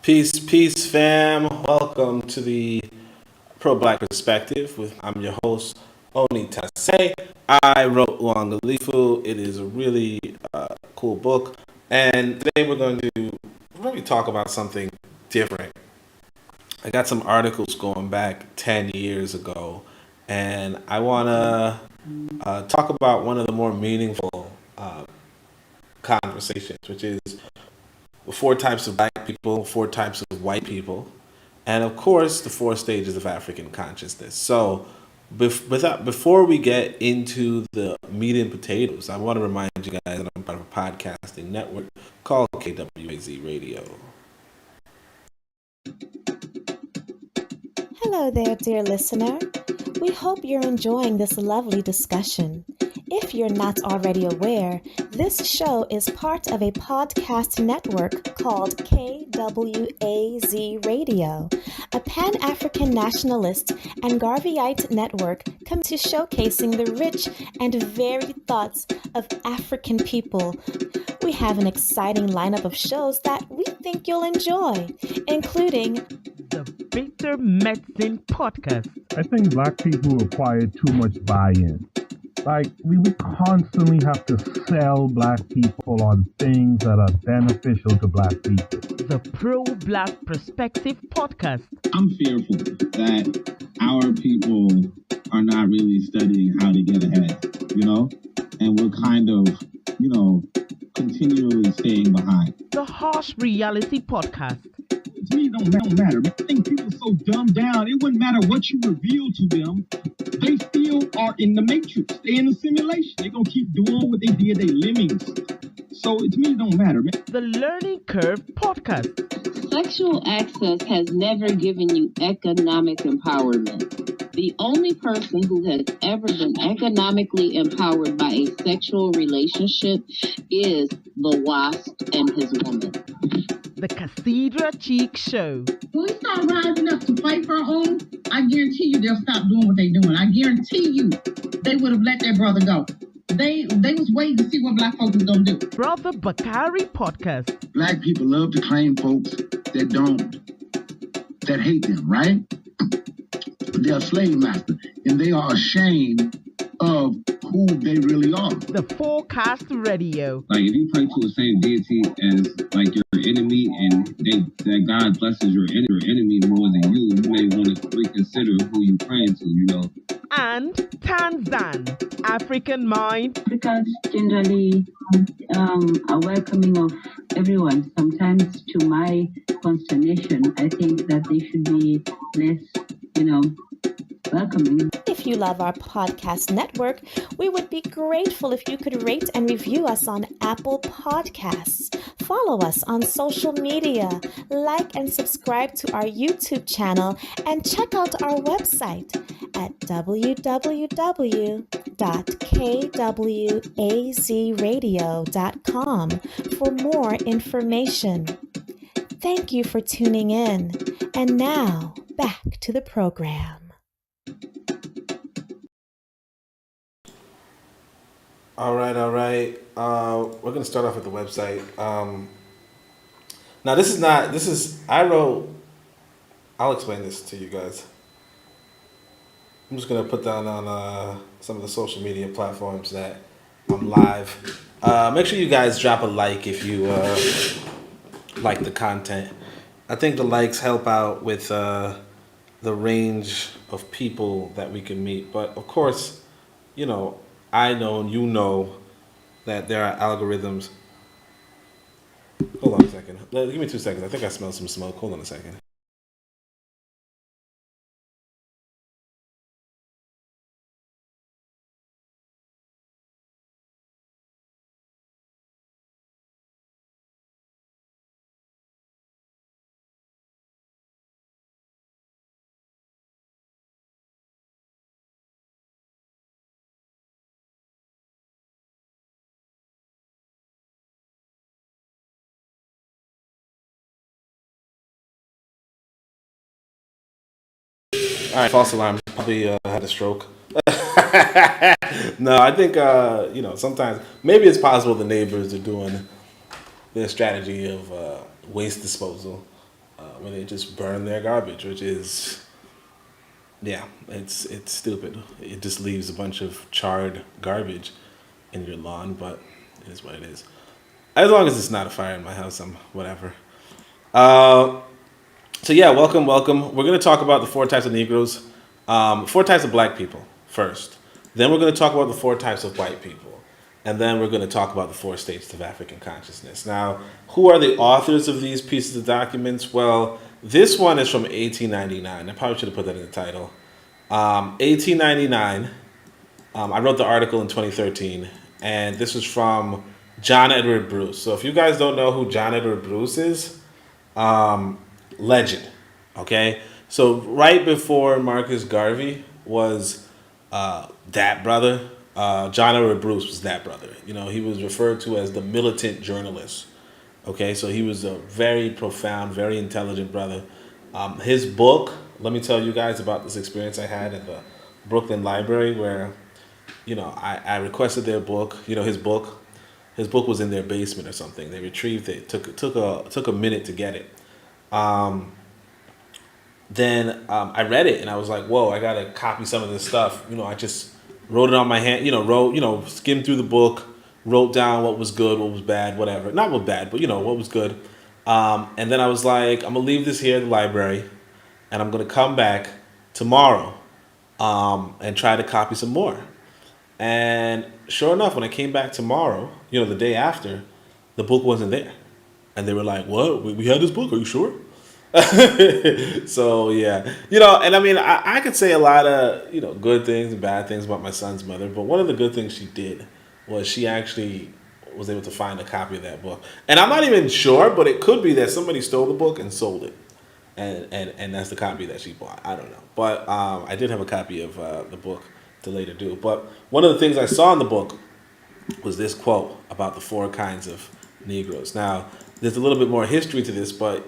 Peace, peace, fam. Welcome to the Pro-Black Perspective. I'm your host, Onitaset. I wrote Uangalifu. It is a really cool book. And today we're going to really talk about something different. I got some articles going back 10 years ago, and I want to talk about one of the more meaningful conversations, which is the four types of black people, four types of white people, and of course, the four stages of African consciousness. So, before we get into the meat and potatoes, I want to remind you guys that I'm part of a podcasting network called KWAZ Radio. Hello there, dear listener. We hope you're enjoying this lovely discussion. If you're not already aware, this show is part of a podcast network called KWAZ Radio, a Pan-African Nationalist and Garveyite network committed to showcasing the rich and varied thoughts of African people. We have an exciting lineup of shows that we think you'll enjoy, including the Bitter Medicine Podcast. I think black people require too much buy-in. Like, we constantly have to sell black people on things that are beneficial to black people. The Pro-Black Perspective Podcast. I'm fearful that our people are not really studying how to get ahead, and we're kind of, continually staying behind. The Harsh Reality Podcast. To me, it don't matter. I think people are so dumbed down, it wouldn't matter what you reveal to them. They still are in the matrix. They're in the simulation. They're going to keep doing what they did. They lemmings. So to me, it don't matter, man. The Learning Curve Podcast. Sexual access has never given you economic empowerment. The only person who has ever been economically empowered by a sexual relationship is the wasp and his woman. The Cathedra Cheek Show. When we start rising up to fight for our own, I guarantee you they'll stop doing what they're doing. I guarantee you they would have let their brother go. They was waiting to see what black folks was going to do. Brother Bakari Podcast. Black people love to claim folks that hate them, right? They're a slave master, and they are ashamed of who they really are. The Forecast Radio. Like, if you pray to the same deity as, like, your enemy, and that God blesses your enemy more than you may want to reconsider who you praying to, And Tanzan, African Mind. Africans generally are welcoming of everyone. Sometimes, to my consternation, I think that they should be less, welcoming. If you love our podcast network, we would be grateful if you could rate and review us on Apple Podcasts. Follow us on social media, like and subscribe to our YouTube channel, and check out our website at www.kwazradio.com for more information. Thank you for tuning in. And now, back to the program. All right. We're going to start off with the website. Now, I'll explain this to you guys. I'm just going to put down on some of the social media platforms that I'm live. Make sure you guys drop a like if you like the content. I think the likes help out with the range of people that we can meet. But, of course, I know and you know that there are algorithms. Hold on a second. Give me 2 seconds. I think I smell some smoke. Hold on a second. All right, false alarm. Probably had a stroke. No, I think, sometimes, maybe it's possible the neighbors are doing their strategy of waste disposal. when they just burn their garbage, which is, yeah, it's stupid. It just leaves a bunch of charred garbage in your lawn, but it is what it is. As long as it's not a fire in my house, I'm whatever. So yeah, welcome. We're going to talk about the 4 types of Negroes, 4 types of black people first. Then we're going to talk about the 4 types of white people. And then we're going to talk about the 4 states of African consciousness. Now, who are the authors of these pieces of documents? Well, this one is from 1899. I probably should have put that in the title. 1899. I wrote the article in 2013. And this was from John Edward Bruce. So if you guys don't know who John Edward Bruce is, legend, okay? So right before Marcus Garvey was that brother, John Edward Bruce was that brother. You know, he was referred to as the militant journalist, okay? So he was a very profound, very intelligent brother. His book, let me tell you guys about this experience I had at the Brooklyn Library where, you know, I requested their book, you know, his book was in their basement or something. They retrieved it, took a minute to get it. Then I read it and I was like, whoa, I gotta copy some of this stuff. You know, I just wrote it on my hand, skimmed through the book, wrote down what was good, what was bad, whatever. Not what bad, but what was good. And then I was like, I'm gonna leave this here at the library and I'm gonna come back tomorrow and try to copy some more. And sure enough, when I came back tomorrow, the day after, the book wasn't there. And they were like, what? We had this book, are you sure? So, yeah. And I mean, I could say a lot of, good things and bad things about my son's mother. But one of the good things she did was she actually was able to find a copy of that book. And I'm not even sure, but it could be that somebody stole the book and sold it. And that's the copy that she bought. I don't know. But I did have a copy of the book to later do. But one of the things I saw in the book was this quote about the 4 kinds of Negroes. Now, there's a little bit more history to this, but,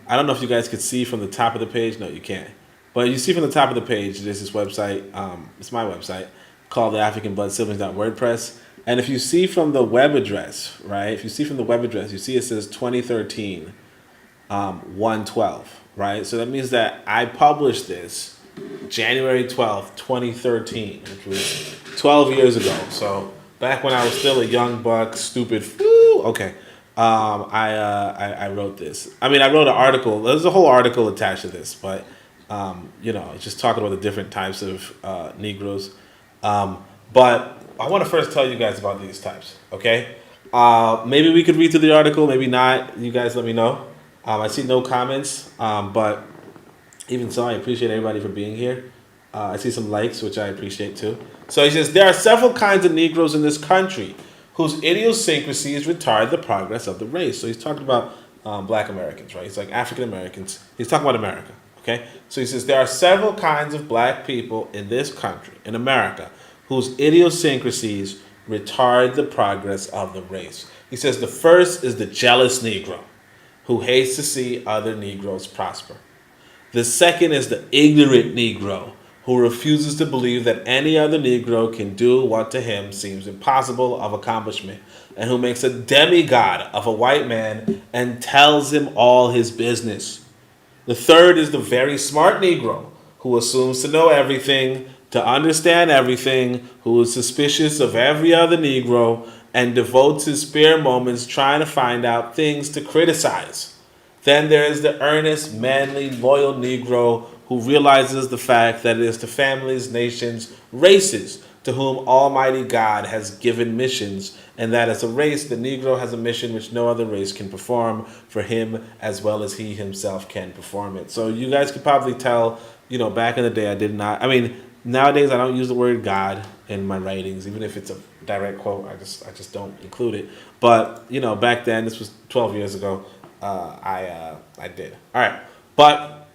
I don't know if you guys could see from the top of the page. No, you can't. But you see from the top of the page, there's this website, it's my website, called the African Blood Siblings.wordpress. And if you see from the web address, right, you see it says 2013, 112, right? So that means that I published this January 12th, 2013, which was 12 years ago. So back when I was still a young buck, stupid, okay. I wrote this. I mean, I wrote an article. There's a whole article attached to this, but, it's just talking about the different types of Negroes. But I want to first tell you guys about these types, okay? Maybe we could read through the article, maybe not. You guys let me know. I see no comments, but even so, I appreciate everybody for being here. I see some likes, which I appreciate too. So he says, there are several kinds of Negroes in this country whose idiosyncrasies retard the progress of the race. So he's talking about black Americans, right? He's like African Americans. He's talking about America, okay? So he says, there are several kinds of black people in this country, in America, whose idiosyncrasies retard the progress of the race. He says the first is the jealous Negro, who hates to see other Negroes prosper. The second is the ignorant Negro, who refuses to believe that any other Negro can do what to him seems impossible of accomplishment, and who makes a demigod of a white man and tells him all his business. The third is the very smart Negro, who assumes to know everything, to understand everything, who is suspicious of every other Negro, and devotes his spare moments trying to find out things to criticize. Then there is the earnest, manly, loyal Negro, who realizes the fact that it is to families, nations, races to whom Almighty God has given missions, and that as a race, the Negro has a mission which no other race can perform for him as well as he himself can perform it. So you guys could probably tell, back in the day I did not, nowadays I don't use the word God in my writings, even if it's a direct quote, I just don't include it. But, back then, this was 12 years ago, I did. All right, but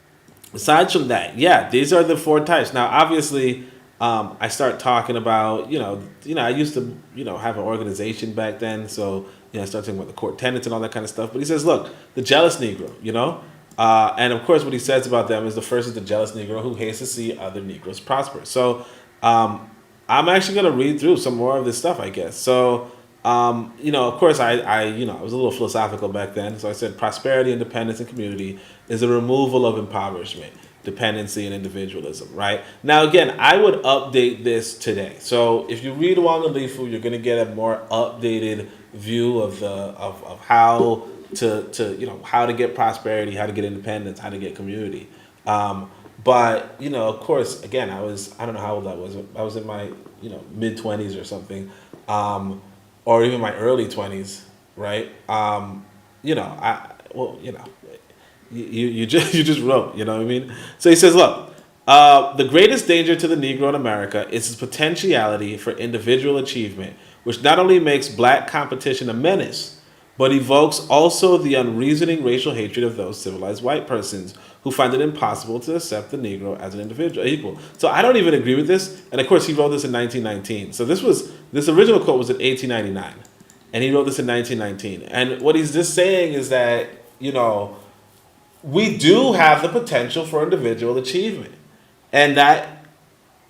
aside from that, yeah, these are the 4 types. Now, obviously, I start talking about, I used to, have an organization back then. So, I started talking about the core tenets and all that kind of stuff. But he says, look, the jealous Negro, and of course, what he says about them is the first is the jealous Negro who hates to see other Negroes prosper. So, I'm actually going to read through some more of this stuff, I guess. So, Of course, I was a little philosophical back then. So I said prosperity, independence, and community is a removal of impoverishment, dependency, and individualism, right? Now, again, I would update this today. So if you read Uangalifu, you're going to get a more updated view of how to how to get prosperity, how to get independence, how to get community. But of course, again, I don't know how old I was. I was in my mid-20s or something. Or even my early 20s, right? You just wrote, you know what I mean? So he says, look, the greatest danger to the Negro in America is its potentiality for individual achievement, which not only makes black competition a menace, but evokes also the unreasoning racial hatred of those civilized white persons who find it impossible to accept the Negro as an individual equal. So I don't even agree with this. And of course, he wrote this in 1919. So this original quote was in 1899, and he wrote this in 1919. And what he's just saying is that we do have the potential for individual achievement, and that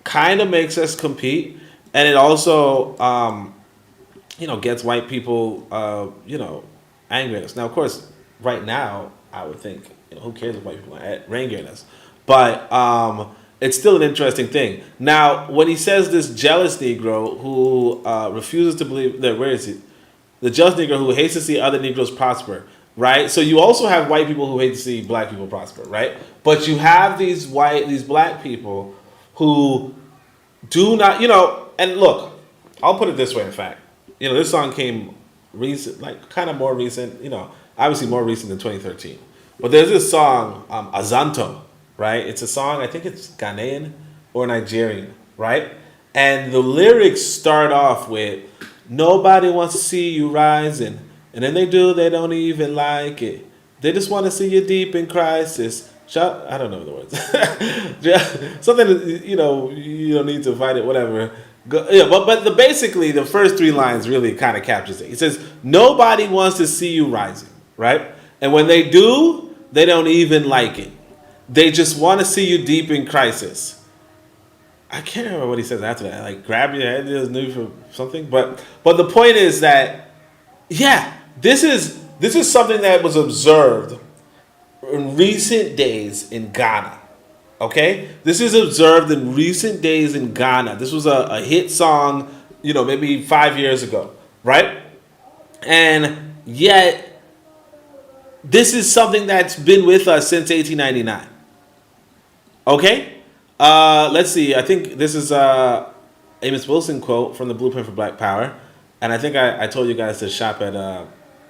kind of makes us compete, and it also gets white people angry at us. Now, of course, right now I would think, who cares if white people are angry at us? But it's still an interesting thing. Now, when he says this jealous Negro who refuses to believe that, where is he? The jealous Negro who hates to see other Negroes prosper, right? So you also have white people who hate to see black people prosper, right? But you have these black people who do not, and look, I'll put it this way, in fact. This song came recent, like kind of more recent, obviously more recent than 2013. But there's this song, Azanto, right? It's a song, I think it's Ghanaian or Nigerian, right? And the lyrics start off with, nobody wants to see you rising. And then they don't even like it. They just want to see you deep in crisis. I don't know the words. Something, you don't need to fight it, whatever. But basically, the first three lines really kind of captures it. It says, nobody wants to see you rising, right? And when they do, they don't even like it. They just want to see you deep in crisis. I can't remember what he says after that. Like, grab your head, there's need for something. But the point is that, this is something that was observed in recent days in Ghana. Okay? This is observed in recent days in Ghana. This was a hit song, maybe 5 years ago, right? And yet, this is something that's been with us since 1899. Okay? Let's see. I think this is Amos Wilson quote from the Blueprint for Black Power. And I think I told you guys to shop at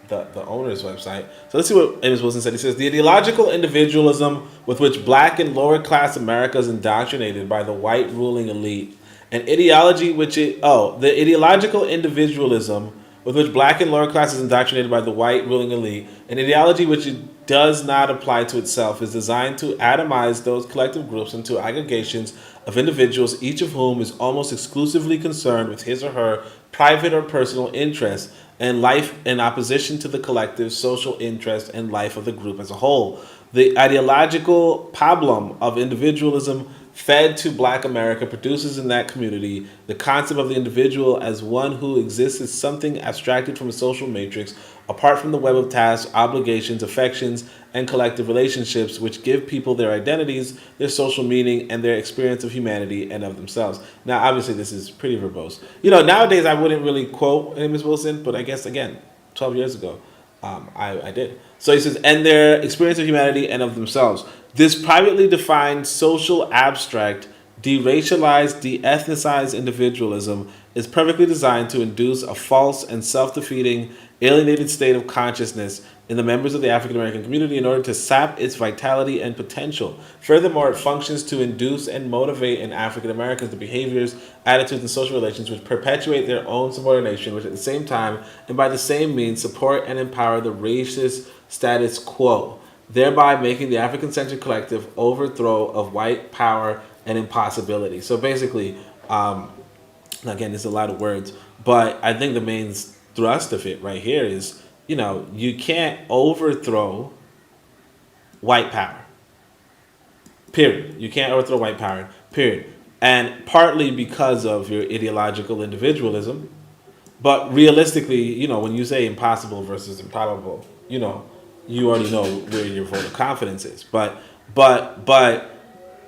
the owner's website. So let's see what Amos Wilson said. He says, the ideological individualism with which black and lower class America is indoctrinated by the white ruling elite, the ideological individualism with which black and lower class is indoctrinated by the white ruling elite, an ideology which it does not apply to itself, is designed to atomize those collective groups into aggregations of individuals, each of whom is almost exclusively concerned with his or her private or personal interests and life in opposition to the collective social interest and life of the group as a whole. The ideological problem of individualism fed to black America produces in that community the concept of the individual as one who exists as something abstracted from a social matrix, apart from the web of tasks, obligations, affections, and collective relationships which give people their identities, their social meaning, and their experience of humanity and of themselves. Now, obviously, this is pretty verbose. Nowadays I wouldn't really quote Amos Wilson, but I guess, again, 12 years ago, I did. So he says, and their experience of humanity and of themselves. This privately defined social abstract, deracialized, de-ethnicized individualism is perfectly designed to induce a false and self-defeating, alienated state of consciousness in the members of the African American community in order to sap its vitality and potential. Furthermore, it functions to induce and motivate in African Americans the behaviors, attitudes, and social relations which perpetuate their own subordination, which at the same time and by the same means support and empower the racist status quo, thereby making the African-centered collective overthrow of white power and impossibility. So basically, again, there's a lot of words, but I think the main thrust of it right here is, you can't overthrow white power. Period. You can't overthrow white power. Period. And partly because of your ideological individualism, But realistically, when you say impossible versus improbable, you already know where your vote of confidence is. But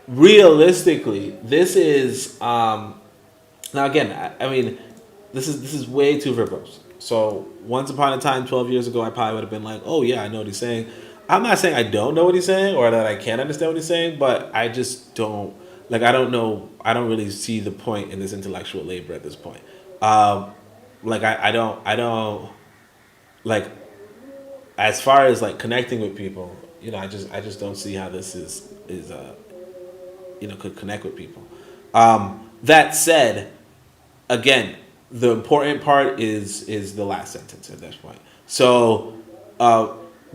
realistically, this is now again. I mean, this is way too verbose. So once upon a time, 12 years ago, I probably would have been like, oh yeah, I know what he's saying. I'm not saying I don't know what he's saying or that I can't understand what he's saying, but I just don't I don't know. I don't really see the point in this intellectual labor at this point. I don't like as far as like connecting with people. I just don't see how this is could connect with people. That said, again, the important part is the last sentence at this point. So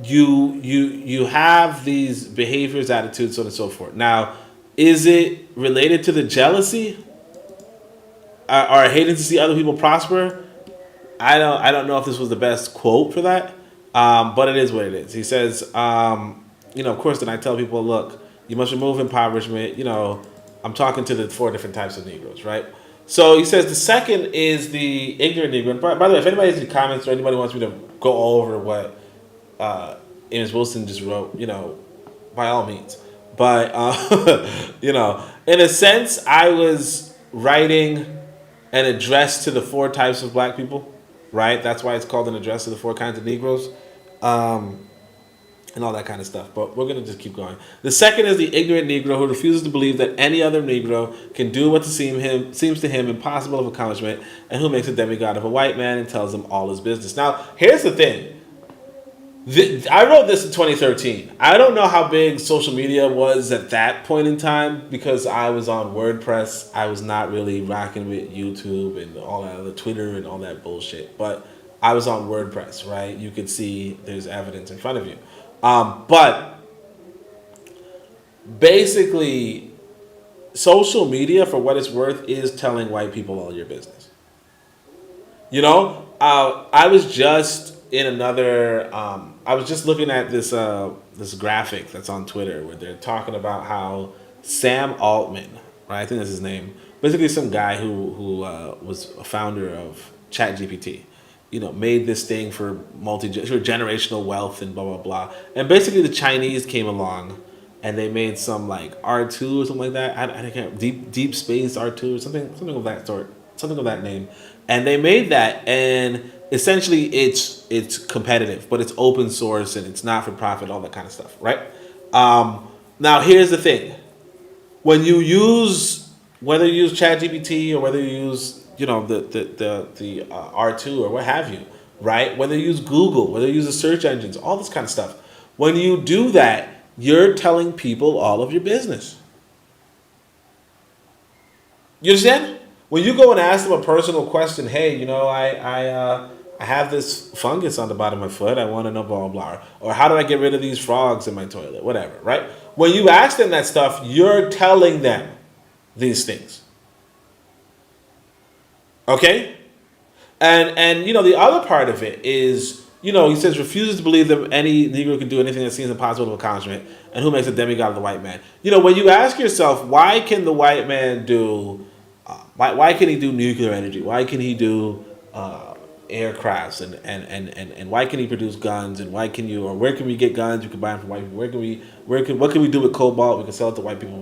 you have these behaviors, attitudes, so on and so forth. Now, is it related to the jealousy or hating to see other people prosper? I don't know if this was the best quote for that, but it is what it is. He says, of course, then I tell people, look, you must remove impoverishment. I'm talking to the 4 different types of Negroes, right? So he says the second is the ignorant Negro. And by the way, if anybody has any comments or anybody wants me to go over what Amos Wilson just wrote, by all means. But, in a sense, I was writing an address to the 4 types of black people, right? That's why it's called an address to the 4 kinds of Negroes. And all that kind of stuff. But we're going to just keep going. The second is the ignorant Negro who refuses to believe that any other Negro can do what seems to him impossible of accomplishment, and who makes a demigod of a white man and tells him all his business. Now, here's the thing. I wrote this in 2013. I don't know how big social media was at that point in time because I was on WordPress. I was not really rocking with YouTube and all that other Twitter and all that bullshit. But I was on WordPress, right? You could see there's evidence in front of you. But basically, social media, for what it's worth, is telling white people all your business. I was just in another. I was just looking at this graphic that's on Twitter where they're talking about how Sam Altman, right? I think that's his name. Basically, some guy who was a founder of ChatGPT. Made this thing for generational wealth and blah, blah, blah. And basically the Chinese came along and they made some like R2 or something like that. I can't, deep space R2 or something of that sort, something of that name. And they made that, and essentially it's competitive, but it's open source and it's not for profit, all that kind of stuff, right? Now here's the thing. When you use, whether you use ChatGPT or whether you use the R2 or what have you, right? Whether you use Google, whether you use the search engines, all this kind of stuff. When you do that, you're telling people all of your business. You understand? When you go and ask them a personal question, hey, I have this fungus on the bottom of my foot. I want to know blah, blah, blah. Or how do I get rid of these frogs in my toilet? Whatever, right? When you ask them that stuff, you're telling them these things. Okay? And the other part of it is, he says, refuses to believe that any Negro can do anything that seems impossible of accomplishment, and who makes a demigod of the white man. When you ask yourself, why can the white man do, why can he do nuclear energy? Why can he do aircrafts? And why can he produce guns? And why can you, or where can we get guns? You can buy them from white people. What can we do with cobalt? We can sell it to white people.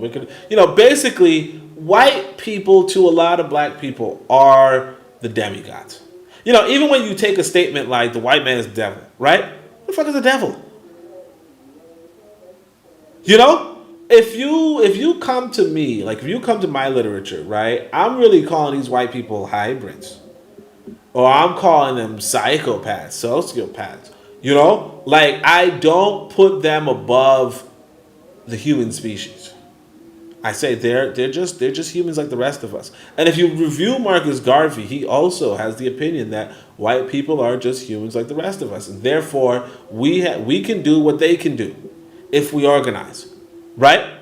Basically, white people to a lot of black people are the demigods. Even when you take a statement like the white man is the devil, right? What the fuck is the devil? If you come to me, like if you come to my literature, right? I'm really calling these white people hybrids. Or I'm calling them psychopaths, sociopaths. I don't put them above the human species. I say they're just humans like the rest of us. And if you review Marcus Garvey, he also has the opinion that white people are just humans like the rest of us, and therefore we can do what they can do if we organize, right?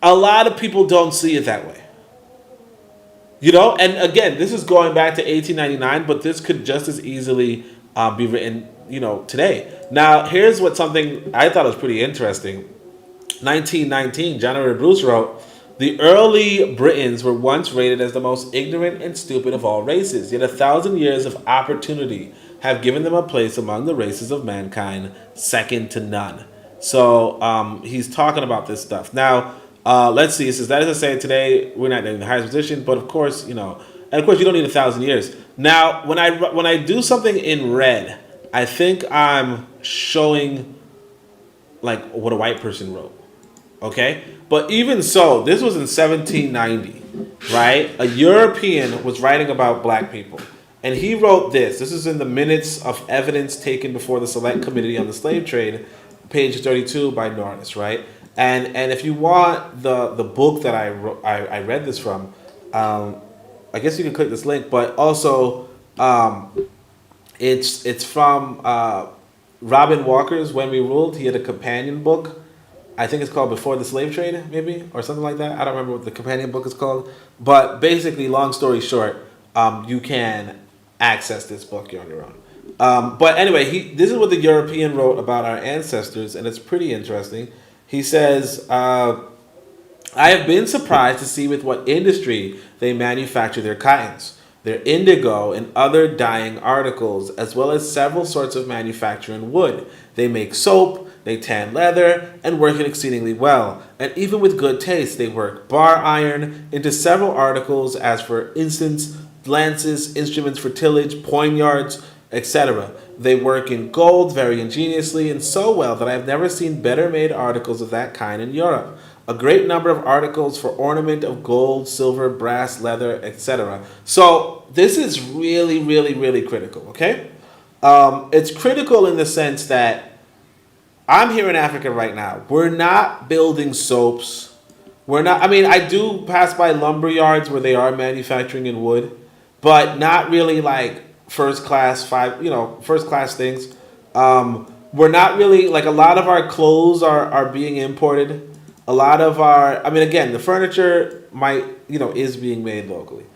A lot of people don't see it that way. And again, this is going back to 1899, but this could just as easily be written, today. Now, here's something I thought was pretty interesting. 1919, John Henry Bruce wrote The early Britons were once rated as the most ignorant and stupid of all races, yet 1,000 years of opportunity have given them a place among the races of mankind, second to none. So he's talking about this stuff. Now, let's see. It says, that is to say, today we're not in the highest position, but of course, and of course, you don't need 1,000 years. Now, when I do something in red, I think I'm showing like what a white person wrote. Okay? But even so, this was in 1790, right? A European was writing about black people. And he wrote this. This is in the minutes of evidence taken before the Select Committee on the Slave Trade, page 32 by Norris, right? And if you want the book that I read this from, I guess you can click this link, but also it's from Robin Walker's When We Ruled. He had a companion book. I think it's called Before the Slave Trade, maybe, or something like that. I don't remember what the companion book is called. But basically, long story short, you can access this book on your own. But anyway, this is what the European wrote about our ancestors, and it's pretty interesting. He says, I have been surprised to see with what industry they manufacture their cottons, their indigo, and other dyeing articles, as well as several sorts of manufacturing wood. They make soap, they tan leather, and work it exceedingly well. And even with good taste, they work bar iron into several articles, as for instance, lances, instruments for tillage, poignards, etc. They work in gold very ingeniously and so well that I have never seen better made articles of that kind in Europe. A great number of articles for ornament of gold, silver, brass, leather, etc. So this is really, really, really critical, okay? It's critical in the sense that I'm here in Africa right now. We're not building soaps. I do pass by lumber yards where they are manufacturing in wood, but not really like first class things. We're not really, like, a lot of our clothes are being imported. A lot of again, the furniture is being made locally.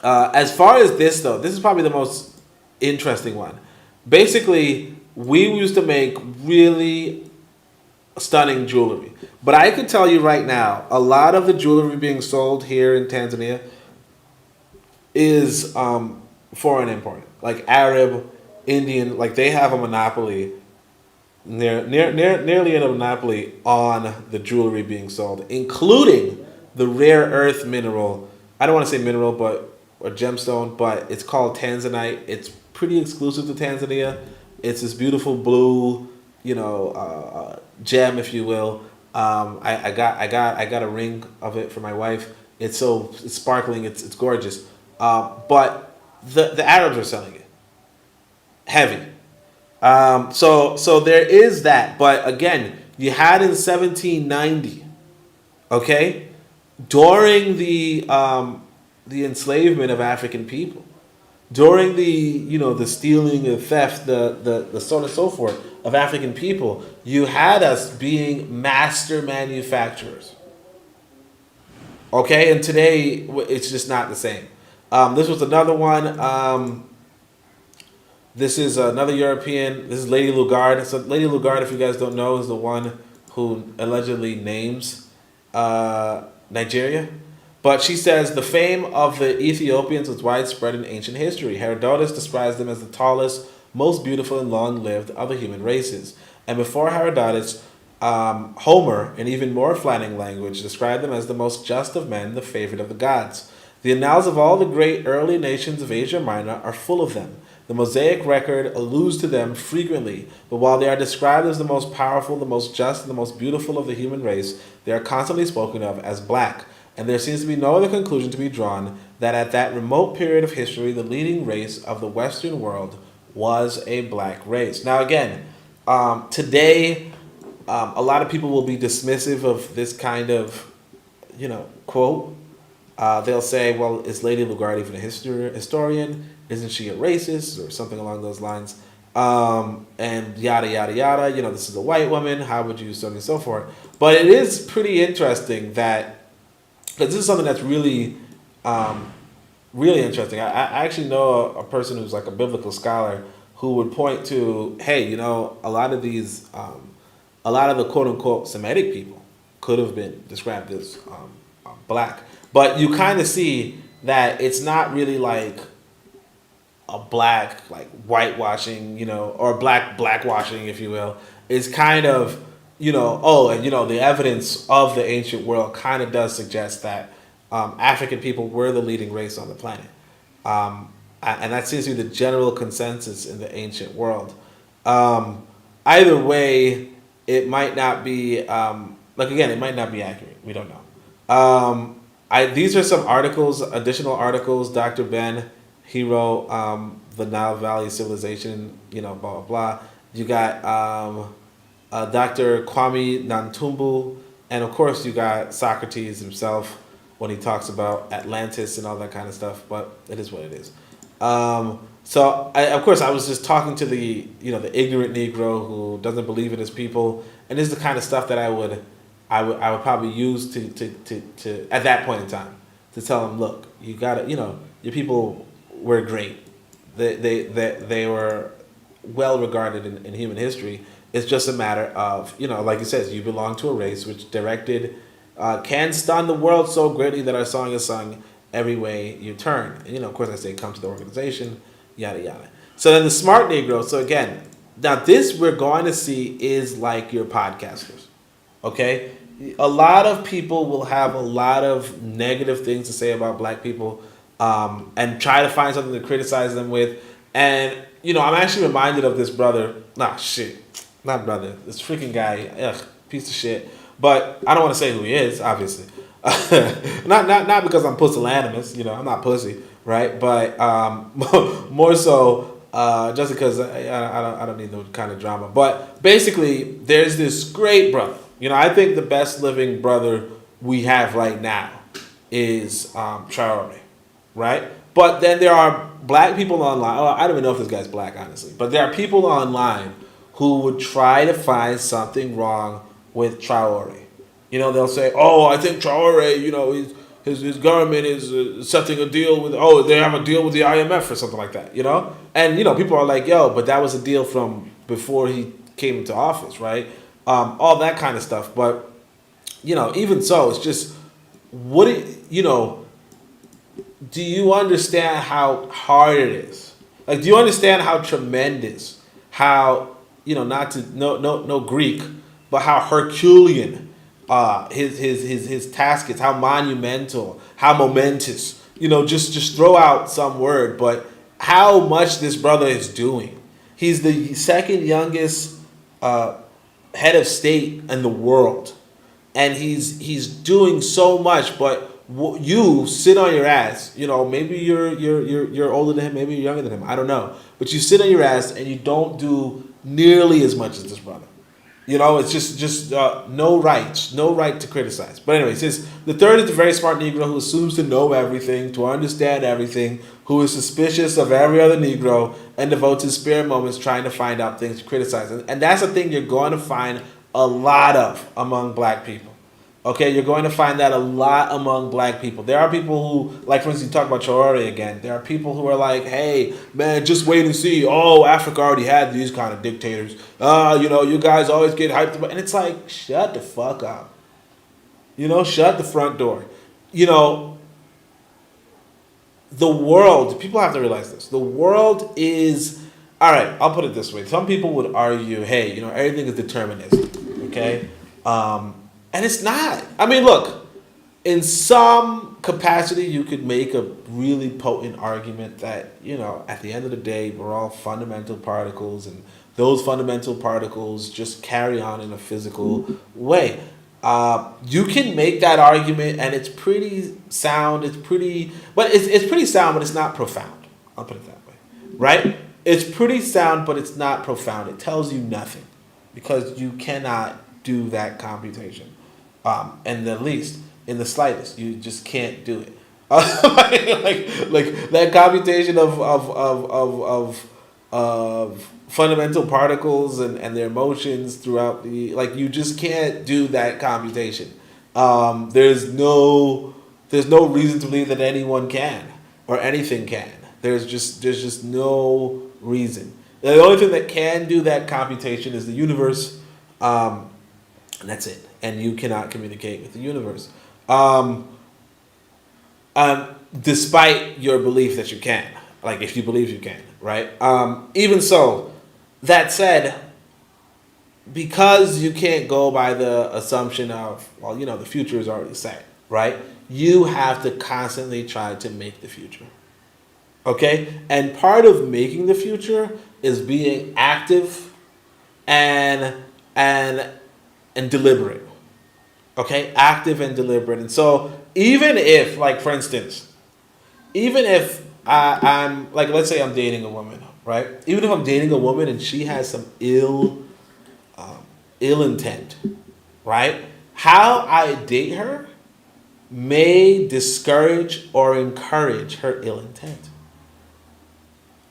As far as this, though, this is probably the most interesting one. Basically, we used to make really stunning jewelry. But I can tell you right now, a lot of the jewelry being sold here in Tanzania is foreign imported. Like Arab, Indian, like they have a monopoly, nearly a monopoly on the jewelry being sold, including the rare earth mineral. I don't want to say mineral, but a gemstone, but it's called Tanzanite. It's pretty exclusive to Tanzania. It's this beautiful blue, gem, if you will. I got a ring of it for my wife. It's sparkling. It's gorgeous. But the Arabs are selling it heavy. So there is that. But again, you had in 1790, okay, during the enslavement of African people, during the stealing, the theft, the so on and so forth of African people, you had us being master manufacturers. Okay, and today it's just not the same. This was another one. This is another European. This is Lady Lugard. So Lady Lugard, if you guys don't know, is the one who allegedly names Nigeria. But she says the fame of the Ethiopians was widespread in ancient history. Herodotus describes them as the tallest, most beautiful, and long-lived of the human races. And before Herodotus, Homer, in even more flattering language, described them as the most just of men, the favorite of the gods. The annals of all the great early nations of Asia Minor are full of them. The Mosaic record alludes to them frequently, but while they are described as the most powerful, the most just, and the most beautiful of the human race, they are constantly spoken of as black. And there seems to be no other conclusion to be drawn that at that remote period of history, the leading race of the Western world was a black race. Now again, today, a lot of people will be dismissive of this kind of, quote. They'll say, well, is Lady Lugard even a historian? Isn't she a racist? Or something along those lines. And yada, yada, yada. This is a white woman. How would you, so on and so forth. But it is pretty interesting that, because this is something that's really, really interesting. I actually know a person who's like a biblical scholar who would point to, hey, a lot of the quote unquote Semitic people could have been described as black. But you kind of see that it's not really like a black, like whitewashing, or blackwashing, if you will. It's kind of, the evidence of the ancient world kind of does suggest that African people were the leading race on the planet. And that seems to be the general consensus in the ancient world. Either way, it might not be, it might not be accurate. We don't know. These are some articles, additional articles. Dr. Ben, he wrote The Nile Valley Civilization, blah, blah, blah. You got Dr. Kwame Nantumbu, and of course you got Socrates himself when he talks about Atlantis and all that kind of stuff, but it is what it is. So I was just talking to the ignorant Negro who doesn't believe in his people, and this is the kind of stuff that I would probably use to at that point in time to tell him, look, you gotta, your people were great. They were well regarded in human history. It's just a matter of, like he says, you belong to a race which can stun the world so greatly that our song is sung every way you turn. And, of course, I say come to the organization, yada, yada. So then the smart Negro, so again, now this we're going to see is like your podcasters, okay? A lot of people will have a lot of negative things to say about black people and try to find something to criticize them with. And, I'm actually reminded of this brother, not brother, this freaking guy, piece of shit. But I don't want to say who he is, obviously. not because I'm pusillanimous, I'm not pussy, right? But more so just because I don't need no kind of drama. But basically, there's this great brother. I think the best living brother we have right now is Traore, right? But then there are black people online. I don't even know if this guy's black, honestly. But there are people online who would try to find something wrong with Traore. They'll say, oh, I think Traore, his government is setting a deal with, they have a deal with the IMF or something like that, And, people are like, yo, but that was a deal from before he came into office, right? All that kind of stuff. But, even so, it's just, do you understand how hard it is? Like, do you understand how tremendous, how, no Greek, but how Herculean his task is, how monumental, how momentous. Just throw out some word, but how much this brother is doing. He's the second youngest head of state in the world, and he's doing so much. But you sit on your ass. Maybe you're older than him, maybe you're younger than him. I don't know, but you sit on your ass and you don't do nearly as much as this brother. It's just no right to criticize. But anyway, since the third is the very smart Negro who assumes to know everything, to understand everything, who is suspicious of every other Negro, and devotes his spare moments trying to find out things to criticize. And that's a thing you're going to find a lot of among black people. Okay, you're going to find that a lot among black people. There are people who, like for instance, you talk about Traore again. There are people who are like, hey, man, just wait and see. Oh, Africa already had these kind of dictators. You guys always get hyped about. And it's like, shut the fuck up. Shut the front door. The world, people have to realize this. The world is, all right, I'll put it this way. Some people would argue, hey, everything is determinism, okay? And it's not. I mean, look, in some capacity, you could make a really potent argument that, at the end of the day, we're all fundamental particles, and those fundamental particles just carry on in a physical way. You can make that argument, and it's pretty sound. It's pretty sound, but it's not profound. I'll put it that way, right? It's pretty sound, but it's not profound. It tells you nothing because you cannot do that computation. And the least, in the slightest, you just can't do it. like that computation of fundamental particles and their motions throughout you just can't do that computation. There's no reason to believe that anyone can or anything can. There's just no reason. The only thing that can do that computation is the universe. And that's it. And you cannot communicate with the universe. Um, Despite your belief that you can. Like, if you believe you can, right? Even so, that said, because you can't go by the assumption of, well, the future is already set, right? You have to constantly try to make the future. Okay? And part of making the future is being active and deliberate. Okay? Active and deliberate. And so even if, like, for instance, even if I'm, like, let's say I'm dating a woman, right? Even if I'm dating a woman and she has some ill intent, right? How I date her may discourage or encourage her ill intent.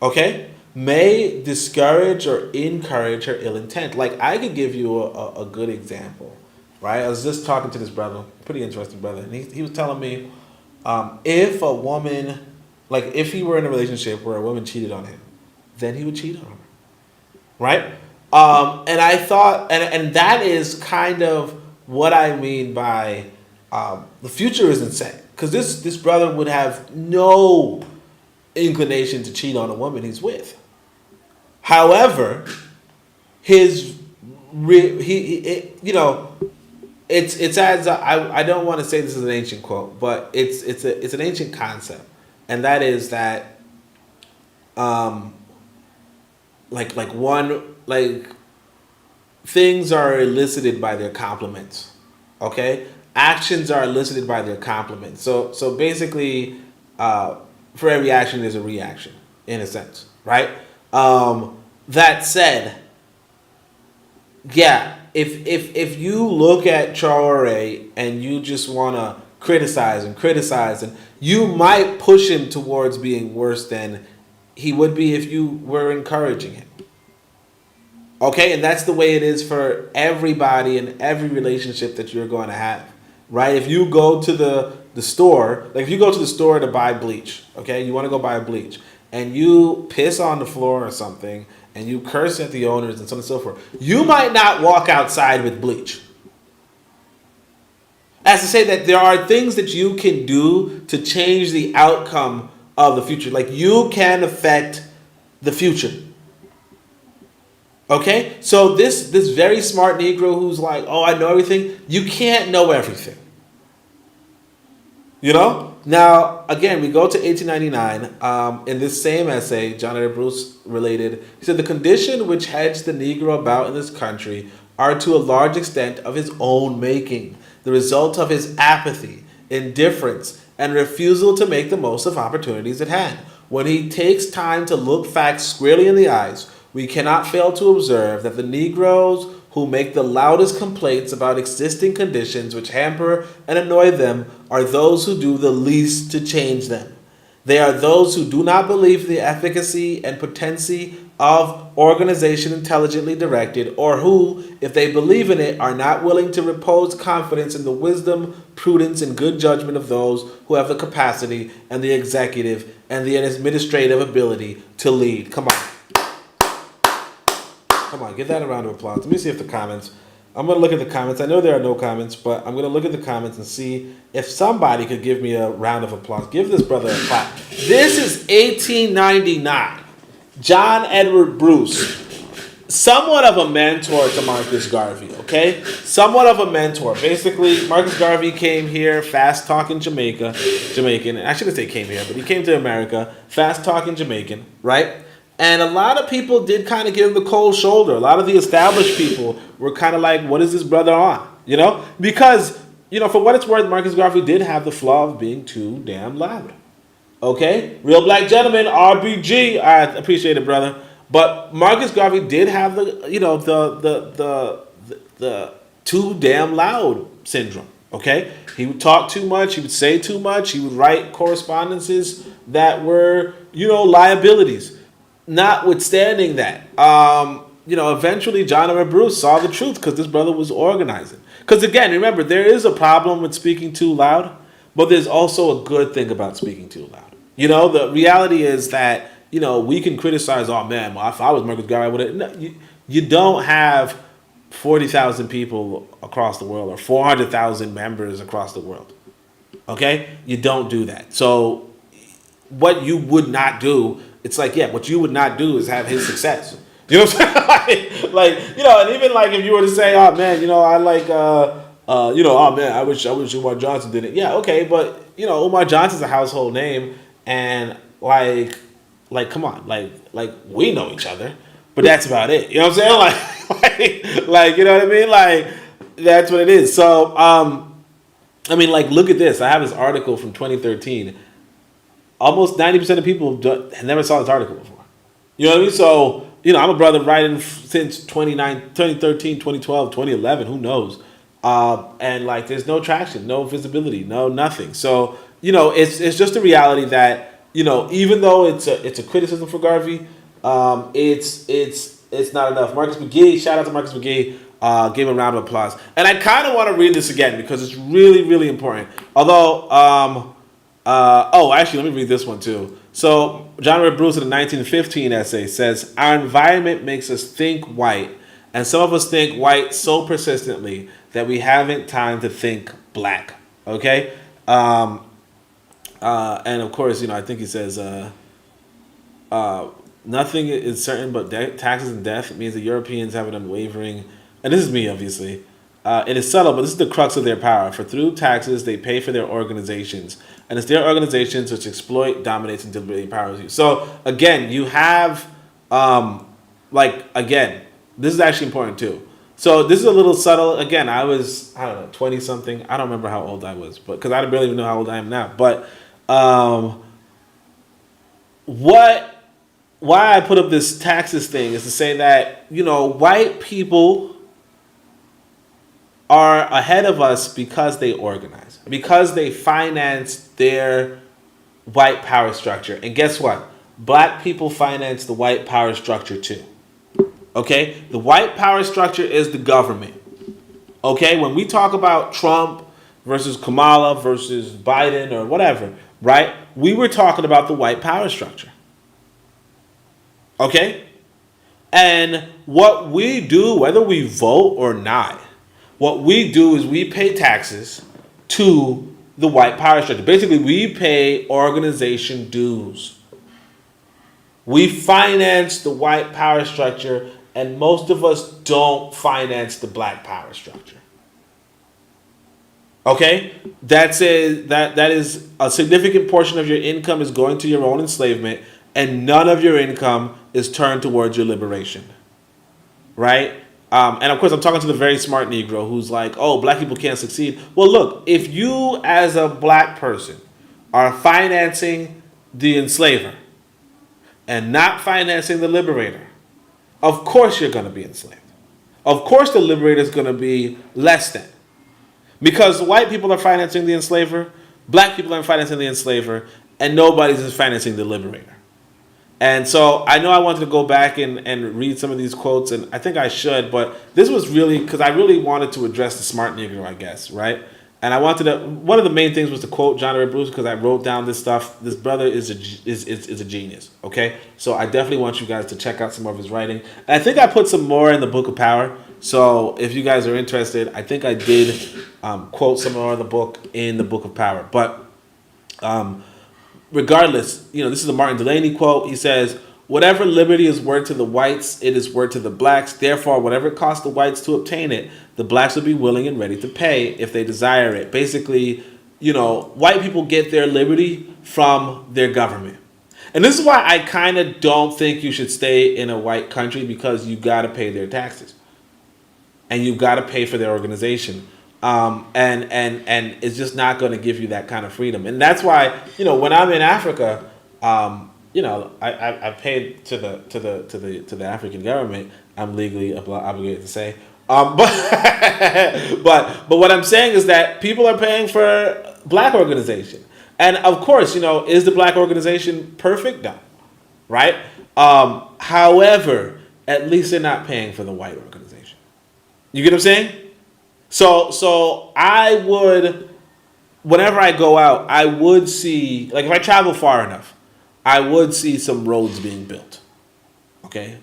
Okay? May discourage or encourage her ill intent. Like, I could give you a good example, right? I was just talking to this brother, pretty interesting brother, and he was telling me if a woman, like, if he were in a relationship where a woman cheated on him, then he would cheat on her, right? And I thought, and that is kind of what I mean by the future isn't set. Because this brother would have no inclination to cheat on a woman he's with. However, it's as I don't want to say this is an ancient quote, but it's an ancient concept, and that is that things are elicited by their complements. Okay, actions are elicited by their complements. So basically, for every action there's a reaction, in a sense, right? That said, yeah, if you look at Traore and you just want to criticize, and you might push him towards being worse than he would be if you were encouraging him. Okay, and that's the way it is for everybody in every relationship that you're going to have, right? If you go to the store, like if you go to the store to buy bleach, okay, you want to go buy bleach, and you piss on the floor or something, and you curse at the owners and so on and so forth, you might not walk outside with bleach. As to say that there are things that you can do to change the outcome of the future. Like, you can affect the future. Okay? So this very smart Negro who's like, oh, I know everything. You can't know everything. You know? Now, again, we go to 1899. In this same essay, John Edward Bruce related, he said, the condition which hedged the Negro about in this country are to a large extent of his own making, the result of his apathy, indifference, and refusal to make the most of opportunities at hand. When he takes time to look facts squarely in the eyes, we cannot fail to observe that the Negroes who make the loudest complaints about existing conditions which hamper and annoy them are those who do the least to change them. They are those who do not believe in the efficacy and potency of organization intelligently directed, or who, if they believe in it, are not willing to repose confidence in the wisdom, prudence, and good judgment of those who have the capacity and the executive and the administrative ability to lead. Come on. Come on, give that a round of applause. Let me see if the comments. I'm going to look at the comments. I know there are no comments, but I'm going to look at the comments and see if somebody could give me a round of applause. Give this brother a clap. This is 1899. John Edward Bruce. Somewhat of a mentor to Marcus Garvey, okay? Somewhat of a mentor. Basically, Marcus Garvey came here, fast-talking Jamaican. I shouldn't say came here, but he came to America, fast-talking Jamaican, right? And a lot of people did kind of give him the cold shoulder. A lot of the established people were kind of like, what is this brother on? You know? Because, for what it's worth, Marcus Garvey did have the flaw of being too damn loud. Okay? Real black gentleman, RBG. I appreciate it, brother. But Marcus Garvey did have the too damn loud syndrome. Okay? He would talk too much. He would say too much. He would write correspondences that were, liabilities. Notwithstanding that, eventually John R. Bruce saw the truth because this brother was organizing. Because again, remember, there is a problem with speaking too loud, but there's also a good thing about speaking too loud. The reality is that, we can criticize, oh man, well, if I was Marcus Garvey, I would have. No, you don't have 40,000 people across the world or 400,000 members across the world. Okay? You don't do that. So what you would not do, it's like, yeah, what you would not do is have his success. You know what I'm saying? like, you know, and even like if you were to say, oh man, you know, I like, you know, oh man, I wish Umar Johnson did it. Yeah, okay, but you know, Umar Johnson's a household name, and like, come on, like we know each other, but that's about it. You know what I'm saying? Like, you know what I mean? Like, that's what it is. So, I mean, like, look at this. I have this article from 2013. Almost 90% of people never saw this article before. You know what I mean? So, you know, I'm a brother writing since 2013, 2012, 2011, who knows? And like, there's no traction, no visibility, no nothing. So, you know, it's just a reality that, you know, even though it's a criticism for Garvey, it's not enough. Marcus McGee, shout out to Marcus McGee, give him a round of applause. And I kind of want to read this again because it's really, really important. Although, actually, let me read this one too. So, John Ray Bruce in a 1915 essay says, our environment makes us think white, and some of us think white so persistently that we haven't time to think black. Okay? And of course, you know, I think he says, nothing is certain but taxes and death. It means the Europeans have an unwavering, and this is me, obviously. It is subtle, but this is the crux of their power. For through taxes, they pay for their organizations. And it's their organizations which exploit, dominates, and deliberately empowers you. So, again, you have, again, this is actually important too. So this is a little subtle. Again, I don't know, 20-something. I don't remember how old I was, but because I barely even know how old I am now. But why I put up this taxes thing is to say that, you know, white people are ahead of us because they organize, because they finance their white power structure. And guess what? Black people finance the white power structure too. Okay? The white power structure is the government. Okay? When we talk about Trump versus Kamala versus Biden or whatever, right? We were talking about the white power structure. Okay? And what we do, whether we vote or not, what we do is we pay taxes to the white power structure. Basically, we pay organization dues. We finance the white power structure, and most of us don't finance the black power structure. Okay? That is a significant portion of your income is going to your own enslavement, and none of your income is turned towards your liberation. Right? And of course, I'm talking to the very smart Negro who's like, oh, black people can't succeed. Well, look, if you as a black person are financing the enslaver and not financing the liberator, of course you're going to be enslaved. Of course the liberator is going to be less than. Because white people are financing the enslaver, black people are financing the enslaver, and nobody's financing the liberator. And so I know I wanted to go back and read some of these quotes, and I think I should, but this was really, because I really wanted to address the smart Negro, I guess, right? And I wanted to, one of the main things was to quote John Ray Bruce, because I wrote down this stuff. This brother is a genius, okay? So I definitely want you guys to check out some more of his writing. And I think I put some more in the Book of Power. So if you guys are interested, I think I did quote some more of the book in the Book of Power. But regardless, you know, this is a Martin Delaney quote. He says, whatever liberty is worth to the whites, it is worth to the blacks. Therefore, whatever it costs the whites to obtain it, the blacks will be willing and ready to pay if they desire it. Basically, you know, white people get their liberty from their government. And this is why I kind of don't think you should stay in a white country, because you got to pay their taxes. And you've got to pay for their organization. And it's just not going to give you that kind of freedom. And that's why, you know, when I'm in Africa, you know, I paid to the African government. I'm legally obligated to say. But what I'm saying is that people are paying for black organization. And of course, you know, is the black organization perfect? No. Right? However, at least they're not paying for the white organization. You get what I'm saying? So I would, whenever I go out, I would see, like if I travel far enough, I would see some roads being built. Okay,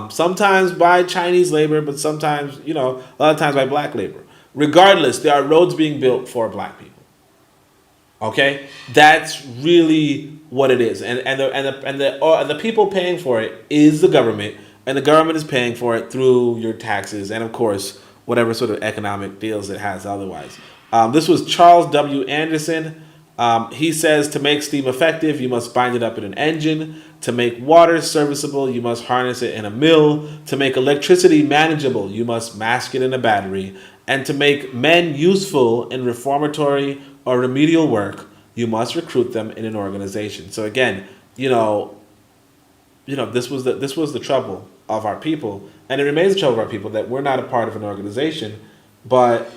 sometimes by Chinese labor, but sometimes, a lot of times by black labor. Regardless, there are roads being built for black people. Okay, that's really what it is, and the people paying for it is the government, and the government is paying for it through your taxes, and of course whatever sort of economic deals it has otherwise. This was Charles W. Anderson. He says to make steam effective, you must bind it up in an engine. To make water serviceable, you must harness it in a mill. To make electricity manageable, you must mask it in a battery. And to make men useful in reformatory or remedial work, you must recruit them in an organization. So again, this was the trouble of our people, and it remains the trouble of our people that we're not a part of an organization. But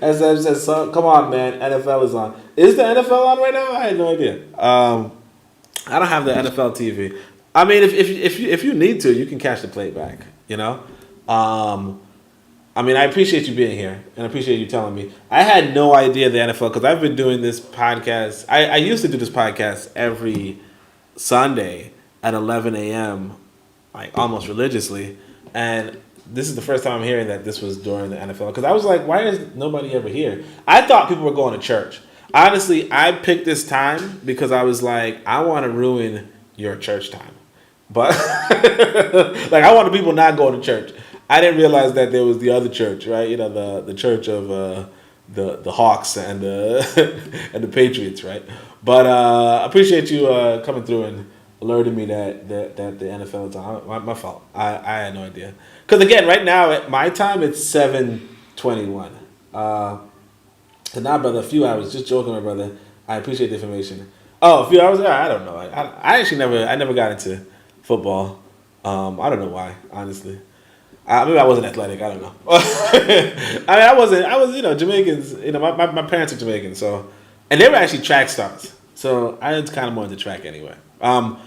as I said, so, come on, man, NFL is on. Is the NFL on right now? I had no idea. I don't have the NFL TV. I mean, if you need to, you can catch the playback. I mean, I appreciate you being here, and I appreciate you telling me. I had no idea the NFL, because I've been doing this podcast. I used to do this podcast every Sunday at 11 a.m., like almost religiously, and this is the first time I'm hearing that this was during the NFL, because I was like, why is nobody ever here? I thought people were going to church. Honestly, I picked this time because I was like, I want to ruin your church time. But, like, I wanted people not going to church. I didn't realize that there was the other church, right? The church of the Hawks and the and the Patriots, right? But I appreciate you coming through and alerting me that the NFL is on. My fault. I had no idea. Because again, right now at my time it's 7:21. So now, brother, a few hours. Just joking, my brother. I appreciate the information. Oh, a few hours? I don't know. I actually never got into football. I don't know why, honestly. Maybe I wasn't athletic. I don't know. I mean, I was, Jamaicans. My parents are Jamaican, so, and they were actually track stars. So I was kind of more into track anyway. So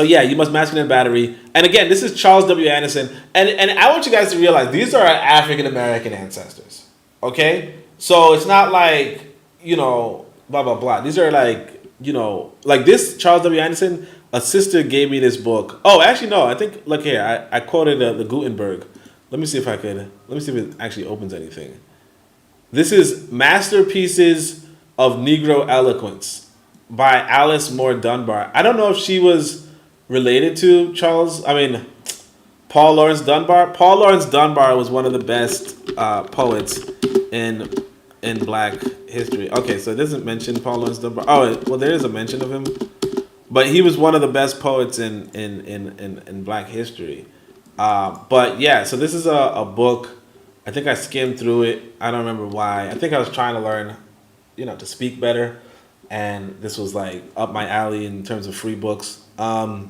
yeah, you must master in a battery. And again, this is Charles W. Anderson, and I want you guys to realize these are our African American ancestors. Okay, so it's not like blah blah blah. These are like like this Charles W. Anderson. A sister gave me this book. Oh, actually, no. I think, look here. I quoted the Gutenberg. Let me see if it actually opens anything. This is Masterpieces of Negro Eloquence by Alice Moore Dunbar. I don't know if she was related to Paul Laurence Dunbar. Paul Laurence Dunbar was one of the best poets in Black history. Okay, so it doesn't mention Paul Laurence Dunbar. Oh, well, there is a mention of him. But he was one of the best poets in Black history. But yeah, so this is a book. I think I skimmed through it. I don't remember why. I think I was trying to learn, to speak better. And this was like up my alley in terms of free books. You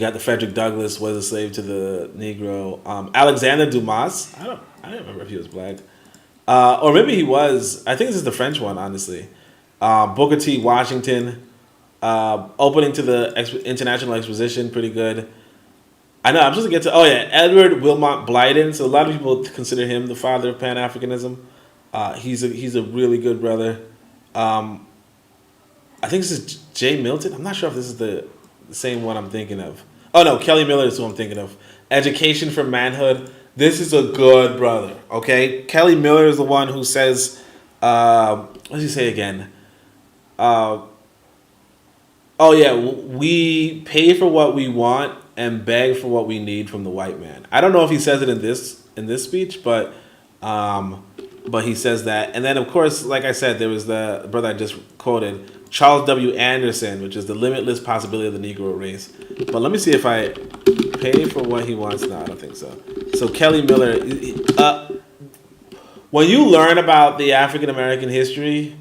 got the Frederick Douglass, Was a Slave to the Negro. Alexander Dumas. I don't remember if he was Black. Or maybe he was. I think this is the French one, honestly. Booker T. Washington. Opening to the International Exposition, pretty good. I know, I'm supposed to get to... Oh, yeah, Edward Wilmot Blyden. So a lot of people consider him the father of Pan-Africanism. He's a really good brother. I think this is Jay Milton. I'm not sure if this is the same one I'm thinking of. Oh, no, Kelly Miller is who I'm thinking of. Education for Manhood. This is a good brother, okay? Kelly Miller is the one who says... what does he say again? Oh yeah, we pay for what we want and beg for what we need from the white man. I don't know if he says it in this speech, but he says that. And then of course, like I said, there was the brother I just quoted, Charles W. Anderson, which is The Limitless Possibility of the Negro Race. But let me see if I pay for what he wants. No, I don't think so. So Kelly Miller, when you learn about the African American history,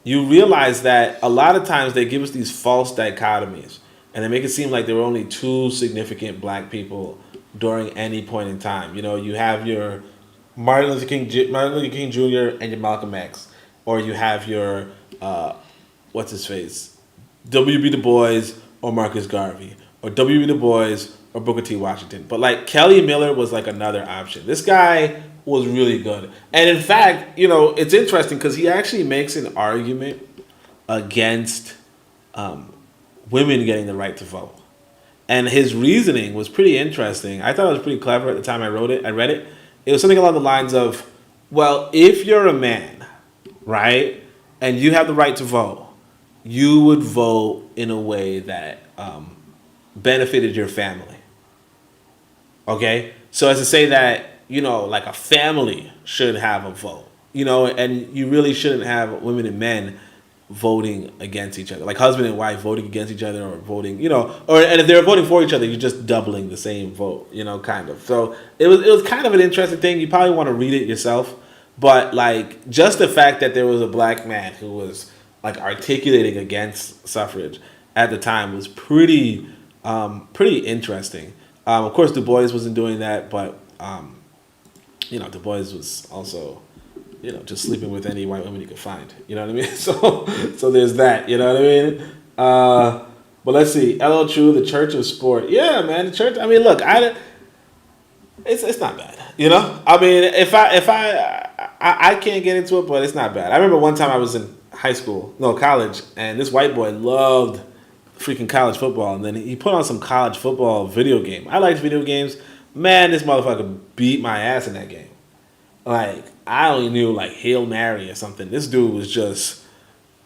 you realize that a lot of times they give us these false dichotomies and they make it seem like there were only two significant Black people during any point in time. You have your Martin Luther King Jr. and your Malcolm X, or you have your what's his face, W.B. Du Bois or Marcus Garvey, or W.B. Du Bois or Booker T. Washington. But like Kelly Miller was like another option. This guy was really good. And in fact, it's interesting because he actually makes an argument against women getting the right to vote. And his reasoning was pretty interesting. I thought it was pretty clever at the time I read it. It was something along the lines of, well, if you're a man, right, and you have the right to vote, you would vote in a way that benefited your family. Okay? So as to say that, like a family should have a vote, and you really shouldn't have women and men voting against each other, like husband and wife voting against each other, or voting, and if they're voting for each other, you're just doubling the same vote, kind of. So it was kind of an interesting thing. You probably want to read it yourself, but like just the fact that there was a black man who was like articulating against suffrage at the time was pretty interesting. Of course, Du Bois wasn't doing that, but Du Bois was also, just sleeping with any white woman you could find. You know what I mean? So there's that. You know what I mean? But let's see. LL True, the Church of Sport. Yeah, man, the church. I mean, look, it's not bad. I mean, if I can't get into it, but it's not bad. I remember one time I was in college, and this white boy loved freaking college football, and then he put on some college football video game. I liked video games. Man, this motherfucker beat my ass in that game. Like, I only knew like Hail Mary or something. This dude was just,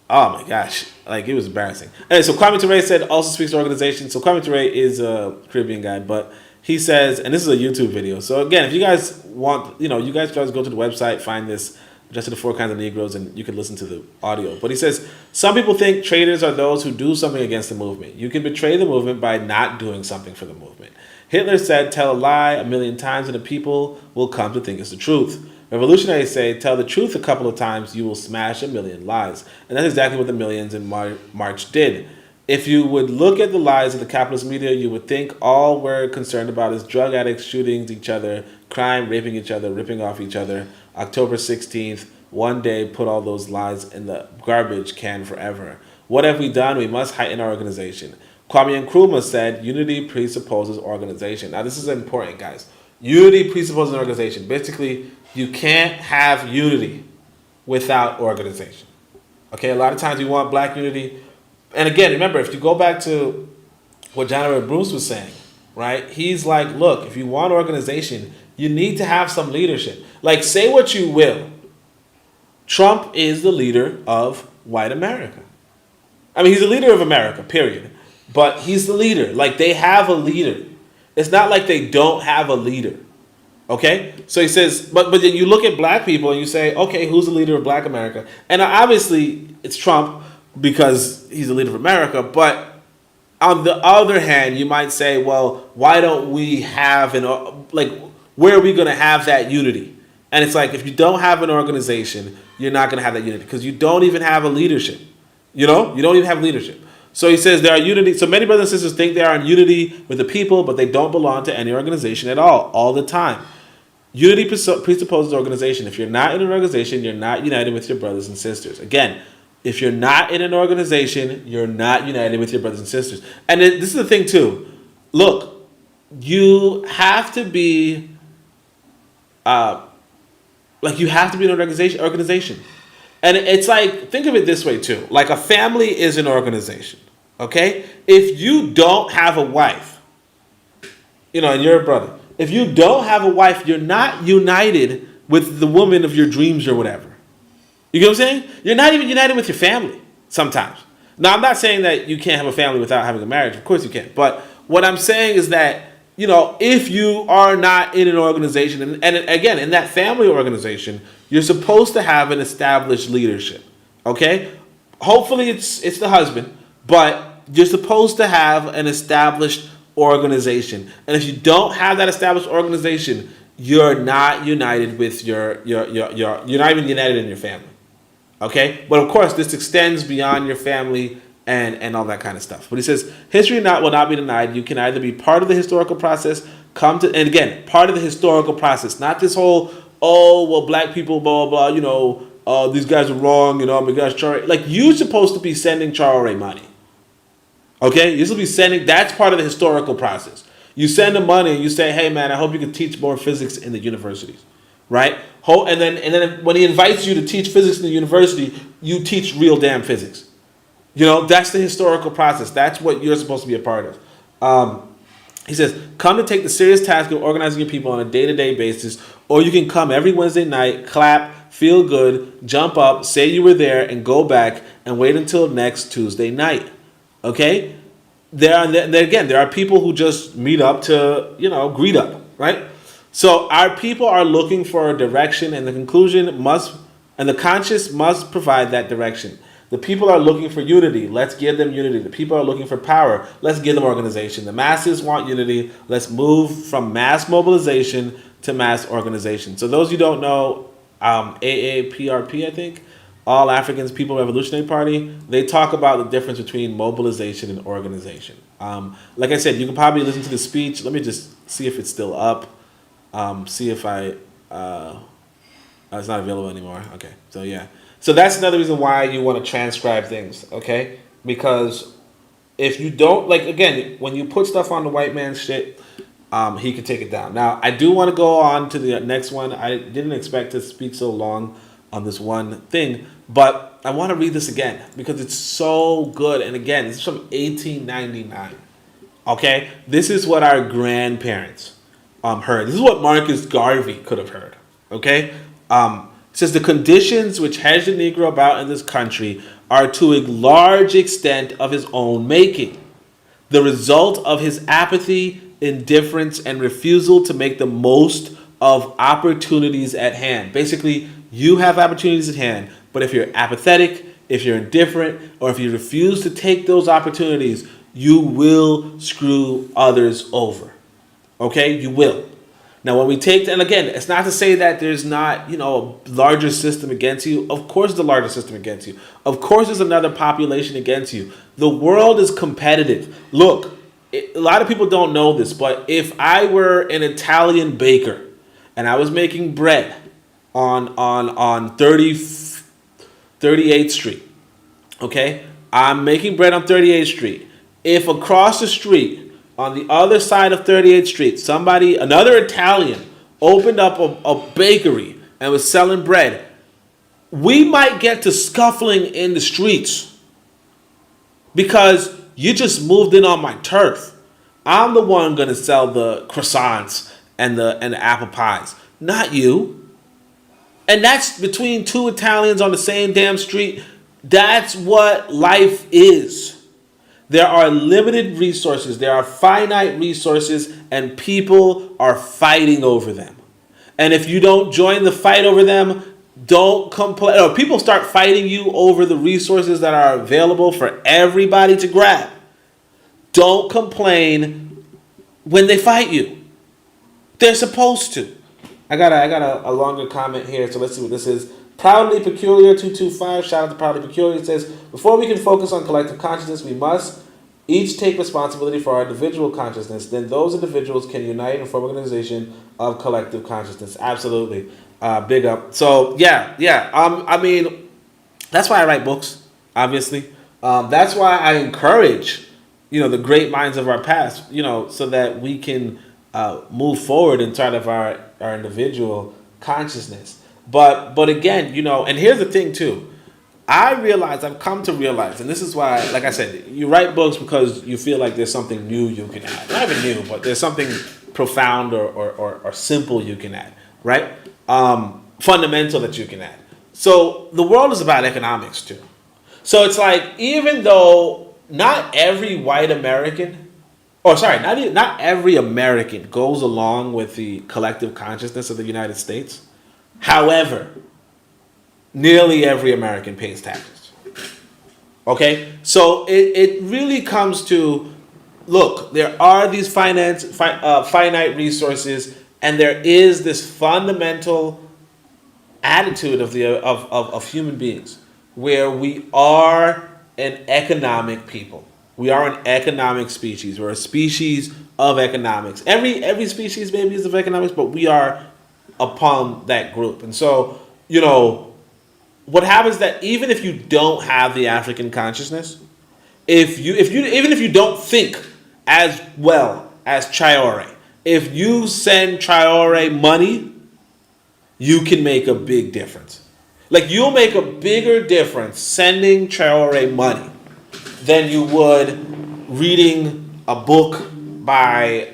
oh my gosh, like it was embarrassing. Anyway, so Kwame Ture said also speaks to organization. So Kwame Ture is a Caribbean guy, but he says, and this is a YouTube video. So again, if you guys want, you guys can go to the website, find this, Just to the Four Kinds of Negroes, and you can listen to the audio. But he says, some people think traitors are those who do something against the movement. You can betray the movement by not doing something for the movement. Hitler said, tell a lie 1,000,000 times and the people will come to think it's the truth. Revolutionaries say, tell the truth a couple of times, you will smash 1,000,000 lies. And that's exactly what the millions in March did. If you would look at the lies of the capitalist media, you would think all we're concerned about is drug addicts shooting each other, crime, raping each other, ripping off each other. October 16th, one day, put all those lies in the garbage can forever. What have we done? We must heighten our organization. Kwame Nkrumah said, unity presupposes organization. Now, this is important, guys. Unity presupposes an organization. Basically, you can't have unity without organization. Okay, a lot of times we want black unity. And again, remember, if you go back to what Jonathan Bruce was saying, right? He's like, look, if you want organization, you need to have some leadership. Like, say what you will. Trump is the leader of white America. I mean, he's the leader of America, period. But he's the leader. Like, they have a leader. It's not like they don't have a leader. Okay? So he says, but then you look at black people and you say, okay, who's the leader of black America? And obviously, it's Trump because he's the leader of America. But on the other hand, you might say, well, why don't we have where are we going to have that unity? And it's like, if you don't have an organization, you're not going to have that unity because you don't even have a leadership. You don't even have leadership. So he says there are unity. So many brothers and sisters think they are in unity with the people, but they don't belong to any organization at all the time. Unity presupposes organization. If you're not in an organization, you're not united with your brothers and sisters. Again, if you're not in an organization, you're not united with your brothers and sisters. And this is the thing too. Look, you have to be, you have to be in an organization. And it's like, think of it this way too. Like a family is an organization, okay? If you don't have a wife, and you're a brother, if you don't have a wife, you're not united with the woman of your dreams or whatever. You get what I'm saying? You're not even united with your family sometimes. Now, I'm not saying that you can't have a family without having a marriage. Of course you can. But what I'm saying is that, if you are not in an organization, and again, in that family organization, you're supposed to have an established leadership, okay? Hopefully it's the husband, but you're supposed to have an established organization. And if you don't have that established organization, you're not united with you're not even united in your family, okay? But of course, this extends beyond your family and all that kind of stuff. But he says, history will not be denied. You can either be part of the historical process, and again, part of the historical process, not this whole, black people, blah, blah, blah, these guys are wrong, oh my gosh, Chare. Like, you're supposed to be sending Chare money. Okay? You're supposed to be sending, that's part of the historical process. You send them money and you say, hey man, I hope you can teach more physics in the universities. Right? And then when he invites you to teach physics in the university, you teach real damn physics. You know, that's the historical process. That's what you're supposed to be a part of. He says, come to take the serious task of organizing your people on a day-to-day basis, or you can come every Wednesday night, clap, feel good, jump up, say you were there, and go back and wait until next Tuesday night. Okay? There are people who just meet up to, greet up, right? So our people are looking for a direction, and the conscious must provide that direction. The people are looking for unity. Let's give them unity. The people are looking for power. Let's give them organization. The masses want unity. Let's move from mass mobilization to mass organization. So those who don't know, AAPRP, I think, All Africans People Revolutionary Party, they talk about the difference between mobilization and organization. Like I said, you can probably listen to the speech. Let me just see if it's still up. See if it's not available anymore. Okay, so yeah. So that's another reason why you want to transcribe things, okay? Because if you don't, again, when you put stuff on the white man's shit, he can take it down. Now, I do want to go on to the next one. I didn't expect to speak so long on this one thing, but I want to read this again because it's so good. And again, this is from 1899, okay? This is what our grandparents heard. This is what Marcus Garvey could have heard, okay? It says the conditions which hedge the Negro about in this country are to a large extent of his own making, the result of his apathy, indifference, and refusal to make the most of opportunities at hand. Basically, you have opportunities at hand, but if you're apathetic, if you're indifferent, or if you refuse to take those opportunities, you will screw others over. Okay? You will. Now, when we take, and again, it's not to say that there's not, a larger system against you. Of course, the larger system against you. Of course, there's another population against you. The world is competitive. Look, a lot of people don't know this, but if I were an Italian baker and I was making bread on 38th Street, okay? I'm making bread on 38th Street. If across the street, on the other side of 38th Street, another Italian, opened up a bakery and was selling bread, we might get to scuffling in the streets because you just moved in on my turf. I'm the one going to sell the croissants and the apple pies, not you. And that's between two Italians on the same damn street. That's what life is. There are limited resources. There are finite resources, and people are fighting over them. And if you don't join the fight over them, don't complain. Or people start fighting you over the resources that are available for everybody to grab. Don't complain when they fight you. They're supposed to. I got a longer comment here, so let's see what this is. Proudly Peculiar 225, shout out to Proudly Peculiar. It says, before we can focus on collective consciousness, we must each take responsibility for our individual consciousness. Then those individuals can unite and form an organization of collective consciousness. Absolutely. Big up. So, yeah. I mean, that's why I write books, obviously. That's why I encourage, the great minds of our past, so that we can move forward inside of our individual consciousness. But again, and here's the thing too. I've come to realize, and this is why, like I said, you write books because you feel like there's something new you can add. Not even new, but there's something profound or simple you can add, right? Fundamental that you can add. So the world is about economics too. So it's like, even though not every white American, not every American goes along with the collective consciousness of the United States. However, nearly every American pays taxes. Okay? So it really comes to, look, there are these finite resources, and there is this fundamental attitude of human beings where we are an economic people. We are an economic species. We're a species of economics. Every species maybe is of economics, but we are upon that group. And so, what happens is that even if you don't have the African consciousness, even if you don't think as well as Traore, if you send Traore money, you can make a big difference. Like, you'll make a bigger difference sending Traore money than you would reading a book by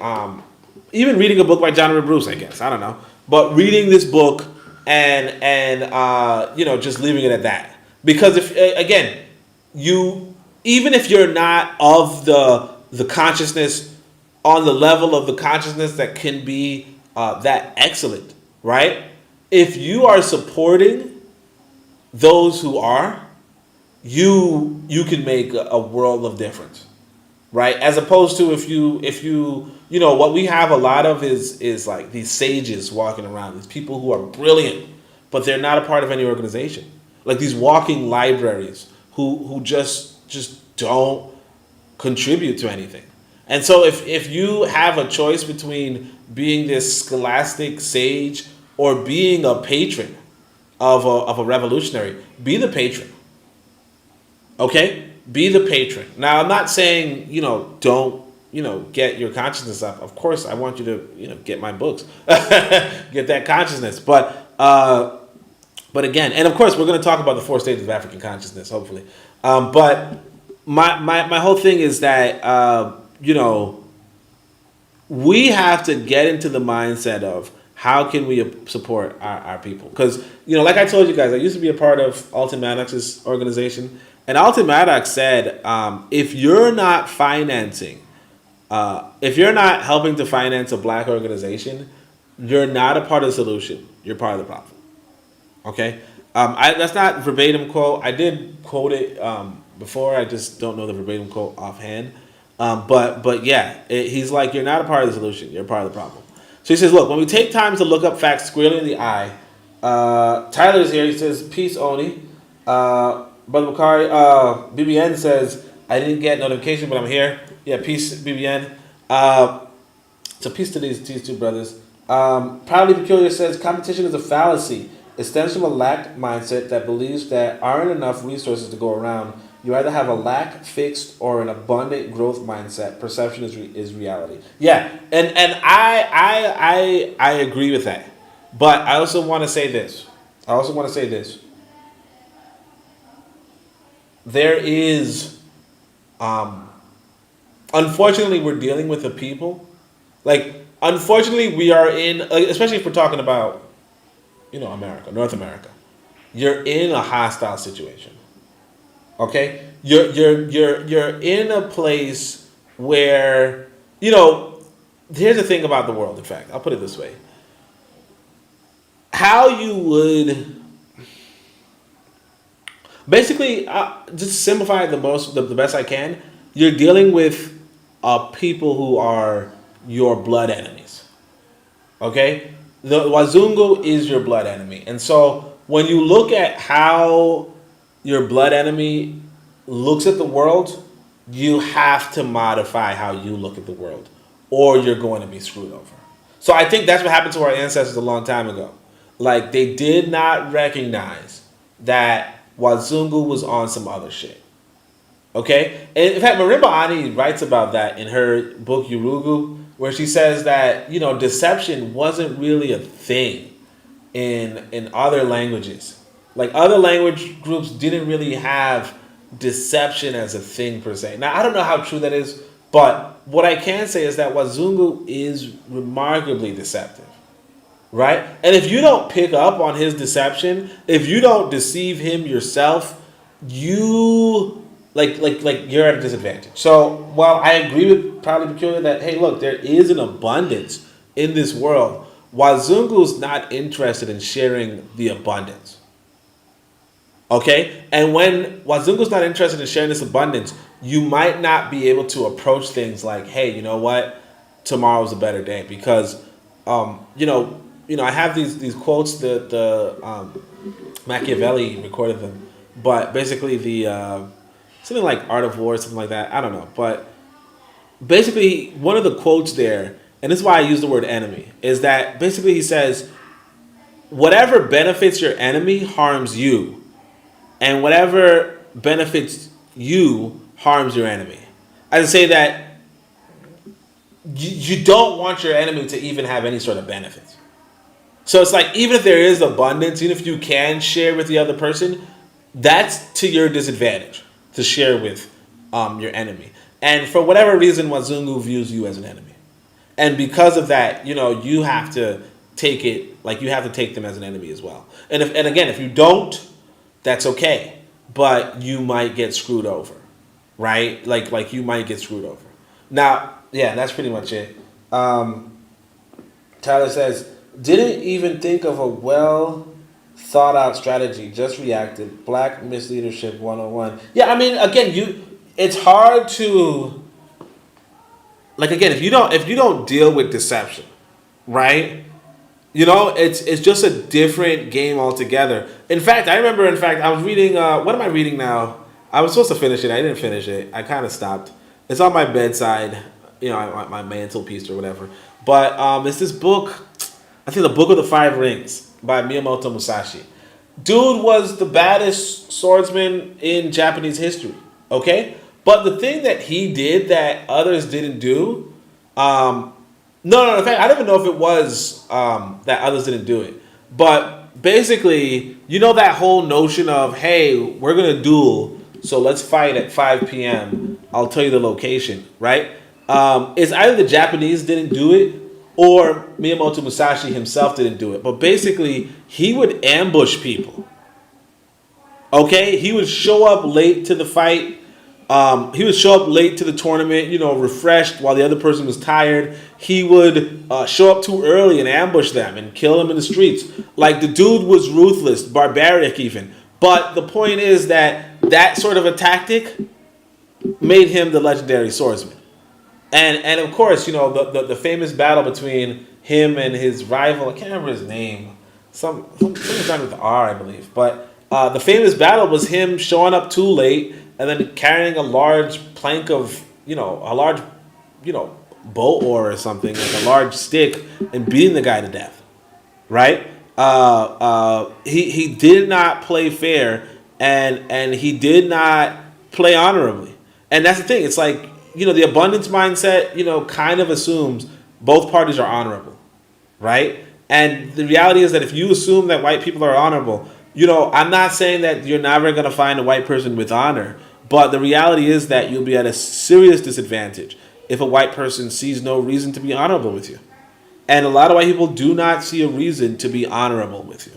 even reading a book by Jonathan Bruce, I guess. I don't know. But reading this book and just leaving it at that. Because if again, even if you're not of the consciousness on the level of the consciousness that can be that excellent, right? If you are supporting those who are, you can make a world of difference, right? As opposed to if you what we have a lot of is like these sages walking around, these people who are brilliant, but they're not a part of any organization, like these walking libraries who just don't contribute to anything. And so if you have a choice between being this scholastic sage or being a patron of a revolutionary, be the patron. Okay? Be the patron. Now, I'm not saying, don't, get your consciousness up. Of course, I want you to, get my books. Get that consciousness. But again, and of course, we're going to talk about the 4 stages of African consciousness, hopefully. But my whole thing is that, we have to get into the mindset of how can we support our people? Because, like I told you guys, I used to be a part of Alton Maddox's organization. And Alton Maddox said, if you're not financing, if you're not helping to finance a black organization, you're not a part of the solution. You're part of the problem. Okay? That's not verbatim quote. I did quote it before. I just don't know the verbatim quote offhand. But yeah, he's like, you're not a part of the solution. You're a part of the problem. So he says, look, when we take time to look up facts squarely in the eye, Tyler's here. He says, peace, Oni. Brother Bakari, BBN says, I didn't get notification, but I'm here. Yeah, peace, BBN. So peace to these two brothers. Proudly Peculiar says, competition is a fallacy. It stems from a lack mindset that believes that aren't enough resources to go around. You either have a lack, fixed, or an abundant growth mindset. Perception is reality. Yeah, and I agree with that. But I also want to say this. There is, unfortunately, we're dealing with a people. Like, unfortunately, we are in, especially if we're talking about, America, North America. You're in a hostile situation. Okay, you're in a place where Here's the thing about the world. In fact, I'll put it this way: how you would basically just simplify it the best I can. You're dealing with people who are your blood enemies. Okay, the Wazungu is your blood enemy, and so when you look at how your blood enemy looks at the world, you have to modify how you look at the world, or you're going to be screwed over. So I think that's what happened to our ancestors a long time ago. Like, they did not recognize that Wazungu was on some other shit. Okay? And in fact, Marimba Ani writes about that in her book Urugu, where she says that, deception wasn't really a thing in other languages. Like, other language groups didn't really have deception as a thing per se. Now, I don't know how true that is, but what I can say is that Wazungu is remarkably deceptive, right? And if you don't pick up on his deception, if you don't deceive him yourself, you you're at a disadvantage. So while I agree with Proudly Peculiar that, hey, look, there is an abundance in this world, Wazungu's not interested in sharing the abundance. Okay? And when Wazungu's not interested in sharing this abundance, you might not be able to approach things like, hey, you know what? Tomorrow's a better day. Because, I have these quotes that Machiavelli recorded them. But basically something like Art of War, something like that. I don't know. But basically one of the quotes there, and this is why I use the word enemy, is that basically he says, whatever benefits your enemy harms you. And whatever benefits you harms your enemy. I would say that you don't want your enemy to even have any sort of benefits. So it's like, even if there is abundance, even if you can share with the other person, that's to your disadvantage to share with your enemy. And for whatever reason, Wazungu views you as an enemy. And because of that, you have to take it, like you have to take them as an enemy as well. And again, if you don't, that's okay. But you might get screwed over, right? Like you might get screwed over. Now, yeah, that's pretty much it. Tyler says, didn't even think of a well thought out strategy, just reacted. Black misleadership 101. Yeah, I mean, again, it's hard to, like, again, if you don't deal with deception, right? It's just a different game altogether. In fact, I was reading, what am I reading now? I was supposed to finish it. I didn't finish it. I kind of stopped. It's on my bedside, my mantelpiece or whatever. But it's this book, I think the Book of the Five Rings by Miyamoto Musashi. Dude was the baddest swordsman in Japanese history, okay? But the thing that he did that others didn't do, no, in fact, I don't even know if it was that others didn't do it. But basically, that whole notion of, hey, we're going to duel, so let's fight at 5 p.m. I'll tell you the location, right? It's either the Japanese didn't do it or Miyamoto Musashi himself didn't do it. But basically, he would ambush people. Okay? He would show up late to the fight. He would show up late to the tournament, refreshed while the other person was tired. He would show up too early and ambush them and kill them in the streets. Like, the dude was ruthless, barbaric even. But the point is that sort of a made him the legendary swordsman. And of course, the famous battle between him and his rival, I can't remember his name. Something started with R, I believe. But the famous battle was him showing up too late and then carrying a large plank of, bow oar or something, like a large stick, and beating the guy to death. Right? He did not play fair, and he did not play honorably. And that's the thing. It's like, the abundance mindset, kind of assumes both parties are honorable, right? And the reality is that if you assume that white people are honorable, I'm not saying that you're never going to find a white person with honor, but the reality is that you'll be at a serious disadvantage if a white person sees no reason to be honorable with you. And a lot of white people do not see a reason to be honorable with you.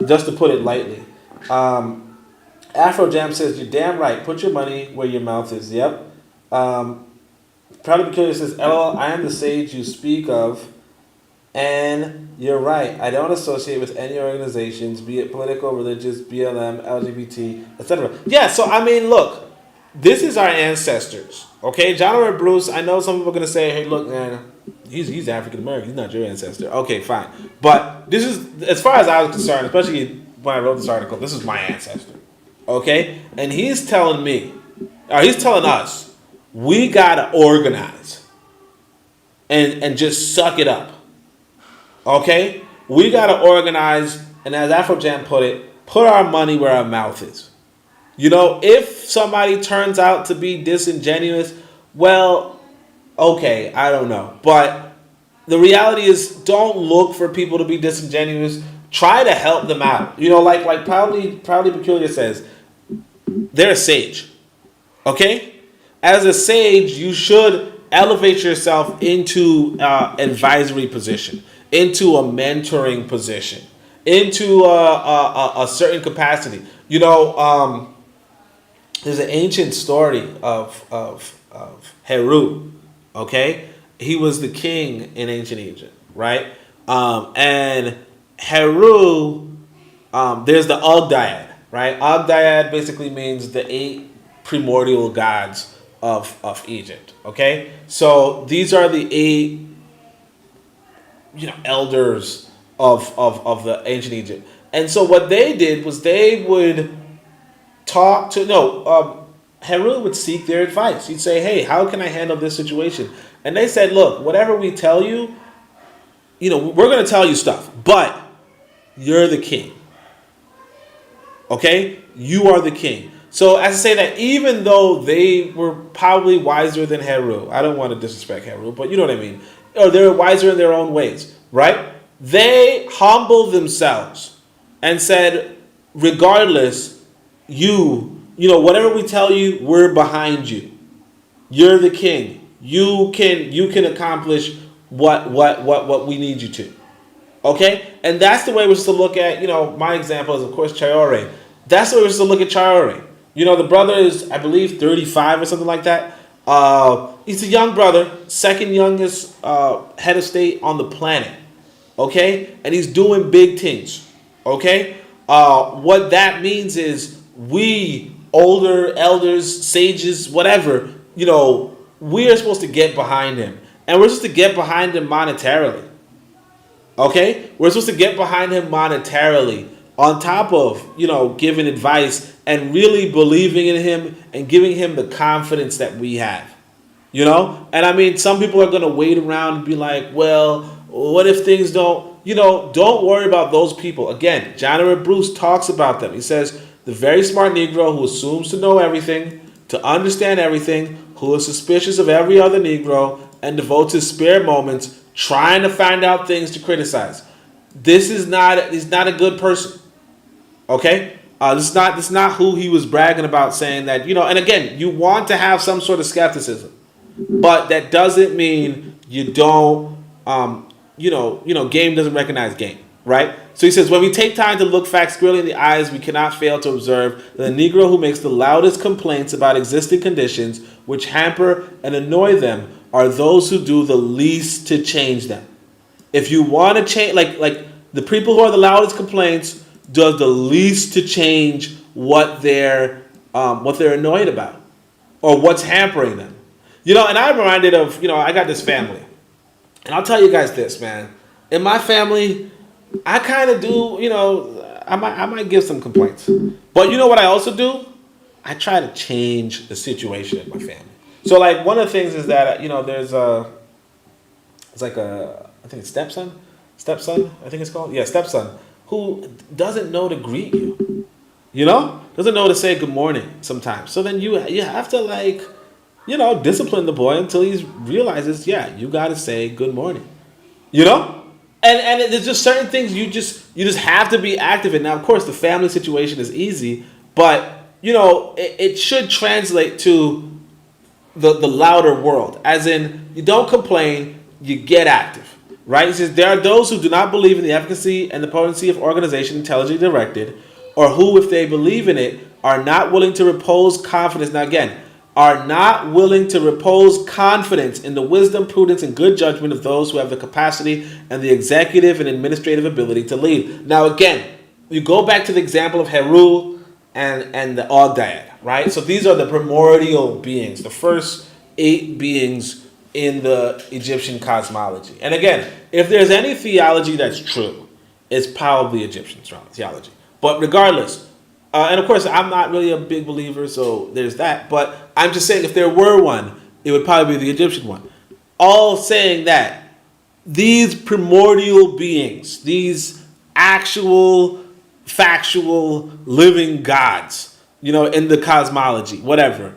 Just to put it lightly. Afro Jam says, you're damn right. Put your money where your mouth is. Yep. Proudly Peculiar says, LL, I am the sage you speak of. And you're right. I don't associate with any organizations, be it political, religious, BLM, LGBT, etc. Yeah, so I mean, look, this is our ancestors. Okay, John Robert Bruce, I know some people are going to say, hey, look, man, he's African American. He's not your ancestor. Okay, fine. But this is, as far as I was concerned, especially when I wrote this article, this is my ancestor. Okay? And he's telling us, we got to organize and just suck it up. Okay? We got to organize, and as Afrojam put it, put our money where our mouth is. If somebody turns out to be disingenuous, well, okay, I don't know. But the reality is, don't look for people to be disingenuous. Try to help them out. Like Proudly Peculiar says, they're a sage. Okay? As a sage, you should elevate yourself into an advisory position, into a mentoring position, into a certain capacity. There's an ancient story of Heru. Okay, he was the king in ancient Egypt, right? And Heru, there's the Ogdyad, right? Ogdyad basically means the 8 primordial gods of Egypt. Okay, so these are the 8 elders of the ancient Egypt. And so what they did was they would Heru would seek their advice. He'd say, hey, how can I handle this situation? And they said, look, whatever we tell you, we're going to tell you stuff, but you're the king. Okay? You are the king. So as I say that, even though they were probably wiser than Heru, I don't want to disrespect Heru, but you know what I mean, or they're wiser in their own ways, right? They humbled themselves and said, regardless, you whatever we tell you, we're behind you. You're the king. You can accomplish what we need you to. Okay? And that's the way we're supposed to look at, my example is, of course, Chayore. That's the way we're supposed to look at Chayore. The brother is, I believe, 35 or something like that. He's a young brother, second youngest head of state on the planet. Okay? And he's doing big things. Okay? What that means is we, older elders, sages, whatever, we are supposed to get behind him. And we're supposed to get behind him monetarily. Okay? We're supposed to get behind him monetarily on top of, giving advice and really believing in him and giving him the confidence that we have. And I mean, some people are going to wait around and be like, well, what if things don't, don't worry about those people. Again, John Edward Bruce talks about them. He says, the very smart Negro who assumes to know everything, to understand everything, who is suspicious of every other Negro, and devotes his spare moments trying to find out things to criticize. He's not a good person. Okay? This is not who he was bragging about, saying that, and again, you want to have some sort of skepticism, but that doesn't mean you don't, game doesn't recognize game, right? So he says, when we take time to look facts squarely in the eyes, we cannot fail to observe that the Negro who makes the loudest complaints about existing conditions which hamper and annoy them are those who do the least to change them. If you want to change, like the people who are the loudest complaints does the least to change what they're annoyed about or what's hampering them. And I'm reminded of, I got this family. And I'll tell you guys this, man. In my family, I kind of do, I might give some complaints. But you know what I also do? I try to change the situation in my family. So, like, one of the things is that, there's I think it's stepson, I think it's called. Yeah, stepson, who doesn't know to greet you, doesn't know to say good morning sometimes. So then you have to, discipline the boy until he realizes, you got to say good morning, And there's just certain things you just have to be active in. Now, of course, the family situation is easy, but, it should translate to the louder world. As in, you don't complain, you get active, right? He says, there are those who do not believe in the efficacy and the potency of organization intelligently directed, or who, if they believe in it, are not willing to repose confidence. Now, again, are not willing to repose confidence in the wisdom, prudence, and good judgment of those who have the capacity and the executive and administrative ability to lead. Now, again, you go back to the example of Heru and the Ogdayad, right? So these are the primordial beings, the first 8 beings in the Egyptian cosmology. And again, if there's any theology that's true, it's probably Egyptian theology. But regardless, and of course, I'm not really a big believer, so there's that. But I'm just saying, if there were one, it would probably be the Egyptian one. All saying that these primordial beings, these actual, factual, living gods, in the cosmology, whatever,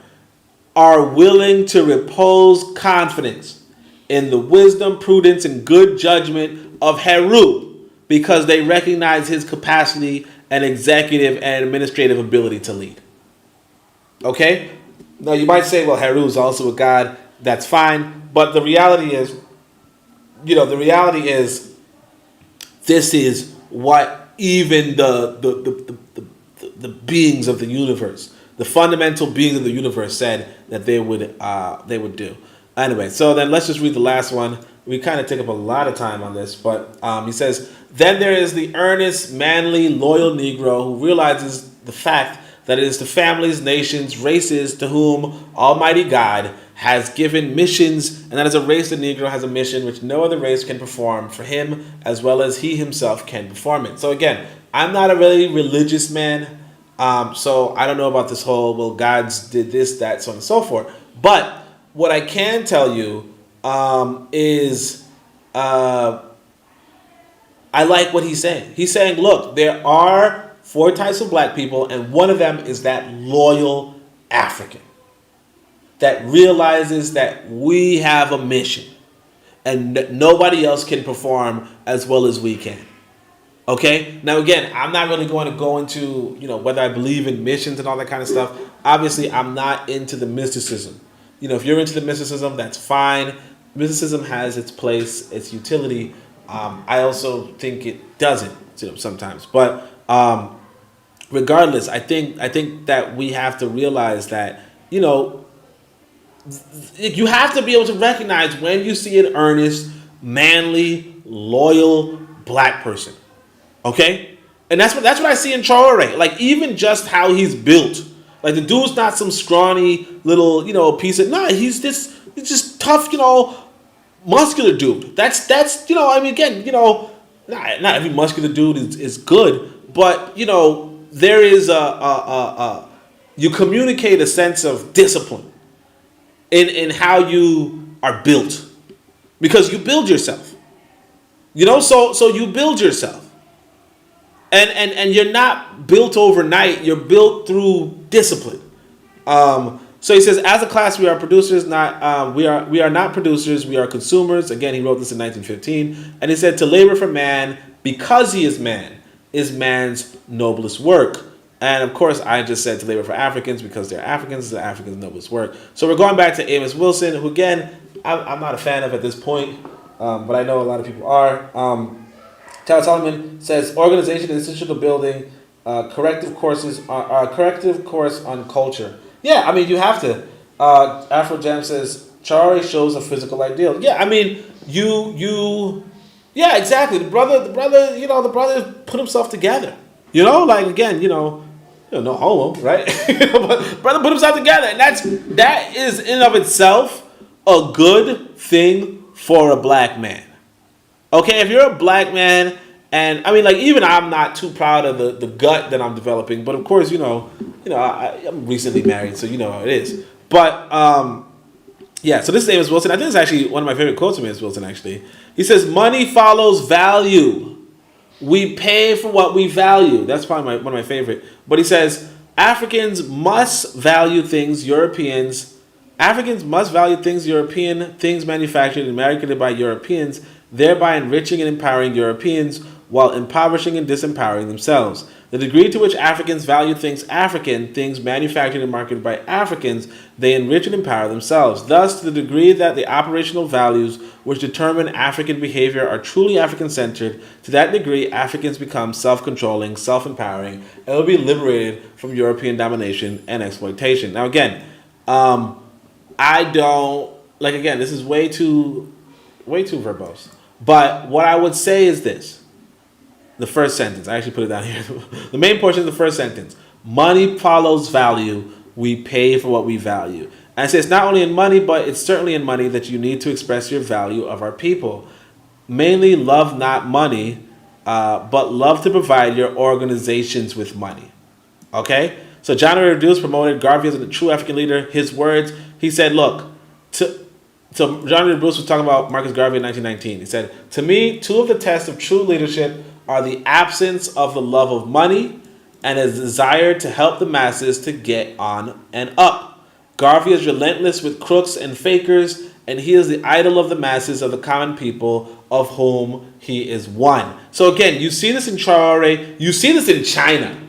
are willing to repose confidence in the wisdom, prudence, and good judgment of Heru because they recognize his capacity and executive and administrative ability to lead. Okay? Now you might say, well, Heru is also a god. That's fine. But the reality is, this is what even the beings of the universe, the fundamental beings of the universe said that they would do. Anyway, so then let's just read the last one. We kind of take up a lot of time on this, but he says, then there is the earnest, manly, loyal Negro who realizes the fact that it is to families, nations, races to whom Almighty God has given missions, and that as a race, the Negro has a mission which no other race can perform for him as well as he himself can perform it. So again, I'm not a really religious man, so I don't know about this whole, well, gods did this, that, so on and so forth. But what I can tell you is I like what he's saying. He's saying, look, there are 4 types of black people, and one of them is that loyal African that realizes that we have a mission and that nobody else can perform as well as we can. Okay. Now, again, I'm not really going to go into, whether I believe in missions and all that kind of stuff. Obviously, I'm not into the mysticism. If you're into the mysticism, that's fine. Mysticism has its place, its utility. I also think it doesn't, sometimes. But regardless, I think that we have to realize that, you have to be able to recognize when you see an earnest, manly, loyal black person. Okay? And that's what I see in Traore. Like, even just how he's built. Like, the dude's not some scrawny little, piece of... No, he's just tough, muscular dude. That's again, not every muscular dude is good, but, there is you communicate a sense of discipline in how you are built. Because you build yourself. So you build yourself. And you're not built overnight. You're built through discipline. So he says, as a class, we are producers, we are not producers. We are consumers. Again, he wrote this in 1915, and he said, to labor for man because he is man is man's noblest work. And of course, I just said to labor for Africans because they're Africans is the Africans' noblest work. So we're going back to Amos Wilson, who again I'm not a fan of at this point, but I know a lot of people are. Tyler Solomon says, organization and institutional building, corrective course on culture. Yeah, I mean, you have to. Afro Jam says, Traore shows a physical ideal. Yeah, I mean, yeah, exactly. The brother, put himself together. Again, no homo, right? But brother put himself together, and that is in and of itself a good thing for a black man. Okay, if you're a black man, and I mean, like, even I'm not too proud of the gut that I'm developing, but of course, I'm recently married, so you know how it is. But yeah, so this is Amos Wilson. I think it's actually one of my favorite quotes from Amos Wilson. Actually, he says, "Money follows value. We pay for what we value." That's probably one of my favorite. But he says, Africans must value things European things manufactured and marketed by Europeans, thereby enriching and empowering Europeans while impoverishing and disempowering themselves. The degree to which Africans value things African, things manufactured and marketed by Africans, they enrich and empower themselves. Thus, to the degree that the operational values which determine African behavior are truly African-centered, to that degree Africans become self-controlling, self-empowering, and will be liberated from European domination and exploitation. Now again, I don't, again, this is way too verbose. But what I would say is this. The first sentence. I actually put it down here. The main portion of the first sentence. Money follows value. We pay for what we value. And I say it's not only in money, but it's certainly in money that you need to express your value of our people. Mainly love not money, but love to provide your organizations with money. Okay? So John Reduce promoted Garvey as a true African leader. His words, he said, look, so John Reed Bruce was talking about Marcus Garvey in 1919. He said, to me, two of the tests of true leadership are the absence of the love of money and a desire to help the masses to get on and up. Garvey is relentless with crooks and fakers, and he is the idol of the masses of the common people of whom he is one. So again, you see this in Traore, you see this in China.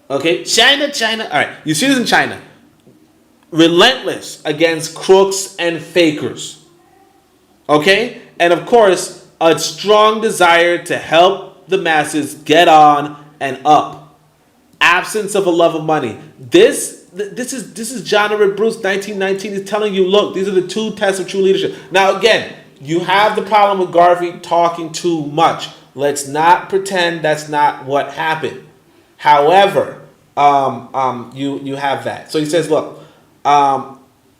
Okay, China. All right, you see this in China. Relentless against crooks and fakers. Okay? And of course, a strong desire to help the masses get on and up. Absence of a love of money. This is John Edward Bruce, 1919. He's telling you, look, these are the two tests of true leadership. Now again, you have the problem with Garvey talking too much. Let's not pretend that's not what happened. However, you have that. So he says, look,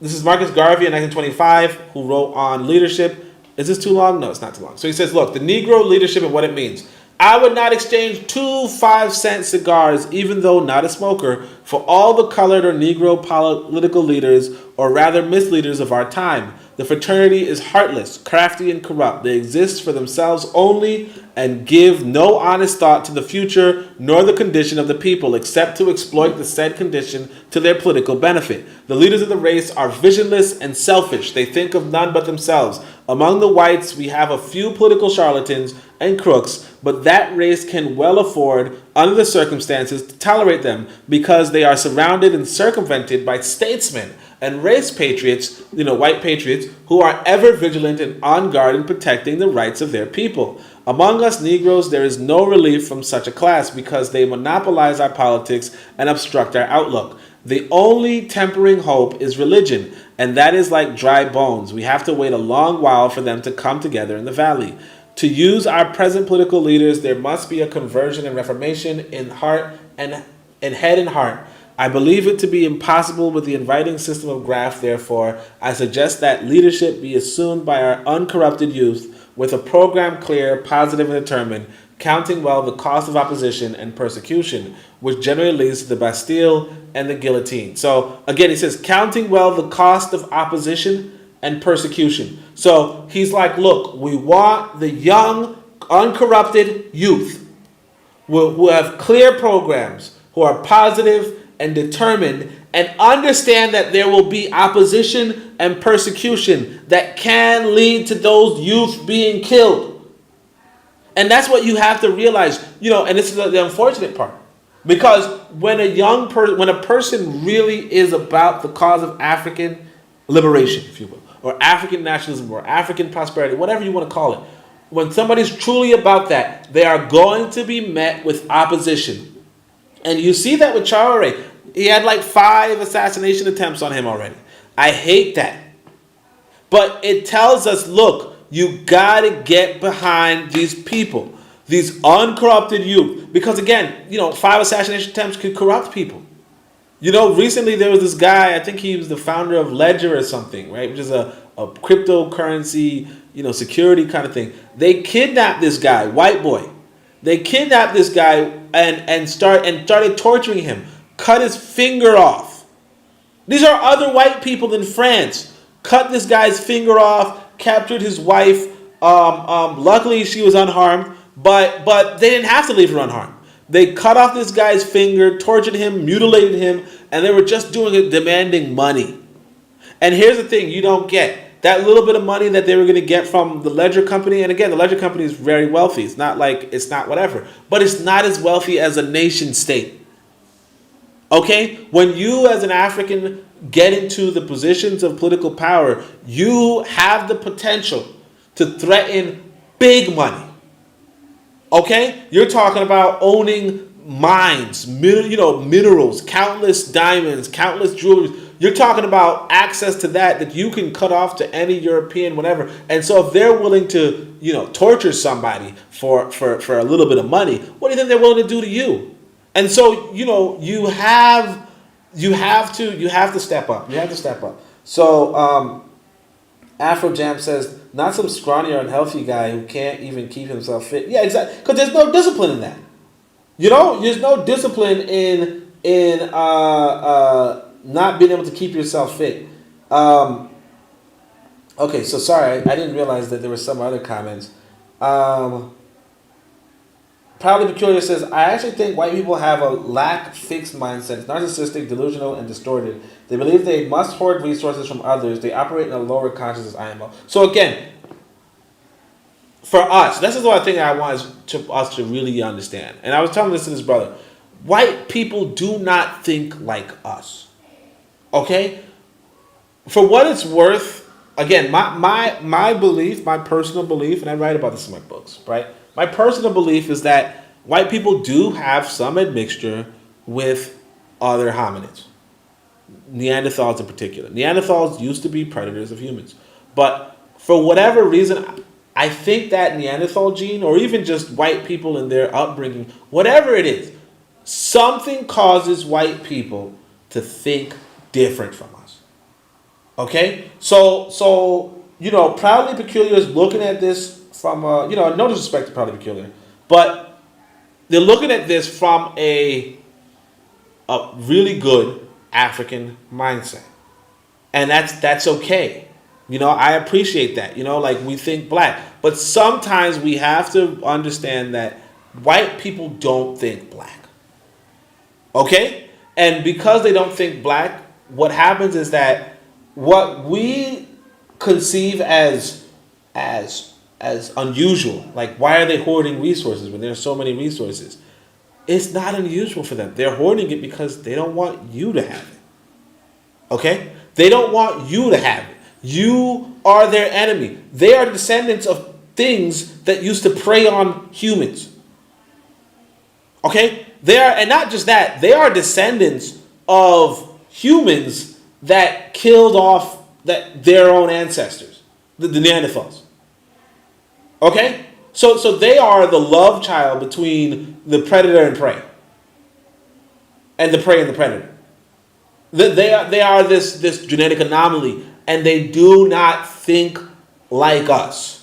this is Marcus Garvey in 1925 who wrote on leadership. Is this too long? No, it's not too long. So he says, look, the Negro leadership and what it means. I would not exchange 2 5-cent cigars, even though not a smoker, for all the colored or Negro political leaders, or rather misleaders of our time. The fraternity is heartless, crafty, and corrupt. They exist for themselves only and give no honest thought to the future nor the condition of the people, except to exploit the said condition to their political benefit. The leaders of the race are visionless and selfish. They think of none but themselves. Among the whites, we have a few political charlatans and crooks, but that race can well afford, under the circumstances, to tolerate them because they are surrounded and circumvented by statesmen and race patriots, white patriots, who are ever vigilant and on guard in protecting the rights of their people. Among us Negroes, there is no relief from such a class because they monopolize our politics and obstruct our outlook. The only tempering hope is religion, and that is like dry bones. We have to wait a long while for them to come together in the valley. To use our present political leaders, there must be a conversion and reformation in heart and in head and heart. I believe it to be impossible with the inviting system of graft. Therefore, I suggest that leadership be assumed by our uncorrupted youth with a program clear, positive, and determined, counting well the cost of opposition and persecution, which generally leads to the Bastille and the guillotine. So again, he says, counting well the cost of opposition and persecution. So he's like, look, we want the young, uncorrupted youth who have clear programs, who are positive and determined, and understand that there will be opposition and persecution that can lead to those youth being killed. And that's what you have to realize, and this is the unfortunate part. Because when when a person really is about the cause of African liberation, if you will, or African nationalism, or African prosperity, whatever you want to call it, when somebody's truly about that, they are going to be met with opposition. And you see that with Traoré. He had like 5 assassination attempts on him already. I hate that. But it tells us, look, you got to get behind these people, these uncorrupted youth. Because again, 5 assassination attempts could corrupt people. Recently there was this guy, I think he was the founder of Ledger or something, right? Which is a cryptocurrency, security kind of thing. They kidnapped this guy, white boy. They kidnapped this guy and started torturing him. Cut his finger off. These are other white people in France. Cut this guy's finger off, captured his wife. Luckily, she was unharmed, but they didn't have to leave her unharmed. They cut off this guy's finger, tortured him, mutilated him, and they were just doing it, demanding money. And here's the thing you don't get. That little bit of money that they were going to get from the Ledger Company, and again, the Ledger Company is very wealthy. It's not whatever. But it's not as wealthy as a nation state. Okay? When you as an African get into the positions of political power, you have the potential to threaten big money. Okay? You're talking about owning mines, minerals, countless diamonds, countless jewelry. You're talking about access to that you can cut off to any European, whatever. And so if they're willing to, torture somebody for a little bit of money, what do you think they're willing to do to you? And so, you have to step up. You have to step up. So Afro Jam says, not some scrawny or unhealthy guy who can't even keep himself fit. Yeah, exactly. Because there's no discipline in that. There's no discipline in not being able to keep yourself fit. Okay, so sorry, I didn't realize that there were some other comments. Proudly Peculiar says, I actually think white people have a lack fixed mindset, narcissistic, delusional, and distorted. They believe they must hoard resources from others. They operate in a lower consciousness IMO. So again, for us, this is what I think I want us to really understand. And I was telling this to this brother. White people do not think like us. Okay? For what it's worth, again, my belief, my personal belief, and I write about this in my books, right? My personal belief is that white people do have some admixture with other hominids. Neanderthals in particular. Neanderthals used to be predators of humans. But for whatever reason, I think that Neanderthal gene, or even just white people in their upbringing, whatever it is, something causes white people to think different from us. Okay? So Proudly Peculiar is looking at this from, no disrespect to Proudly Peculiar, but they're looking at this from a really good African mindset. And that's okay. I appreciate that. We think black. But sometimes we have to understand that white people don't think black. Okay? And because they don't think black, what happens is that what we conceive as unusual, like why are they hoarding resources when there's so many resources? It's not unusual for them. They're hoarding it because they don't want you to have it. Okay? They don't want you to have it. You are their enemy. They are descendants of things that used to prey on humans. Okay? They are, and not just that, they are descendants of humans that killed off their own ancestors, the Neanderthals. Okay? So they are the love child between the predator and prey. And the prey and the predator. They are this genetic anomaly, and they do not think like us.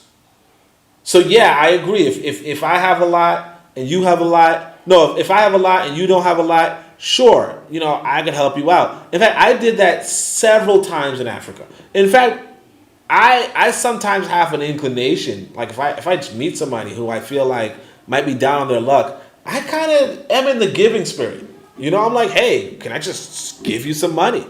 So yeah, I agree. If I have a lot and you have a lot, no, if I have a lot and you don't have a lot, sure, I can help you out. In fact, I did that several times in Africa. In fact, I sometimes have an inclination, like if I just meet somebody who I feel like might be down on their luck, I kind of am in the giving spirit. I'm like, hey, can I just give you some money?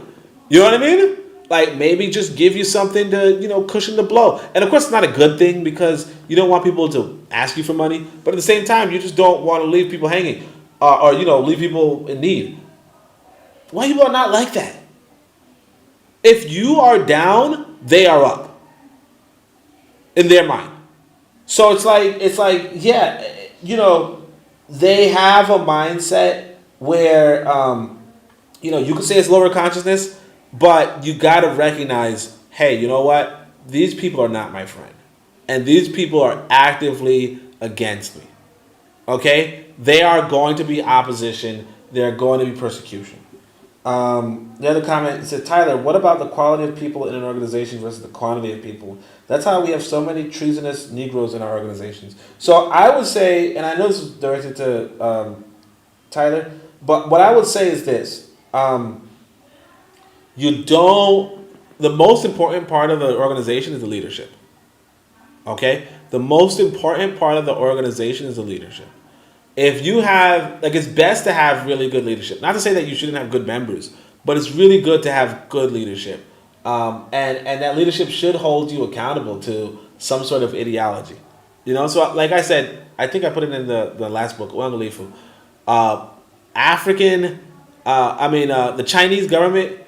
You know what I mean? Like maybe just give you something to, cushion the blow. And of course, it's not a good thing because you don't want people to ask you for money. But at the same time, you just don't want to leave people hanging or leave people in need. White people are not like that. If you are down, they are up. In their mind. So it's like, yeah, they have a mindset where, you could say it's lower consciousness, but you got to recognize, hey, you know what? These people are not my friend. And these people are actively against me. Okay? They are going to be opposition. They're going to be persecution. The other comment said, Tyler, what about the quality of people in an organization versus the quantity of people? That's how we have so many treasonous Negroes in our organizations. So I would say, and I know this is directed to Tyler, but what I would say is this. The most important part of the organization is the leadership. Okay? The most important part of the organization is the leadership. If you have, it's best to have really good leadership. Not to say that you shouldn't have good members, but it's really good to have good leadership. And that leadership should hold you accountable to some sort of ideology. So like I said, I think I put it in the last book, Uangalifu. The Chinese government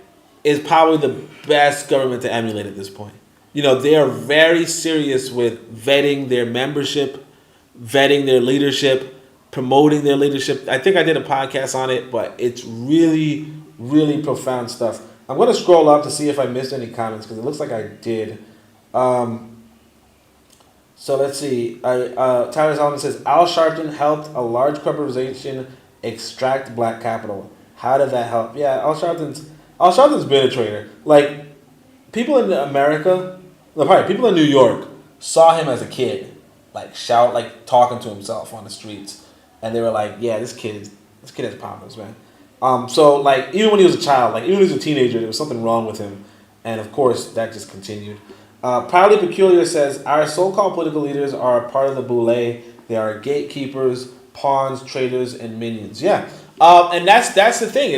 is probably the best government to emulate at this point. They are very serious with vetting their membership, vetting their leadership, promoting their leadership. I think I did a podcast on it, but it's really, really profound stuff. I'm going to scroll up to see if I missed any comments because it looks like I did. So let's see. Tyler Solomon says, Al Sharpton helped a large corporation extract black capital. How did that help? Yeah, Al Sharpton's been a traitor. Like, people in America, people in New York saw him as a kid, talking to himself on the streets. And they were like, yeah, this kid has problems, man. Even when he was a child, even when he was a teenager, there was something wrong with him. And of course, that just continued. Proudly Peculiar says, our so-called political leaders are a part of the boule. They are gatekeepers, pawns, traitors, and minions. Yeah. And that's the thing.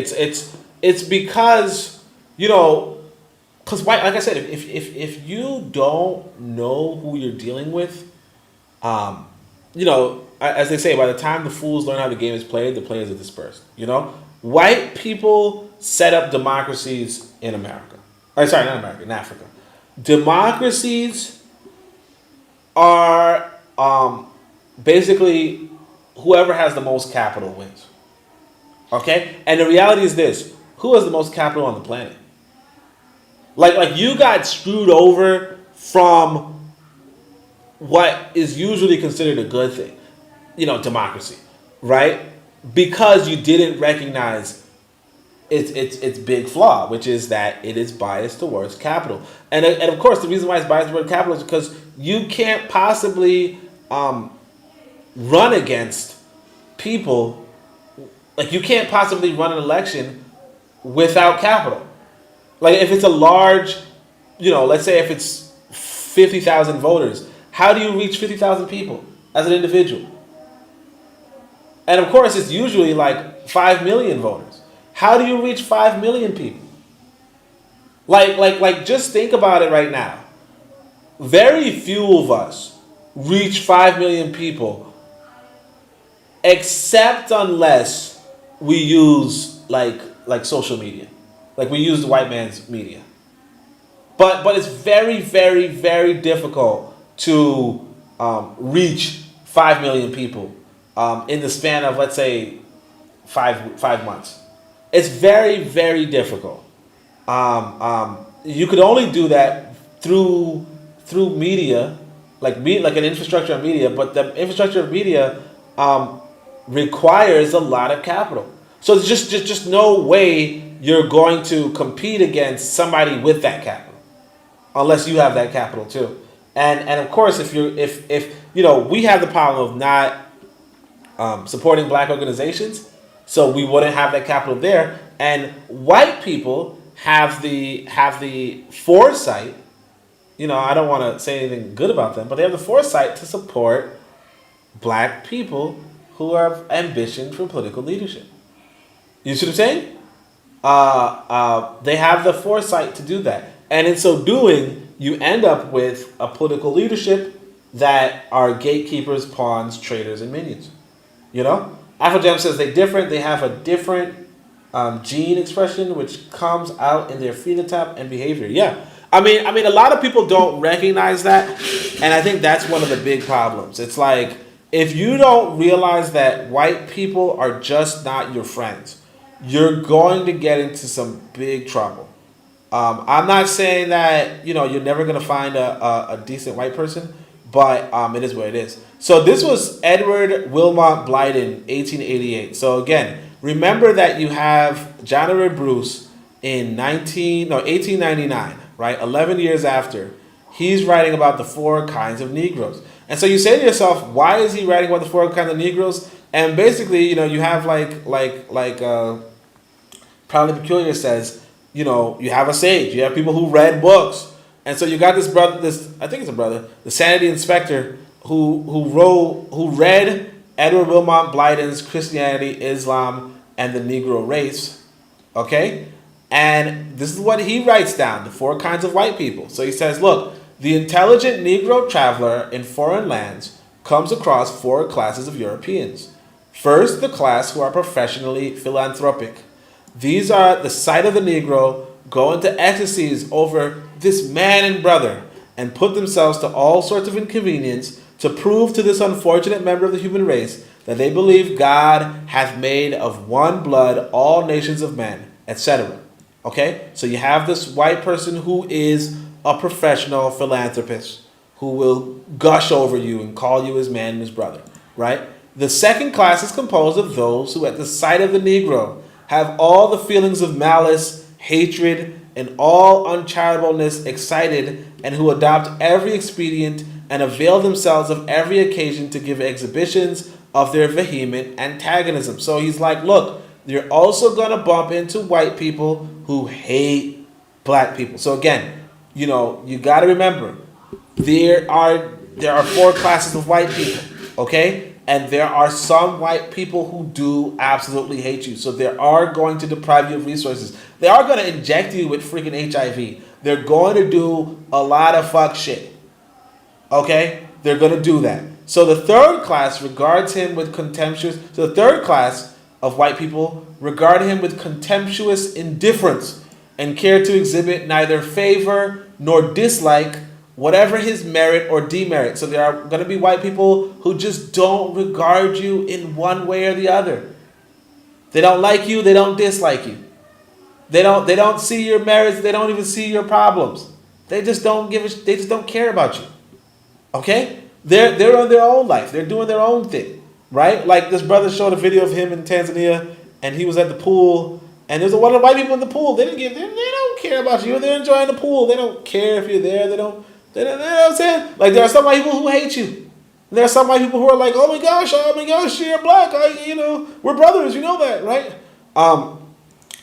It's because, because like I said, if you don't know who you're dealing with, as they say, by the time the fools learn how the game is played, the players are dispersed. White people set up democracies in America. In Africa. Democracies are basically whoever has the most capital wins. Okay? And the reality is this. Who has the most capital on the planet? Like you got screwed over from what is usually considered a good thing. Democracy, right? Because you didn't recognize its big flaw, which is that it is biased towards capital. And of course, the reason why it's biased towards capital is because you can't possibly run against people. You can't possibly run an election without capital. If it's a large, let's say if it's 50,000 voters, How do you reach 50,000 people as an individual? And of course, it's usually like 5 million voters. How do you reach 5 million people? Like, just think about it right now. Very few of us reach 5 million people, except unless we use like social media, like we use the white man's media. But it's very, very, very difficult to reach 5 million people in the span of, let's say, five months. It's very, very difficult. You could only do that through media, like an infrastructure of media. But the infrastructure of media requires a lot of capital. So there's just no way you're going to compete against somebody with that capital, unless you have that capital too. And of course, if we have the problem of not supporting black organizations, so we wouldn't have that capital there. And white people have the foresight. I don't want to say anything good about them, but they have the foresight to support black people who have ambition for political leadership. You see what I'm saying? They have the foresight to do that. And in so doing, you end up with a political leadership that are gatekeepers, pawns, traitors, and minions. Afrojamm says they have a different gene expression which comes out in their phenotype and behavior. Yeah. I mean, a lot of people don't recognize that, and I think that's one of the big problems. It's like, if you don't realize that white people are just not your friends, you're going to get into some big trouble. I'm not saying that you're never going to find a decent white person, but it is what it is. So this was Edward Wilmot Blyden, 1888. So again, remember that you have John Edward Bruce in 1899, right? 11 years after, he's writing about the 4 kinds of Negroes. And so you say to yourself, why is he writing about the 4 kinds of Negroes? And basically, you have Proudly Peculiar says, you have a sage, you have people who read books. And so you got this brother, I think it's a brother, the Sanity Inspector, who read Edward Wilmot Blyden's Christianity, Islam, and the Negro Race. Okay? And this is what he writes down, the 4 kinds of white people. So he says, look, the intelligent Negro traveler in foreign lands comes across 4 classes of Europeans. First, the class who are professionally philanthropic. These are the sight of the Negro go into ecstasies over this man and brother and put themselves to all sorts of inconvenience to prove to this unfortunate member of the human race that they believe God hath made of one blood all nations of men, etc. Okay? So you have this white person who is a professional philanthropist who will gush over you and call you his man and his brother, right? The second class is composed of those who at the sight of the Negro have all the feelings of malice, hatred, and all uncharitableness excited, and who adopt every expedient and avail themselves of every occasion to give exhibitions of their vehement antagonism. So he's like, look, you're also going to bump into white people who hate black people. So again, you got to remember, there are 4 classes of white people, okay? And there are some white people who do absolutely hate you. So they are going to deprive you of resources. They are going to inject you with freaking HIV. They're going to do a lot of fuck shit. Okay? They're going to do that. So the third class regards him with contemptuous... So the third class of white people regard him with contemptuous indifference and care to exhibit neither favor nor dislike whatever his merit or demerit. So there are going to be white people who just don't regard you in one way or the other. They don't like you, they don't dislike you. They don't see your merits, they don't even see your problems. They just don't care about you. Okay? They're on their own life. They're doing their own thing. Right? Like this brother showed a video of him in Tanzania and he was at the pool and there's a lot of white people in the pool. They don't care about you. They're enjoying the pool. They don't care if you're there. You know what I'm saying? Like there are some white people who hate you. And there are some white people who are like, oh my gosh, you're black. We're brothers. You know that, right?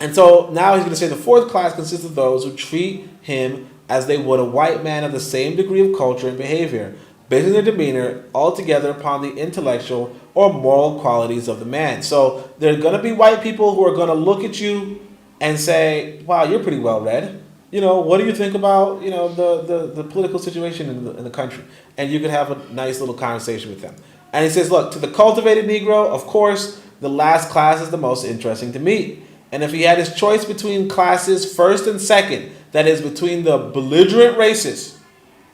And so now he's going to say the fourth class consists of those who treat him as they would a white man of the same degree of culture and behavior. basing their demeanor altogether upon the intellectual or moral qualities of the man. So there are going to be white people who are going to look at you and say, wow, you're pretty well read. What do you think about, the political situation in the country? And you can have a nice little conversation with them. And he says, look, to the cultivated Negro, of course, the last class is the most interesting to meet. And if he had his choice between classes first and second, that is between the belligerent racists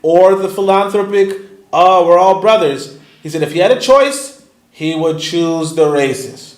or the philanthropic, we're all brothers, he said if he had a choice, he would choose the racists.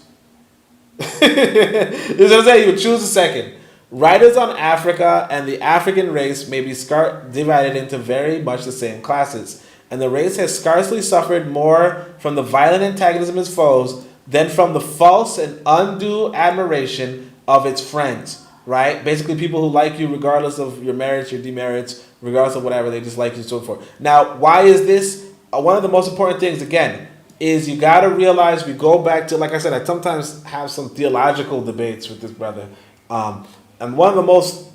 This is what I'm saying, he would choose the second. Writers on Africa and the African race may be divided into very much the same classes, and the race has scarcely suffered more from the violent antagonism of its foes than from the false and undue admiration of its friends, right? Basically, people who like you regardless of your merits, your demerits, regardless of whatever, they just like you and so forth. Now, why is this? One of the most important things, again, is you got to realize we go back to, like I said, I sometimes have some theological debates with this brother. And one of the most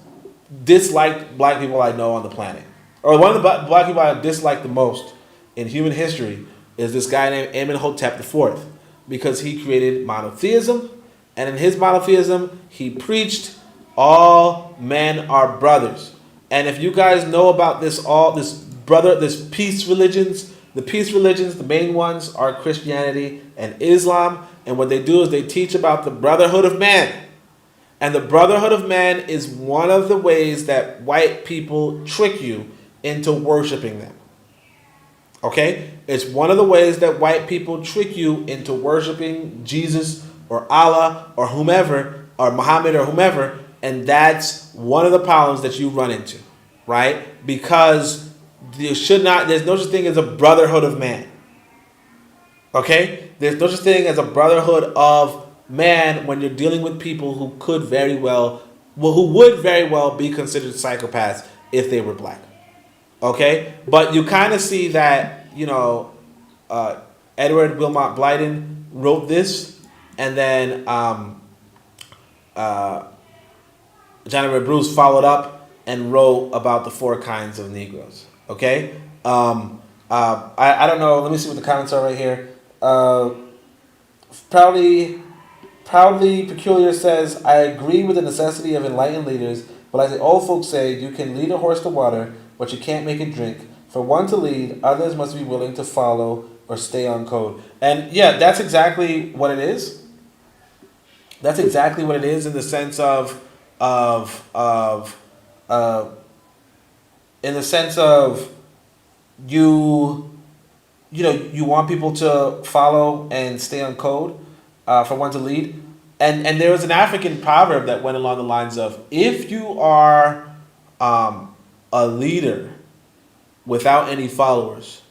disliked black people I know on the planet, or one of the black people I dislike the most in human history, is this guy named Amenhotep IV, because he created monotheism, and in his monotheism, he preached all men are brothers. And if you guys know about this peace religions, the main ones are Christianity and Islam, and what they do is they teach about the brotherhood of man. And the brotherhood of man is one of the ways that white people trick you into worshiping them. Okay? It's one of the ways that white people trick you into worshiping Jesus or Allah or whomever, or Muhammad or whomever, and that's one of the problems that you run into, right? Because there's no such thing as a brotherhood of man. Okay? There's no such thing as a brotherhood of man when you're dealing with people who would very well be considered psychopaths if they were black. Okay? But you kind of see that, Edward Wilmot Blyden wrote this, and then John Edward Bruce followed up and wrote about the 4 kinds of Negroes. Okay? I don't know. Let me see what the comments are right here. Proudly Peculiar says, I agree with the necessity of enlightened leaders, but as the old folks say, you can lead a horse to water, but you can't make it drink. For one to lead, others must be willing to follow or stay on code. And yeah, that's exactly what it is. That's exactly what it is in the sense of you want people to follow and stay on code. For one to lead. And there was an African proverb that went along the lines of, if you are a leader without any followers,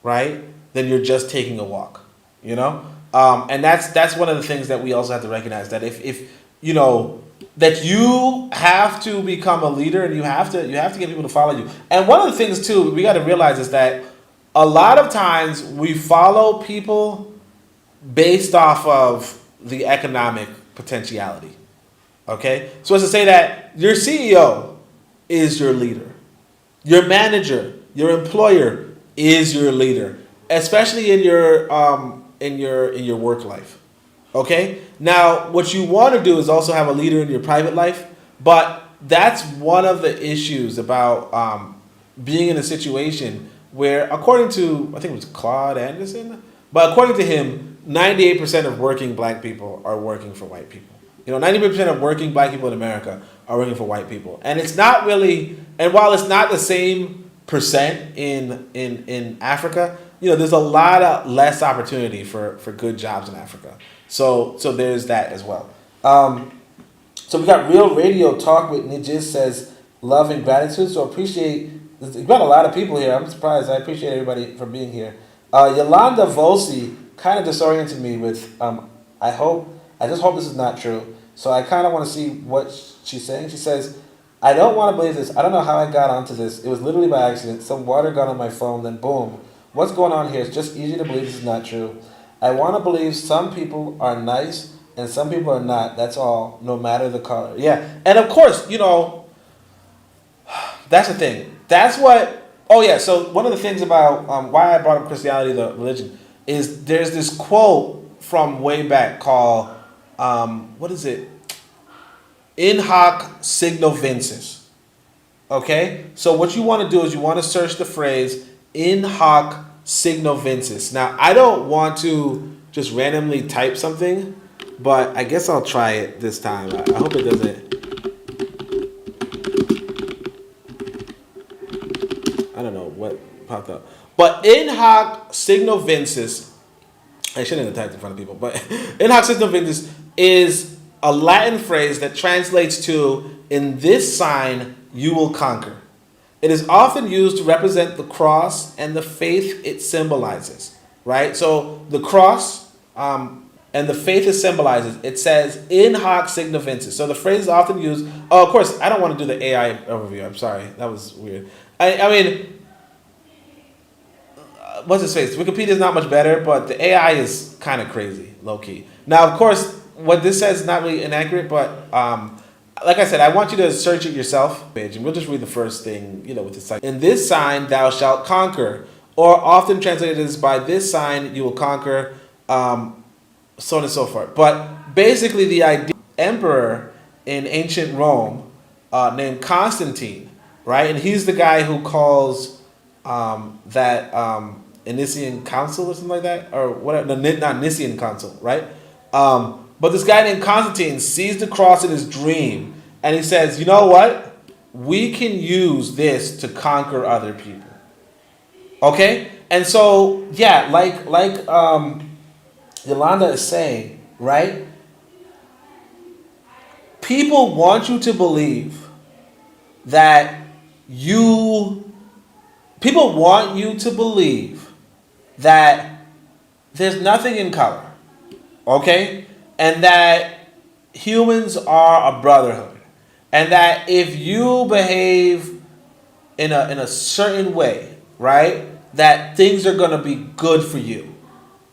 right, then you're just taking a walk, and that's one of the things that we also have to recognize, that if that you have to become a leader, and you have to get people to follow you. And one of the things too we got to realize is that a lot of times we follow people based off of the economic potentiality. Okay? So as to say that your CEO is your leader. Your manager, your employer is your leader, especially in your work life. Okay? Now, what you want to do is also have a leader in your private life, but that's one of the issues about being in a situation where, according to, I think it was Claude Anderson, but according to him, 98% of working black people are working for white people. 98% of working black people in America are working for white people. And it's not really, and while it's not the same percent in Africa, there's a lot of less opportunity for good jobs in Africa. So there's that as well. So we got Real Radio Talk with Nijiz says, love and gratitude. So appreciate, we've got a lot of people here. I'm surprised. I appreciate everybody for being here. Yolanda Volsi kind of disoriented me with, I just hope this is not true. So I kind of want to see what she's saying. She says, I don't want to believe this. I don't know how I got onto this. It was literally by accident. Some water got on my phone, then boom. What's going on here? It's just easy to believe this is not true. I want to believe some people are nice and some people are not. That's all, no matter the color. Yeah. And of course, that's the thing. That's what Oh yeah. So one of the things about why I brought up Christianity, the religion, is there's this quote from way back called what is it? In hoc signo vinces. Okay. So what you want to do is you want to search the phrase in hoc signo vinces. Now I don't want to just randomly type something, but I guess I'll try it this time. I hope it doesn't. I don't know what popped up. But in hoc signo vinces, I shouldn't have typed in front of people, but in hoc signo vinces is a Latin phrase that translates to, in this sign you will conquer. It is often used to represent the cross and the faith it symbolizes, right? So the cross and the faith it symbolizes, it says in hoc signo vinces. So the phrase is often used. Oh, of course, I don't want to do the AI overview. I'm sorry. That was weird. I mean, what's his face? Wikipedia is not much better, but the AI is kind of crazy, low key. Now, of course, what this says is not really inaccurate, but like I said, I want you to search it yourself, page, and we'll just read the first thing, with the sign. In this sign thou shalt conquer, or often translated as by this sign you will conquer, so on and so forth. But basically, the idea emperor in ancient Rome named Constantine, right? And he's the guy who calls that Nicene Council or something like that, or whatever. No, not Nicene Council, right? But this guy named Constantine sees the cross in his dream, and he says, "You know what? We can use this to conquer other people." Okay, and so yeah, like Yolanda is saying, right? People want you to believe that people want you to believe that there's nothing in color, okay? And that humans are a brotherhood. And that if you behave in a certain way, right, that things are going to be good for you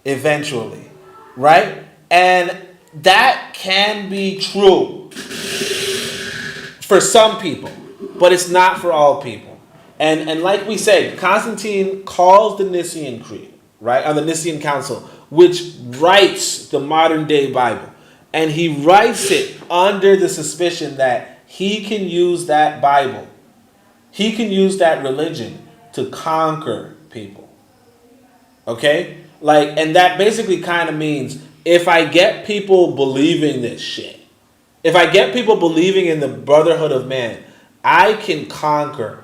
eventually, right? And that can be true for some people, but it's not for all people. And like we said, Constantine calls the Nicene Creed, right, or the Nicene Council, which writes the modern day Bible. And he writes it under the suspicion that he can use that Bible, he can use that religion to conquer people. Okay? And that basically kind of means if I get people believing this shit, if I get people believing in the brotherhood of man, I can conquer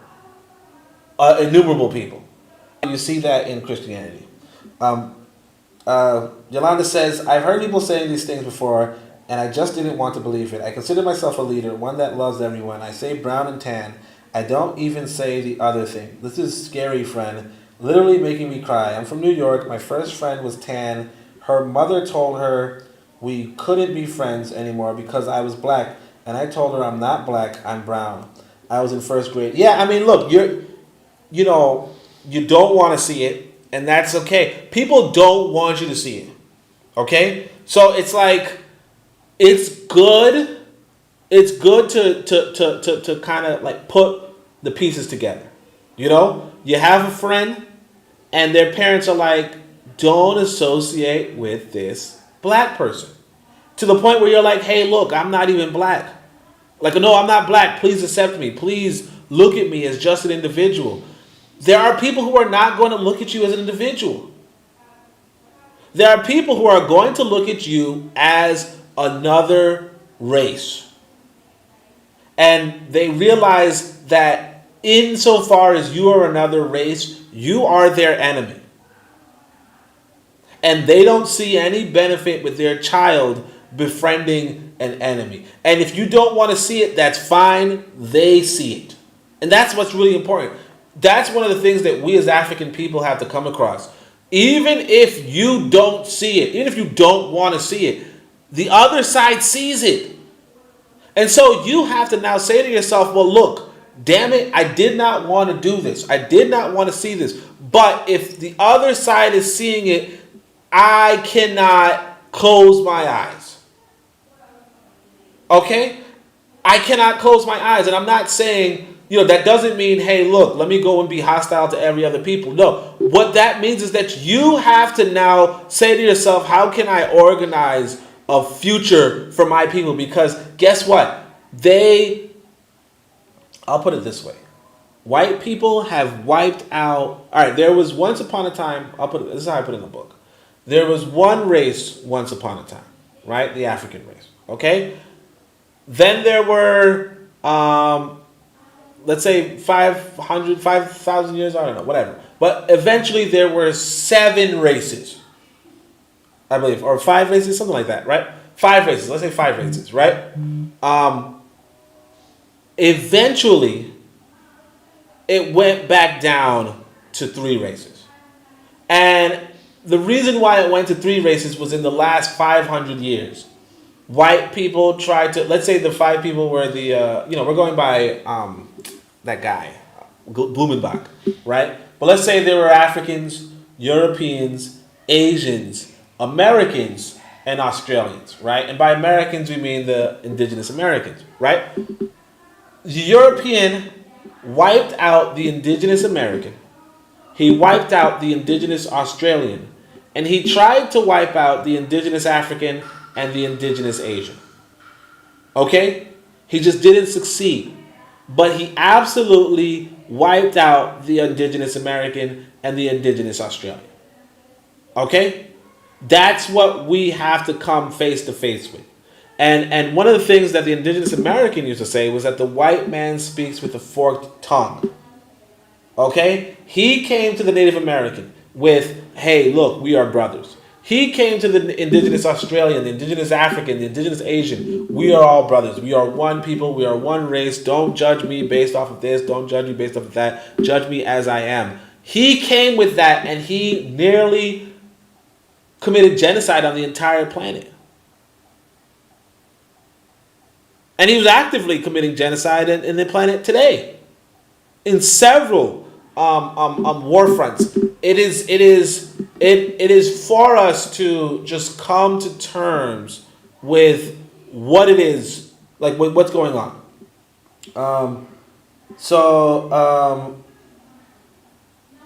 innumerable people. You see that in Christianity. Yolanda says, I've heard people saying these things before, and I just didn't want to believe it. I consider myself a leader, one that loves everyone. I say brown and tan. I don't even say the other thing. This is scary, friend. Literally making me cry. I'm from New York. My first friend was tan. Her mother told her we couldn't be friends anymore because I was black. And I told her I'm not black, I'm brown. I was in first grade. Yeah, I mean, look, you don't want to see it. And that's okay. People don't want you to see it. Okay? So it's like, it's good. It's good to kind of like put the pieces together. You have a friend and their parents are like, don't associate with this black person. To the point where you're like, hey, look, I'm not even black. Like, no, I'm not black. Please accept me. Please look at me as just an individual. There are people who are not going to look at you as an individual. There are people who are going to look at you as another race. And they realize that insofar as you are another race, you are their enemy. And they don't see any benefit with their child befriending an enemy. And if you don't want to see it, that's fine. They see it. And that's what's really important. That's one of the things that we as African people have to come across. Even if you don't see it, even if you don't want to see it, the other side sees it. And so you have to now say to yourself, well, look, damn it, I did not want to do this. I did not want to see this. But if the other side is seeing it, I cannot close my eyes. Okay? I cannot close my eyes. And I'm not saying that doesn't mean, hey, look, let me go and be hostile to every other people. No, what that means is that you have to now say to yourself, how can I organize a future for my people? Because guess what? I'll put it this way. White people have wiped out. All right, there was once upon a time. This is how I put it in the book. There was one race once upon a time, right? The African race. Okay. Then there were, let's say 5,000 years. I don't know, whatever. But eventually there were 7 races, I believe, or 5 races, something like that, right? 5 races. Let's say 5 races, right? Eventually, it went back down to 3 races. And the reason why it went to 3 races was in the last 500 years. White people tried to, let's say the 5 people were we're going by that guy, Blumenbach, right? But let's say there were Africans, Europeans, Asians, Americans, and Australians, right? And by Americans, we mean the indigenous Americans, right? The European wiped out the indigenous American. He wiped out the indigenous Australian. And he tried to wipe out the indigenous African and the indigenous Asian. Okay? He just didn't succeed. But he absolutely wiped out the indigenous American and the indigenous Australian. Okay? That's what we have to come face to face with. And one of the things that the indigenous American used to say was that the white man speaks with a forked tongue. Okay? He came to the Native American with, hey, look, we are brothers. He came to the indigenous Australian, the indigenous African, the indigenous Asian. We are all brothers. We are one people. We are one race. Don't judge me based off of this. Don't judge me based off of that. Judge me as I am. He came with that, and he nearly committed genocide on the entire planet. And he was actively committing genocide in the planet today, in several war fronts. It is for us to just come to terms with what it is, like what's going on.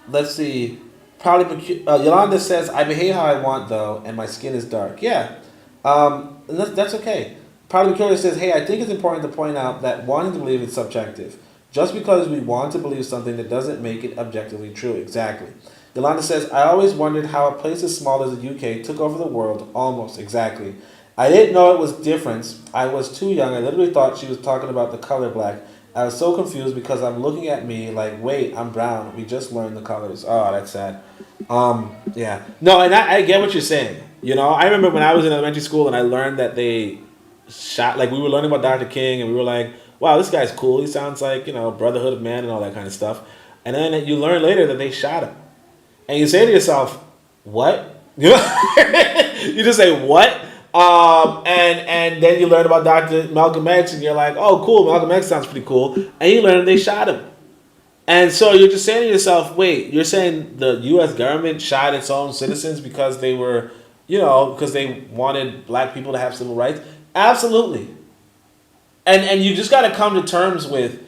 Let's see. Probably Yolanda says, "I behave how I want though, and my skin is dark." Yeah, that's okay. Probably Curious says, "Hey, I think it's important to point out that wanting to believe is subjective. Just because we want to believe something, that doesn't make it objectively true." Exactly. Yolanda says, "I always wondered how a place as small as the UK took over the world." Almost, exactly. I didn't know it was difference. I was too young. I literally thought she was talking about the color black. I was so confused because I'm looking at me like, wait, I'm brown. We just learned the colors. Oh, that's sad. Yeah. No, and I get what you're saying. I remember when I was in elementary school and I learned that they shot, like we were learning about Dr. King and we were like, wow, this guy's cool. He sounds like, Brotherhood of Man and all that kind of stuff. And then you learn later that they shot him. And you say to yourself, what? You just say, what? And then you learn about Dr. Malcolm X and you're like, oh, cool, Malcolm X sounds pretty cool. And you learn they shot him. And so you're just saying to yourself, wait, you're saying the U.S. government shot its own citizens because they were, because they wanted black people to have civil rights? Absolutely. And you just got to come to terms with,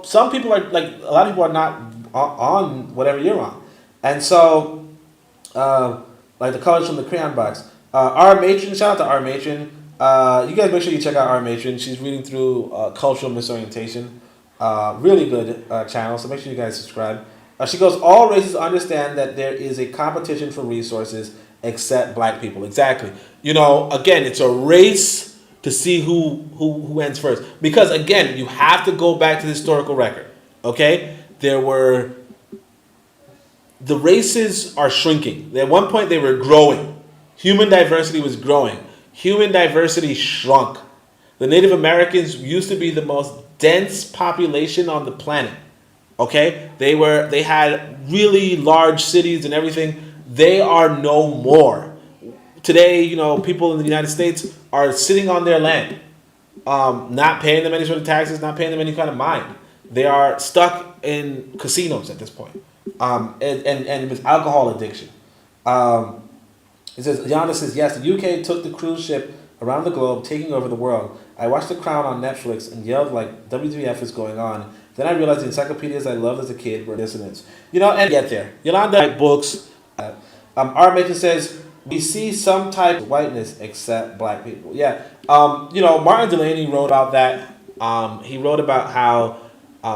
some people are, like, a lot of people are not on whatever you're on. And so, like the colors from the crayon box. Our Matron, shout out to Our Matron. You guys make sure you check out Our Matron. She's reading through Cultural Misorientation. Really good channel, so make sure you guys subscribe. She goes, all races understand that there is a competition for resources except black people. Exactly. Again, it's a race to see who ends first. Because, again, you have to go back to the historical record. Okay? The races are shrinking. At one point, they were growing. Human diversity was growing. Human diversity shrunk. The Native Americans used to be the most dense population on the planet. Okay? They had really large cities and everything. They are no more. Today, people in the United States are sitting on their land, not paying them any sort of taxes, not paying them any kind of mind. They are stuck in casinos at this point, and with alcohol addiction. It says, Yana says, yes, the UK took the cruise ship around the globe, taking over the world. I watched The Crown on Netflix and yelled like, WTF is going on? Then I realized the encyclopedias I loved as a kid were dissonance. You know, and get there. Yolanda write books. Art Mason says, we see some type of whiteness except black people. Yeah. You know, Martin Delaney wrote about that. He wrote about how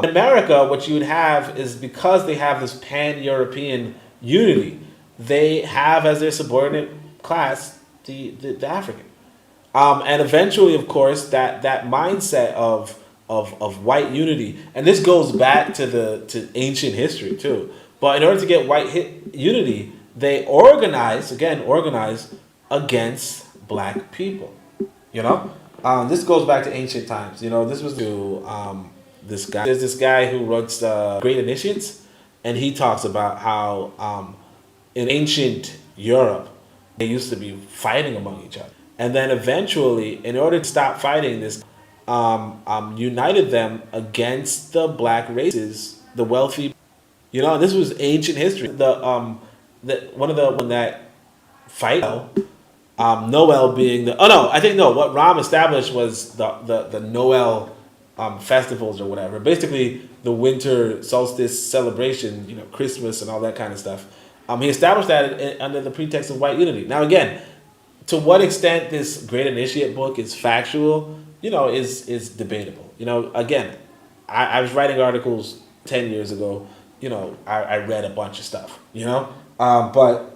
in America, what you would have is because they have this pan-European unity, they have as their subordinate class the African. And eventually, of course, that mindset of white unity, and this goes back to ancient history too. But in order to get white unity, they organize against black people. You know, this goes back to ancient times. You know, this was to this guy. There's this guy who writes Great Initiates, and he talks about how in ancient Europe they used to be fighting among each other, and then eventually, in order to stop fighting, this united them against the black races, the wealthy. You know, this was ancient history. One that fight. Noel being what Ram established was the Noel festivals or whatever. Basically, the winter solstice celebration, you know, Christmas and all that kind of stuff. He established that under the pretext of white unity. Now, again, to what extent this Great Initiate book is factual, you know, is debatable. You know, again, I was writing articles 10 years ago. You know, I read a bunch of stuff. You know, but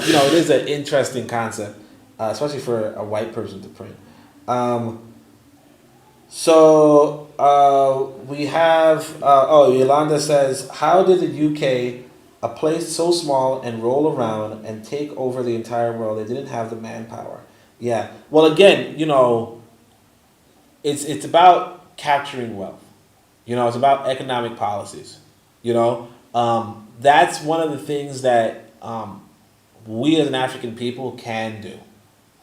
you know, it is an interesting concept, especially for a white person to print. We have Yolanda says, how did the UK, a place so small and roll around and take over the entire world? They didn't have the manpower. Yeah. Well, again, you know, it's about capturing wealth. You know, it's about economic policies. You know, that's one of the things that we as an African people can do.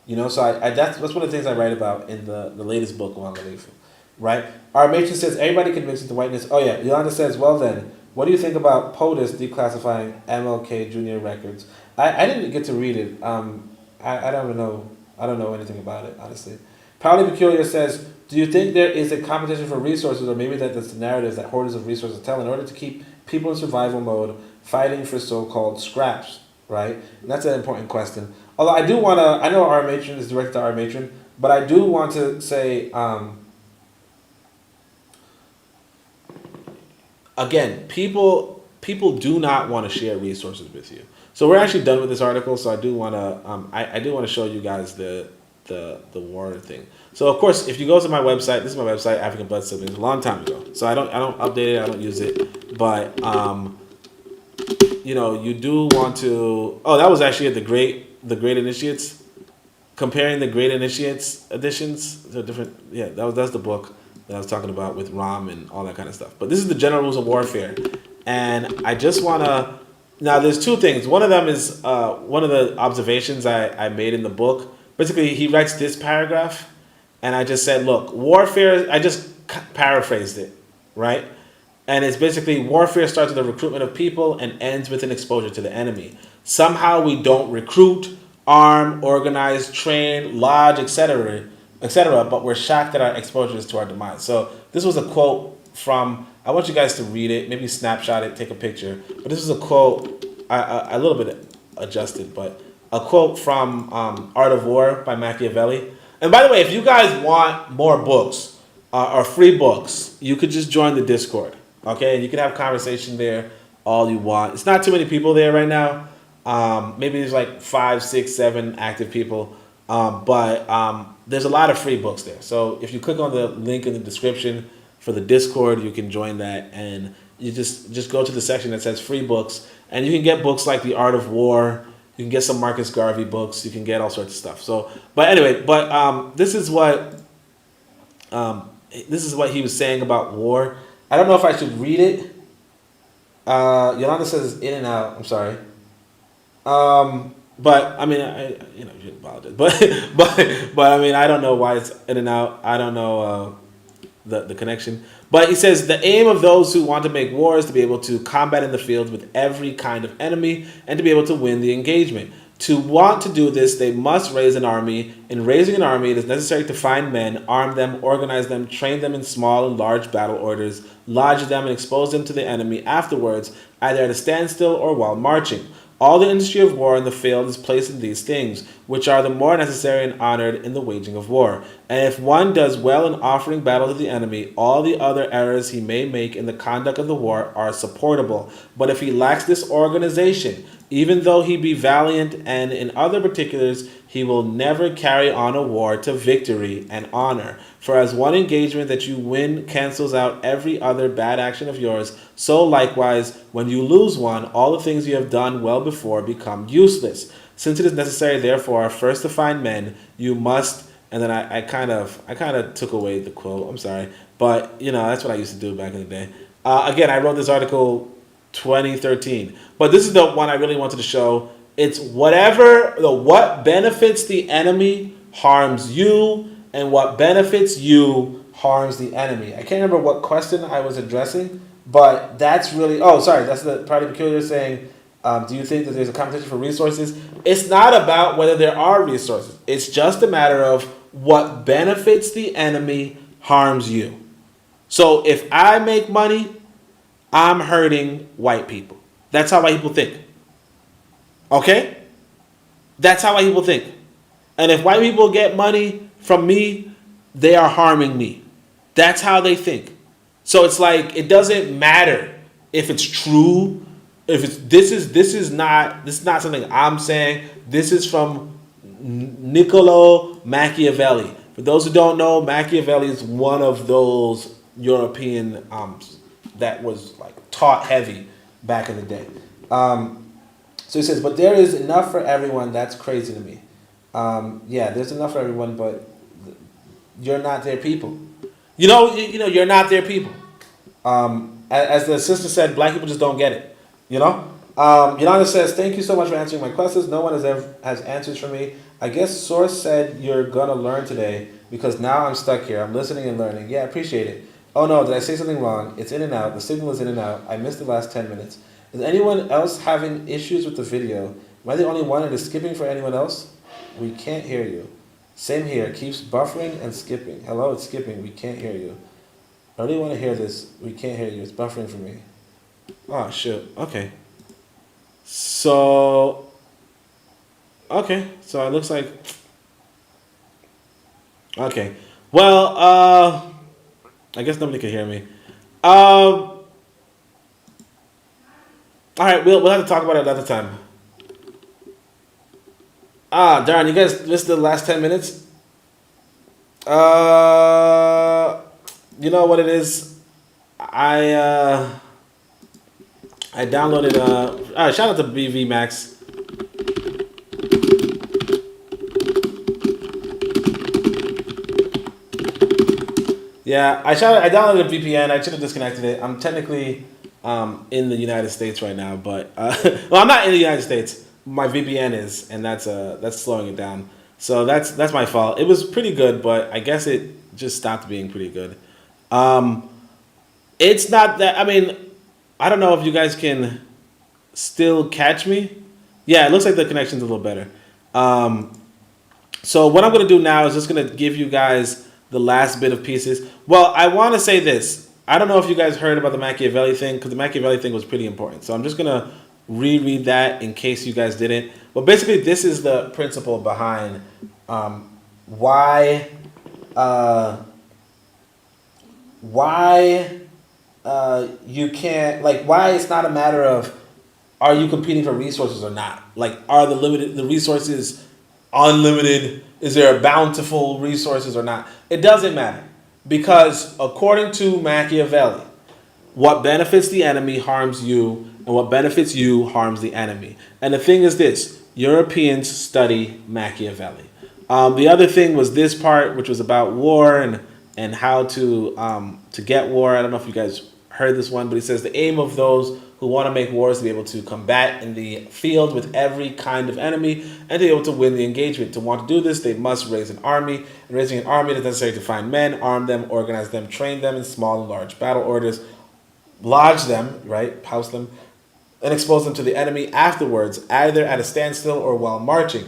You know, so that's one of the things I write about in the latest book, Uangalifu. Right? Our matron says, everybody can mix into whiteness. Oh, yeah. Yolanda says, well then, what do you think about POTUS declassifying MLK Jr. records? I didn't get to read it. I don't know. I don't know anything about it, honestly. Proudly Peculiar says, do you think there is a competition for resources, or maybe that that's the narrative that hoarders of resources tell in order to keep people in survival mode fighting for so-called scraps, right? And that's an important question. Although I do want to, I know our matron is directed to our matron, but I do want to say, again, people do not want to share resources with you. So we're actually done with this article. So I do want to I do want to show you guys the war thing. So of course, if you go to my website, this is my website, African Blood Siblings, a long time ago. So I don't update it, I don't use it, but you know, you do want to. Oh, that was actually at the Great Initiates, comparing the Great Initiates editions to different. Yeah, that's the book that I was talking about with Ram and all that kind of stuff. But this is the general rules of warfare, and I just want to. Now, there's two things. One of them is one of the observations I made in the book. Basically, he writes this paragraph, and I just said, look, warfare, I just paraphrased it, right? And it's basically, warfare starts with the recruitment of people and ends with an exposure to the enemy. Somehow we don't recruit, arm, organize, train, lodge, etc., but we're shocked at our exposures to our demise. So this was a quote from, I want you guys to read it, maybe snapshot it, take a picture. But this is a quote, a little bit adjusted, but a quote from Art of War by Machiavelli. And by the way, if you guys want more books or free books, you could just join the Discord, okay? And you can have conversation there all you want. It's not too many people there right now. Maybe there's like 5, 6, 7 active people. But there's a lot of free books there. So if you click on the link in the description for the Discord, you can join that, and you just go to the section that says free books, and you can get books like The Art of War. You can get some Marcus Garvey books. You can get all sorts of stuff. So, but anyway, this is what he was saying about war. I don't know if I should read it. Yolanda says it's in and out. I'm sorry. But I mean, you shouldn't apologize. But I mean, I don't know why it's in and out. I don't know the connection. But he says the aim of those who want to make war is to be able to combat in the field with every kind of enemy and to be able to win the engagement. To want to do this, they must raise an army. In raising an army, it is necessary to find men, arm them, organize them, train them in small and large battle orders, lodge them, and expose them to the enemy afterwards, either at a standstill or while marching. All the industry of war in the field is placed in these things, which are the more necessary and honored in the waging of war. And if one does well in offering battle to the enemy, all the other errors he may make in the conduct of the war are supportable. But if he lacks this organization, even though he be valiant and in other particulars, he will never carry on a war to victory and honor. For as one engagement that you win cancels out every other bad action of yours, so likewise, when you lose one, all the things you have done well before become useless. Since it is necessary, therefore, first to find men, you must. And then I kind of took away the quote. I'm sorry, but that's what I used to do back in the day. Again, I wrote this article 2013, but this is the one I really wanted to show. It's what benefits the enemy harms you, and what benefits you harms the enemy. I can't remember what question I was addressing, but that's really, that's the Party Peculiar saying, do you think that there's a competition for resources? It's not about whether there are resources. It's just a matter of what benefits the enemy harms you. So if I make money, I'm hurting white people. That's how white people think. Okay? That's how white people think. And if white people get money from me, they are harming me. That's how they think. So it's like, it doesn't matter if it's true. If it's this is not something I'm saying. This is from Niccolo Machiavelli. For those who don't know, Machiavelli is one of those European that was like taught heavy back in the day. So he says, but there is enough for everyone. That's crazy to me. Yeah, there's enough for everyone, but you're not their people. You're not their people. As the sister said, black people just don't get it. Yolanda says, thank you so much for answering my questions. No one has answers for me. I guess Source said you're going to learn today because now I'm stuck here. I'm listening and learning. Yeah, I appreciate it. Oh no, did I say something wrong? It's in and out. The signal is in and out. I missed the last 10 minutes. Is anyone else having issues with the video? Am I the only one? It is skipping for anyone else? We can't hear you. Same here. Keeps buffering and skipping. Hello, it's skipping. We can't hear you. I really want to hear this. We can't hear you. It's buffering for me. Oh, shoot. Okay. So it looks like... Okay. Well, I guess nobody can hear me. All right, we'll have to talk about it another time. Darn, you guys missed the last 10 minutes? You know what it is? I downloaded shout out to BV Max. Yeah, I downloaded a VPN. I should have disconnected it. I'm technically in the United States right now, but well, I'm not in the United States. My VPN is, and that's slowing it down. So that's my fault. It was pretty good, but I guess it just stopped being pretty good. It's not that. I mean, I don't know if you guys can still catch me. Yeah, it looks like the connection's a little better. So what I'm gonna do now is just gonna give you guys the last bit of pieces. Well, I want to say this. I don't know if you guys heard about the Machiavelli thing, because the Machiavelli thing was pretty important. So I'm just gonna reread that in case you guys didn't. But basically, this is the principle behind why you can't, like, why it's not a matter of are you competing for resources or not. Like, are the resources unlimited? Is there a bountiful resources or not? It doesn't matter, because according to Machiavelli, what benefits the enemy harms you, and what benefits you harms the enemy. And the thing is this: Europeans study Machiavelli. The other thing was this part, which was about war and how to get war. I don't know if you guys heard this one, but he says the aim of those who want to make war is to be able to combat in the field with every kind of enemy and to be able to win the engagement. To want to do this, they must raise an army. And raising an army, it is necessary to find men, arm them, organize them, train them in small and large battle orders, lodge them, right, house them, and expose them to the enemy afterwards, either at a standstill or while marching.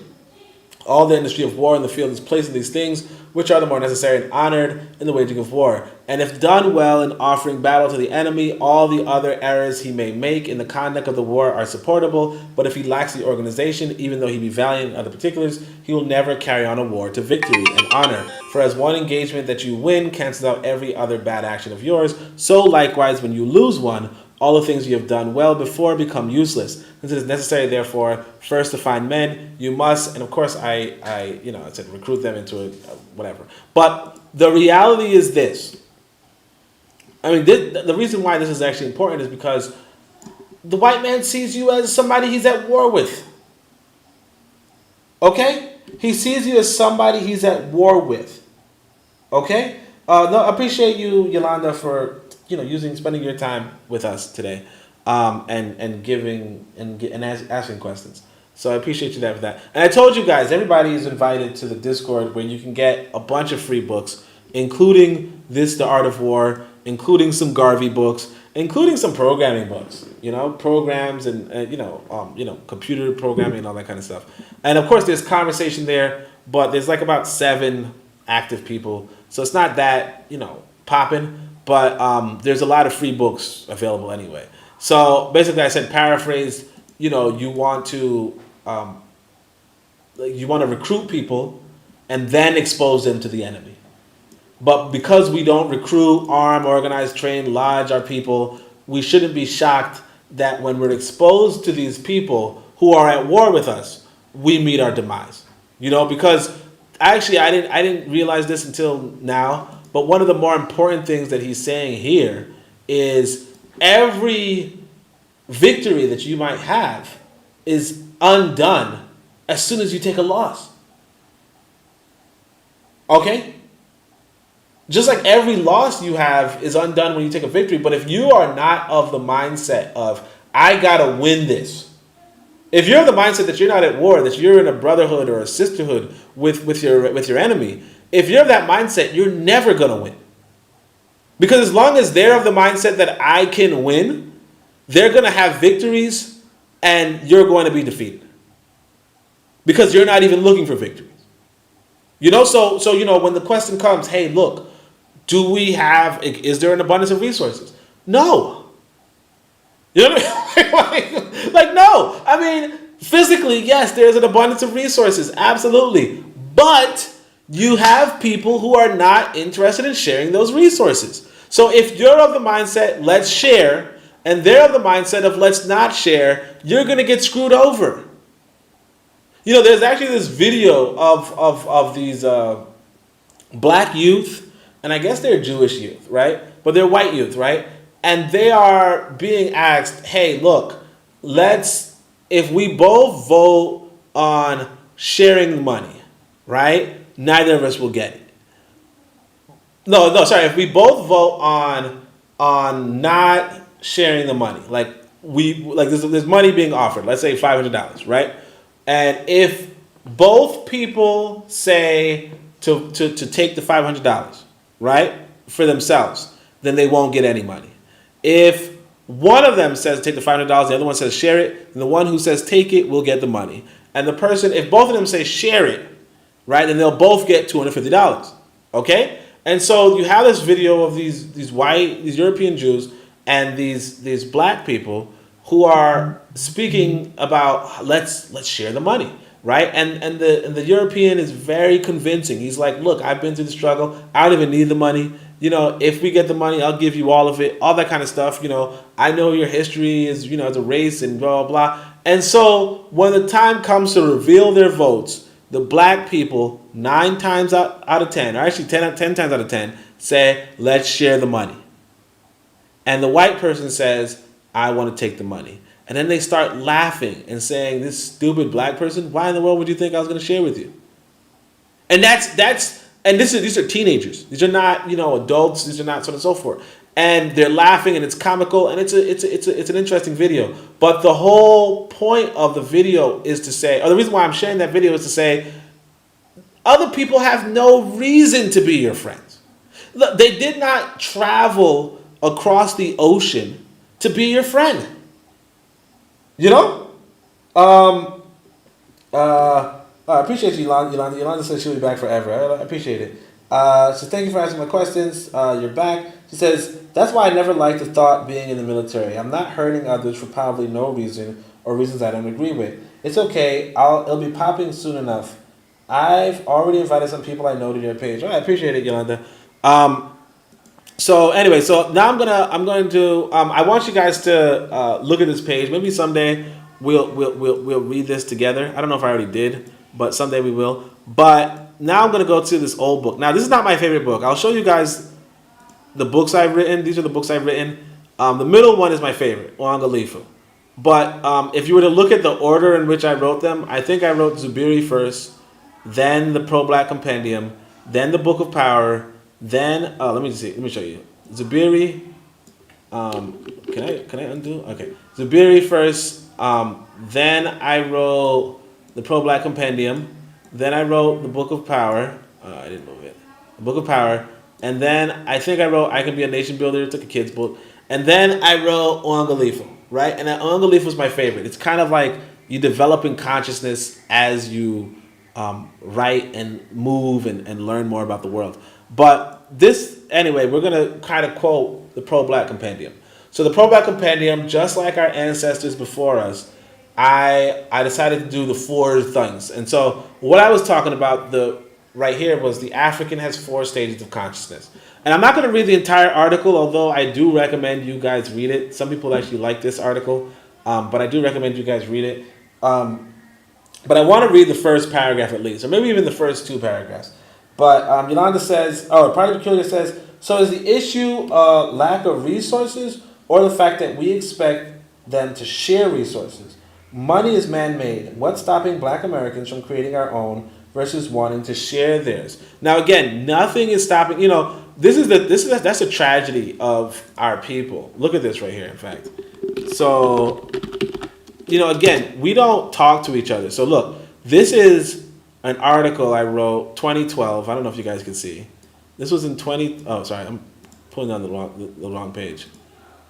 All the industry of war in the field is placed in these things, which are the more necessary and honored in the waging of war. And if done well in offering battle to the enemy, all the other errors he may make in the conduct of the war are supportable. But if he lacks the organization, even though he be valiant in other particulars, he will never carry on a war to victory and honor. For as one engagement that you win cancels out every other bad action of yours, so likewise when you lose one, all the things you have done well before become useless. Since it is necessary, therefore, first to find men, you must, and of course I said recruit them into it, whatever. But the reality is this. I mean, the reason why this is actually important is because the white man sees you as somebody he's at war with. Okay? He sees you as somebody he's at war with. Okay? No, I appreciate you, Yolanda, for spending your time with us today, and giving and asking questions. So I appreciate you for that. And I told you guys, everybody is invited to the Discord where you can get a bunch of free books, including The Art of War, including some Garvey books, including some programming books. Programs and computer programming and all that kind of stuff. And of course, there's conversation there, but there's like about 7 active people, so it's not that popping. But there's a lot of free books available anyway. So basically, I said paraphrased. You want to recruit people and then expose them to the enemy. But because we don't recruit, arm, organize, train, lodge our people, we shouldn't be shocked that when we're exposed to these people who are at war with us, we meet our demise. Because actually, I didn't realize this until now. But one of the more important things that he's saying here is every victory that you might have is undone as soon as you take a loss. Okay? Just like every loss you have is undone when you take a victory. But if you are not of the mindset of, I gotta win this. If you're of the mindset that you're not at war, that you're in a brotherhood or a sisterhood with your enemy, if you're of that mindset, you're never going to win. Because as long as they're of the mindset that I can win, they're going to have victories and you're going to be defeated. Because you're not even looking for victories. So when the question comes, hey, look, is there an abundance of resources? No. You know what I mean? Like, no. I mean, physically, yes, there's an abundance of resources. Absolutely. But you have people who are not interested in sharing those resources. So if you're of the mindset, let's share, and they're of the mindset of let's not share, you're going to get screwed over. There's actually this video of these black youth, and I guess they're Jewish youth, right? But they're white youth, right? And they are being asked, hey, look, if we both vote on sharing money, right? Neither of us will get it. No, sorry. If we both vote on not sharing the money, there's money being offered. Let's say $500, right? And if both people say to take the $500, right, for themselves, then they won't get any money. If one of them says take the $500, the other one says share it, then the one who says take it will get the money. And the person, if both of them say share it, right, then they'll both get $250. Okay? And so you have this video of these European Jews and these black people who are speaking about let's share the money, right? And the European is very convincing. He's like, look, I've been through the struggle. I don't even need the money. If we get the money, I'll give you all of it, all that kind of stuff. I know your history is, as a race and blah, blah, blah. And so when the time comes to reveal their votes, the black people, 9 times out of 10, or actually 10 times out of 10, say, let's share the money. And the white person says, I want to take the money. And then they start laughing and saying, this stupid black person, why in the world would you think I was going to share with you? And these are teenagers. These are not, adults. These are not so on and so forth. And they're laughing and it's comical and it's an interesting video. But the whole point of the video is to say, or the reason why I'm sharing that video is to say, other people have no reason to be your friends. Look, they did not travel across the ocean to be your friend. You know? I appreciate you, Yolanda. Yolanda says she'll be back forever. I appreciate it. So thank you for asking my questions. You're back. She says, that's why I never liked the thought being in the military. I'm not hurting others for probably no reason or reasons I don't agree with. It's okay. It'll be popping soon enough. I've already invited some people I know to your page. I appreciate it, Yolanda. So anyway, so now I'm going to I want you guys to look at this page. Maybe someday we'll read this together. I don't know if I already did, but someday we will. But now I'm going to go to this old book. Now this is not my favorite book. I'll show you guys the books I've written. These are the books I've written. The middle one is my favorite, Uangalifu. But if you were to look at the order in which I wrote them, I think I wrote Zubiri first, then the Pro-Black Compendium, then the Book of Power, then let me show you. Zubiri, can I undo? Okay, Zubiri first. Then I wrote the Pro-Black Compendium. Then I wrote the Book of Power. I didn't move it. The Book of Power. And then I think I wrote I Can Be a Nation Builder. It took a kid's book. And then I wrote Uangalifu, right? And that Uangalifu was my favorite. It's kind of like you developing consciousness as you write and move and learn more about the world. But this, anyway, we're going to kind of quote the Pro-Black Compendium. So the Pro-Black Compendium, just like our ancestors before us, I decided to do the 4 things. And so what I was talking about right here was the African has 4 stages of consciousness. And I'm not going to read the entire article, although I do recommend you guys read it. Some people actually like this article, but I do recommend you guys read it. But I want to read the first paragraph at least, or maybe even the first 2 paragraphs. But Yolanda says, Project Peculiar says, so is the issue lack of resources or the fact that we expect them to share resources? Money is man-made. What's stopping Black Americans from creating our own versus wanting to share theirs? Now, again, nothing is stopping. You know, that's a tragedy of our people. Look at this right here. In fact, so you know, again, we don't talk to each other. So look, this is an article I wrote 2012. I don't know if you guys can see. This was in I'm pulling on the wrong page.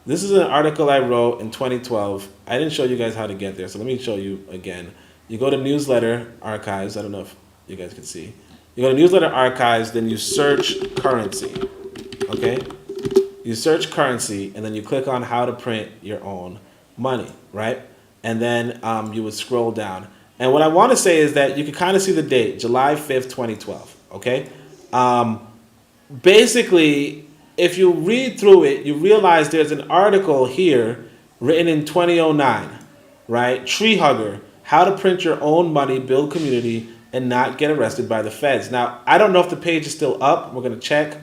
This is an article I wrote in 2012. I didn't show you guys how to get there, so let me show you again. You go to newsletter archives. I don't know if you guys can see. You go to newsletter archives, then you search currency. Okay? You search currency, and then you click on how to print your own money, right? And then you would scroll down. And what I want to say is that you can kind of see the date, July 5th, 2012. Okay? Basically, if you read through it, you realize there's an article here written in 2009, right? Tree Hugger, how to print your own money, build community, and not get arrested by the feds. Now, I don't know if the page is still up. We're going to check.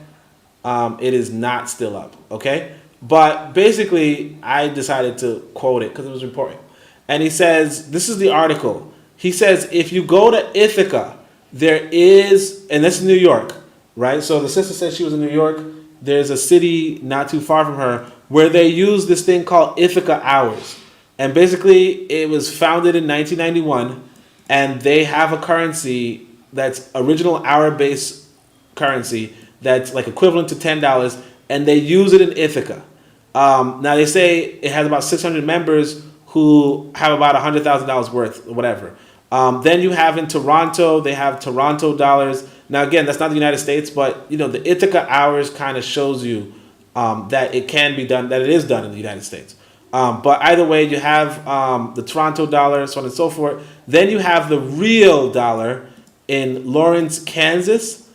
It is not still up, okay? But basically, I decided to quote it because it was important. And he says, this is the article. He says, if you go to Ithaca, there is, and this is New York, right? So the sister said she was in New York. There's a city not too far from her where they use this thing called Ithaca Hours. And basically, it was founded in 1991, and they have a currency that's original hour-based currency that's like equivalent to $10, and they use it in Ithaca. Now, they say it has about 600 members who have about $100,000 worth, or whatever. Then you have in Toronto, they have Toronto dollars. Now, again, that's not the United States, but you know the Ithaca Hours kind of shows you that it can be done, that it is done in the United States. But either way, you have the Toronto dollar, so on and so forth. Then you have the real dollar in Lawrence, Kansas,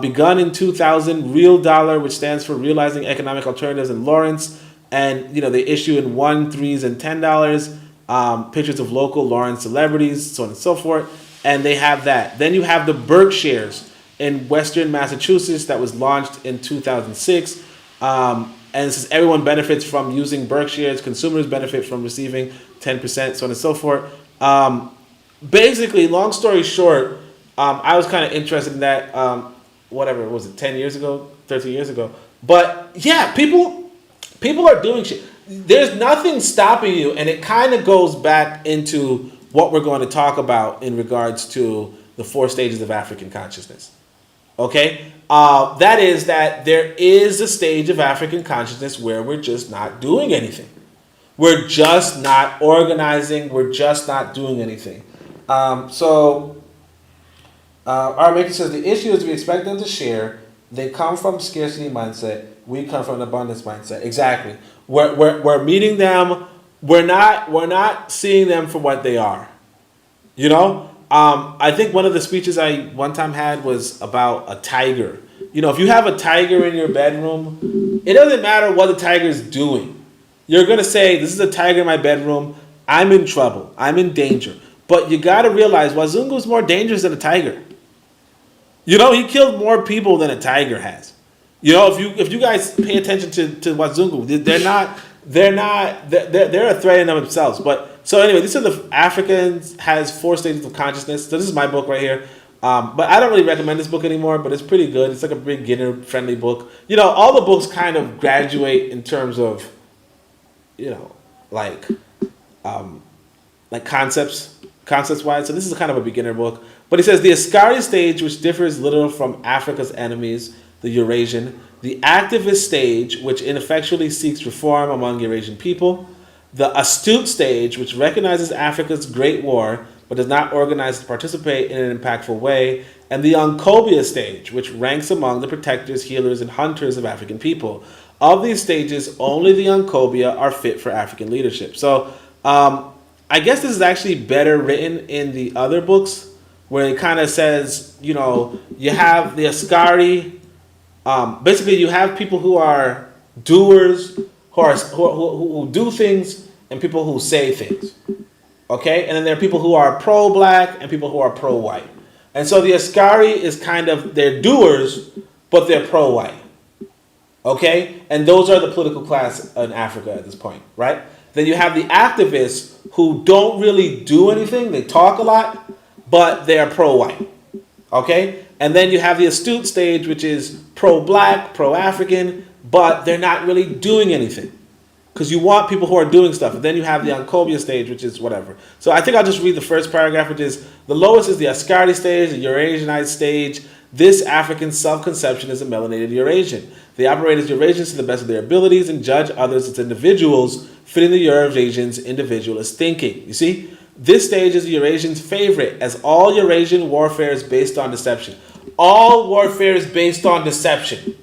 begun in 2000. Real dollar, which stands for Realizing Economic Alternatives in Lawrence, and you know they issue in $1, $3, and $10. Pictures of local Lawrence celebrities, so on and so forth. And they have that. Then you have the Berkshires in Western Massachusetts that was launched in 2006. And it says everyone benefits from using Berkshires. Consumers benefit from receiving 10%, so on and so forth. Basically, long story short, I was kind of interested in that, whatever, was it 10 years ago, 13 years ago? But yeah, people are doing shit. There's nothing stopping you, and it kind of goes back into what we're going to talk about in regards to the 4 stages of African consciousness. Okay? That is that there is a stage of African consciousness where we're just not doing anything. We're just not organizing. We're just not doing anything. Our maker says the issue is we expect them to share. They come from scarcity mindset. We come from an abundance mindset. Exactly. We're meeting them. We're not seeing them for what they are. You know. I think one of the speeches I one time had was about a tiger. You know, if you have a tiger in your bedroom, it doesn't matter what the tiger is doing. You're gonna say, "This is a tiger in my bedroom. I'm in trouble. I'm in danger." But you gotta realize Wazungu's more dangerous than a tiger. You know, he killed more people than a tiger has. You know, if you guys pay attention to Wazungu, they're a threat in themselves. But so anyway, these are the Africans has 4 stages of consciousness. So this is my book right here. But I don't really recommend this book anymore, but it's pretty good. It's like a beginner friendly book. You know, all the books kind of graduate in terms of, you know, like concepts wise. So this is kind of a beginner book. But he says the Askari stage, which differs little from Africa's enemies, the Eurasian, the activist stage, which ineffectually seeks reform among Eurasian people, the astute stage, which recognizes Africa's Great War, but does not organize to participate in an impactful way, and the Oncobia stage, which ranks among the protectors, healers, and hunters of African people. Of these stages, only the Oncobia are fit for African leadership. So I guess this is actually better written in the other books, where it kind of says, you know, you have the Askari. Basically, you have people who are doers, who do things, and people who say things. Okay? And then there are people who are pro-black and people who are pro-white. And so the Askari is kind of, they're doers, but they're pro-white. Okay? And those are the political class in Africa at this point, right? Then you have the activists who don't really do anything. They talk a lot, but they are pro-white. Okay? And then you have the astute stage, which is pro-black, pro-African, but they're not really doing anything. Because you want people who are doing stuff. And then you have the Oncobia stage, which is whatever. So I think I'll just read the first paragraph, which is, the lowest is the Askari stage, the Eurasianized stage. This African self-conception is a melanated Eurasian. They operate as Eurasians to the best of their abilities and judge others as individuals, fitting the Eurasians' individualist thinking. You see? This stage is the Eurasian's favorite, as all Eurasian warfare is based on deception. All warfare is based on deception.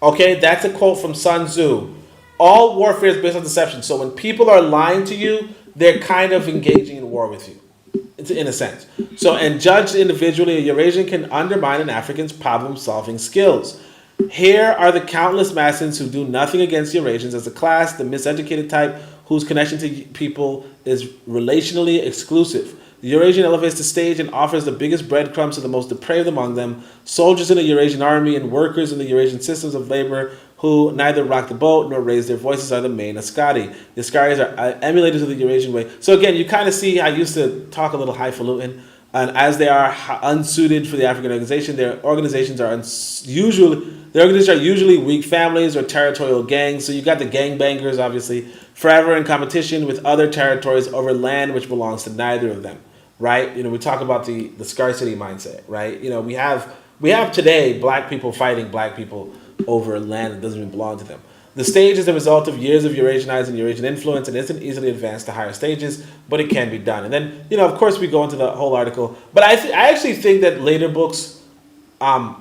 Okay? That's a quote from Sun Tzu. All warfare is based on deception. So when people are lying to you, they're kind of engaging in war with you, in a sense. So, and judged individually, a Eurasian can undermine an African's problem-solving skills. Here are the countless masses who do nothing against Eurasians as a class, the miseducated type whose connection to people is relationally exclusive. The Eurasian elevates the stage and offers the biggest breadcrumbs to the most depraved among them, soldiers in the Eurasian army and workers in the Eurasian systems of labor who neither rock the boat nor raise their voices are the main Askari. The Askaris are emulators of the Eurasian way. So again, you kind of see I used to talk a little highfalutin, and as they are unsuited for the African organization, their organizations are usually weak families or territorial gangs. So you got the gangbangers, obviously, forever in competition with other territories over land which belongs to neither of them, right? You know, we talk about the scarcity mindset, right? You know, we have today black people fighting black people over land that doesn't even belong to them. The stage is the result of years of Eurasianized and Eurasian influence and isn't easily advanced to higher stages, but it can be done. And then, you know, of course, we go into the whole article. But I actually think that later books, like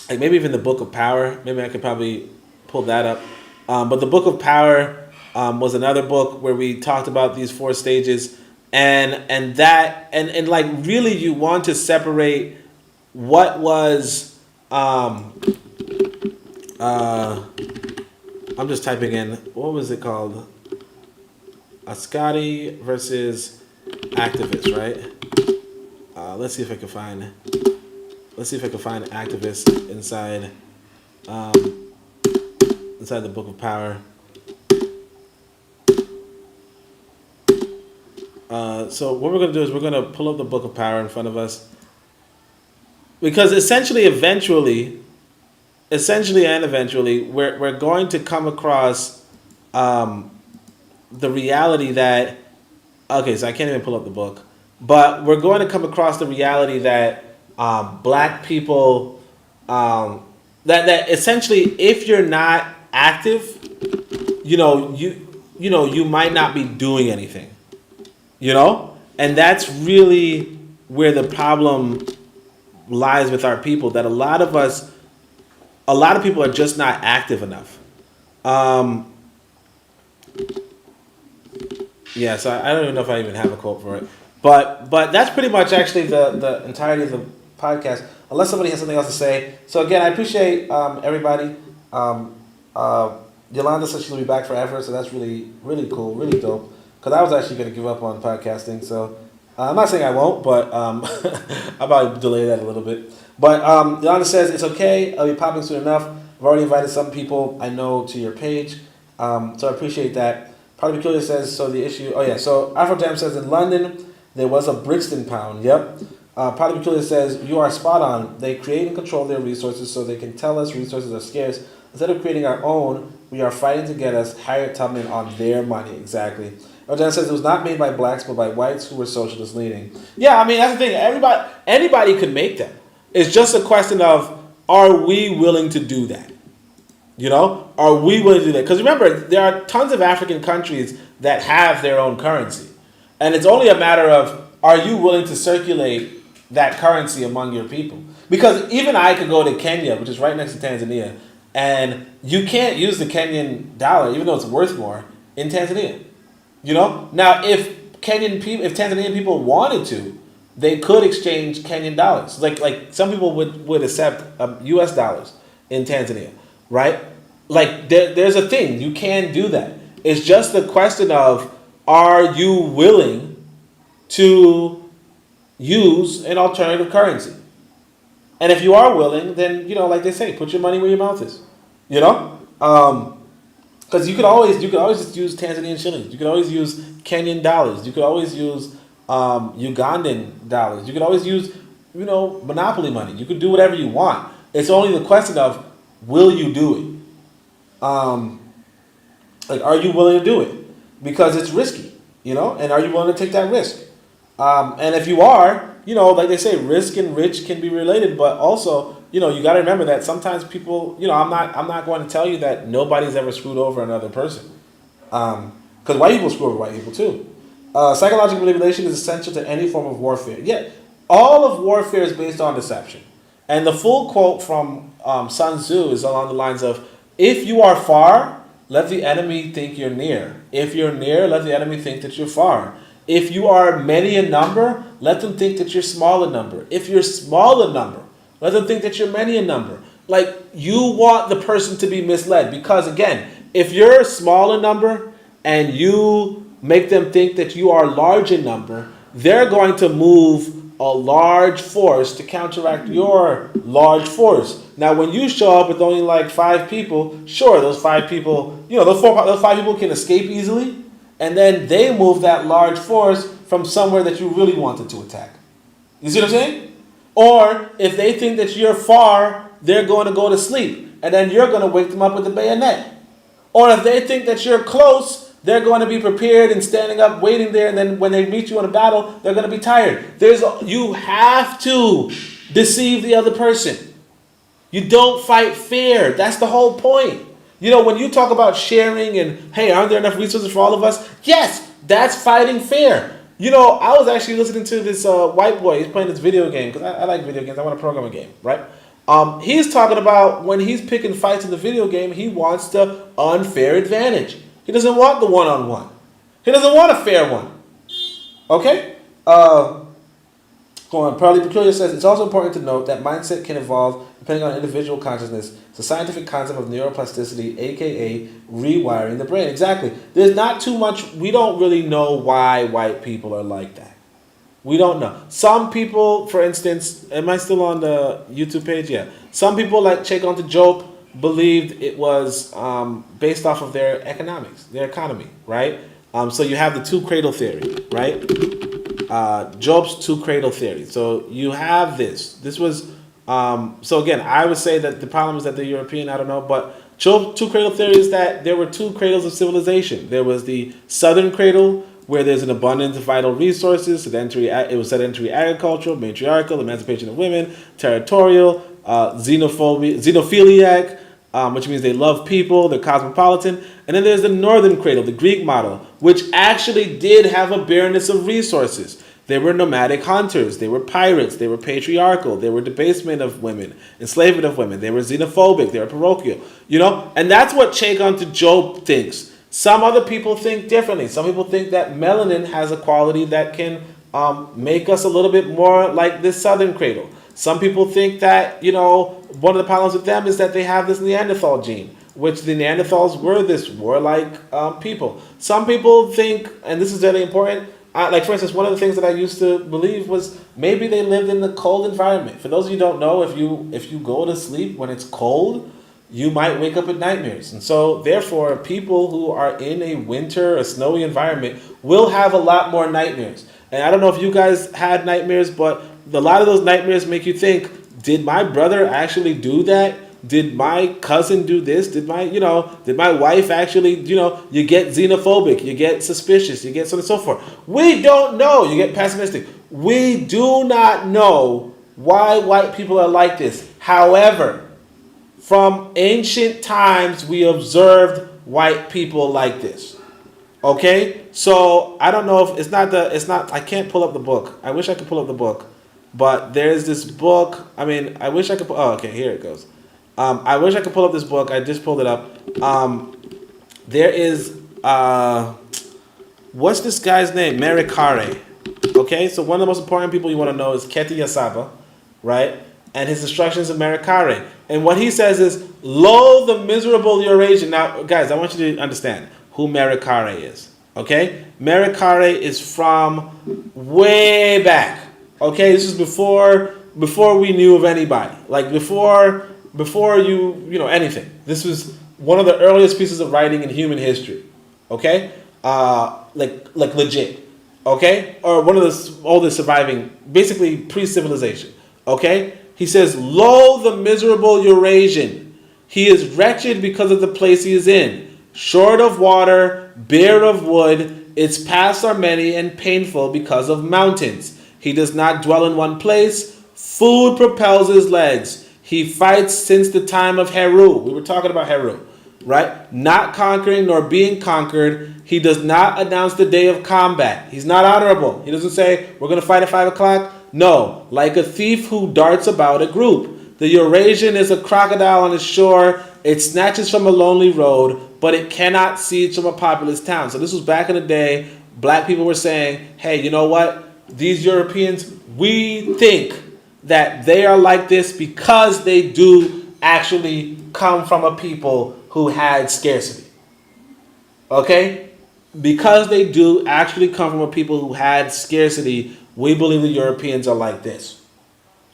maybe even the Book of Power, maybe I could probably pull that up. But the Book of Power was another book where we talked about these 4 stages, and like really you want to separate what was I'm just typing in, what was it called? Askari versus activists, right? Let's see if I can find activists inside the Book of Power. So what we're going to do is we're going to pull up the Book of Power in front of us, because eventually, we're going to come across the reality that, okay, so I can't even pull up the book, but we're going to come across the reality that black people, that essentially if you're not active, you know, you might not be doing anything, and that's really where the problem lies with our people, that a lot of people are just not active enough. Yeah, so I don't even know if I even have a quote for it. But that's pretty much actually the entirety of the podcast, unless somebody has something else to say. So again, I appreciate everybody. Yolanda said she'll be back forever, so that's really, really cool, really dope. Because I was actually going to give up on podcasting, so I'm not saying I won't, but I'll probably delay that a little bit. But Yolanda says, it's okay, I'll be popping soon enough. I've already invited some people I know to your page, so I appreciate that. Probably Peculiar says, so the issue, so Afrodam says, in London, there was a Brixton pound, yep. Probably Peculiar says, you are spot on. They create and control their resources so they can tell us resources are scarce. Instead of creating our own, we are fighting to get us Harriet Tubman on their money, exactly. Afrodam says, it was not made by blacks, but by whites who were socialist leaning. Yeah, I mean, that's the thing. Anybody could make them. It's just a question of, are we willing to do that? Are we willing to do that? Because remember, there are tons of African countries that have their own currency. And it's only a matter of, are you willing to circulate that currency among your people? Because even I could go to Kenya, which is right next to Tanzania, and you can't use the Kenyan dollar, even though it's worth more, in Tanzania. Now, if Tanzanian people wanted to, they could exchange Kenyan dollars. Like some people would accept U.S. dollars in Tanzania. Right? Like, there's a thing. You can do that. It's just a question of, are you willing to use an alternative currency? And if you are willing, then, like they say, put your money where your mouth is. Because you could always just use Tanzanian shillings. You could always use Kenyan dollars. You could always use Ugandan dollars. You could always use, monopoly money. You could do whatever you want. It's only the question of, will you do it? Are you willing to do it? Because it's risky, and are you willing to take that risk? And if you are, like they say, risk and rich can be related, but also, you got to remember that sometimes people, I'm not going to tell you that nobody's ever screwed over another person. Because white people screw over white people too. Psychological manipulation is essential to any form of warfare. Yeah, all of warfare is based on deception. And the full quote from Sun Tzu is along the lines of, if you are far, let the enemy think you're near. If you're near, let the enemy think that you're far. If you are many in number, let them think that you're small in number. If you're small in number, let them think that you're many in number. Like, you want the person to be misled. Because again, if you're small in number and you make them think that you are large in number, they're going to move a large force to counteract your large force. Now, when you show up with only like 5 people, sure, those 5 people, those 5 people can escape easily, and then they move that large force from somewhere that you really wanted to attack. You see what I'm saying? Or if they think that you're far, they're going to go to sleep, and then you're going to wake them up with a bayonet. Or if they think that you're close, they're going to be prepared and standing up, waiting there, and then when they meet you in a battle, they're going to be tired. You have to deceive the other person. You don't fight fair. That's the whole point. When you talk about sharing and, hey, aren't there enough resources for all of us? Yes, that's fighting fair. I was actually listening to this white boy. He's playing this video game, because I like video games. I want to program a game, right? He's talking about when he's picking fights in the video game, he wants the unfair advantage. He doesn't want the one-on-one. He doesn't want a fair one. Okay? Go on. Probably Peculiar says, it's also important to note that mindset can evolve depending on individual consciousness. It's a scientific concept of neuroplasticity, a.k.a. rewiring the brain. Exactly. There's not too much. We don't really know why white people are like that. We don't know. Some people, for instance, am I still on the YouTube page? Yeah. Some people, like Chekonte Job, believed it was based off of their economics, their economy, right? So you have the 2 cradle theory, right? Job's 2 cradle theory. So you have this. This was, so again, I would say that the problem is that they're European, I don't know, but Job's 2 cradle theory is that there were 2 cradles of civilization. There was the southern cradle, where there's an abundance of vital resources. It was sedentary agricultural, matriarchal, emancipation of women, territorial, xenophiliac, which means they love people, they're cosmopolitan. And then there's the northern cradle, the Greek model, which actually did have a bareness of resources. They were nomadic hunters, they were pirates, they were patriarchal, they were debasement of women, enslavement of women, they were xenophobic, they were parochial, and that's what Chegon to Job thinks. Some other people think differently. Some people think that melanin has a quality that can make us a little bit more like this southern cradle. Some people think that, one of the problems with them is that they have this Neanderthal gene, which the Neanderthals were this warlike people. Some people think, and this is very important, like for instance, one of the things that I used to believe was maybe they lived in the cold environment. For those of you who don't know, if you go to sleep when it's cold, you might wake up with nightmares. And so therefore, people who are in a winter or snowy environment will have a lot more nightmares. And I don't know if you guys had nightmares, but a lot of those nightmares make you think, did my brother actually do that? Did my cousin do this? Did my wife actually, you get xenophobic, you get suspicious, you get so on and so forth. We don't know. You get pessimistic. We do not know why white people are like this. However, from ancient times, we observed white people like this. Okay? So I don't know if I can't pull up the book. I wish I could pull up the book. But there's this book. I wish I could okay, here it goes. I wish I could pull up this book. I just pulled it up. There is, what's this guy's name? Merikare. Okay, so one of the most important people you want to know is Keti Yasaba, right? And his instructions of Merikare. And what he says is, lo, the miserable Eurasian. Now, guys, I want you to understand who Merikare is. Okay? Merikare is from way back. Okay, this is before we knew of anybody. Like before anything. This was one of the earliest pieces of writing in human history. Okay? Like legit. Okay? Or one of the oldest surviving, basically pre-civilization. Okay? He says, lo, the miserable Eurasian. He is wretched because of the place he is in. Short of water, bare of wood, its paths are many and painful because of mountains. He does not dwell in one place. Food propels his legs. He fights since the time of Heru. We were talking about Heru, right? Not conquering nor being conquered. He does not announce the day of combat. He's not honorable. He doesn't say, we're going to fight at 5 o'clock. No, like a thief who darts about a group. The Eurasian is a crocodile on the shore. It snatches from a lonely road, but it cannot siege from a populous town. So this was back in the day. Black people were saying, hey, you know what? These Europeans, we think that they are like this because they do actually come from a people who had scarcity. Okay? Because they do actually come from a people who had scarcity, we believe the Europeans are like this.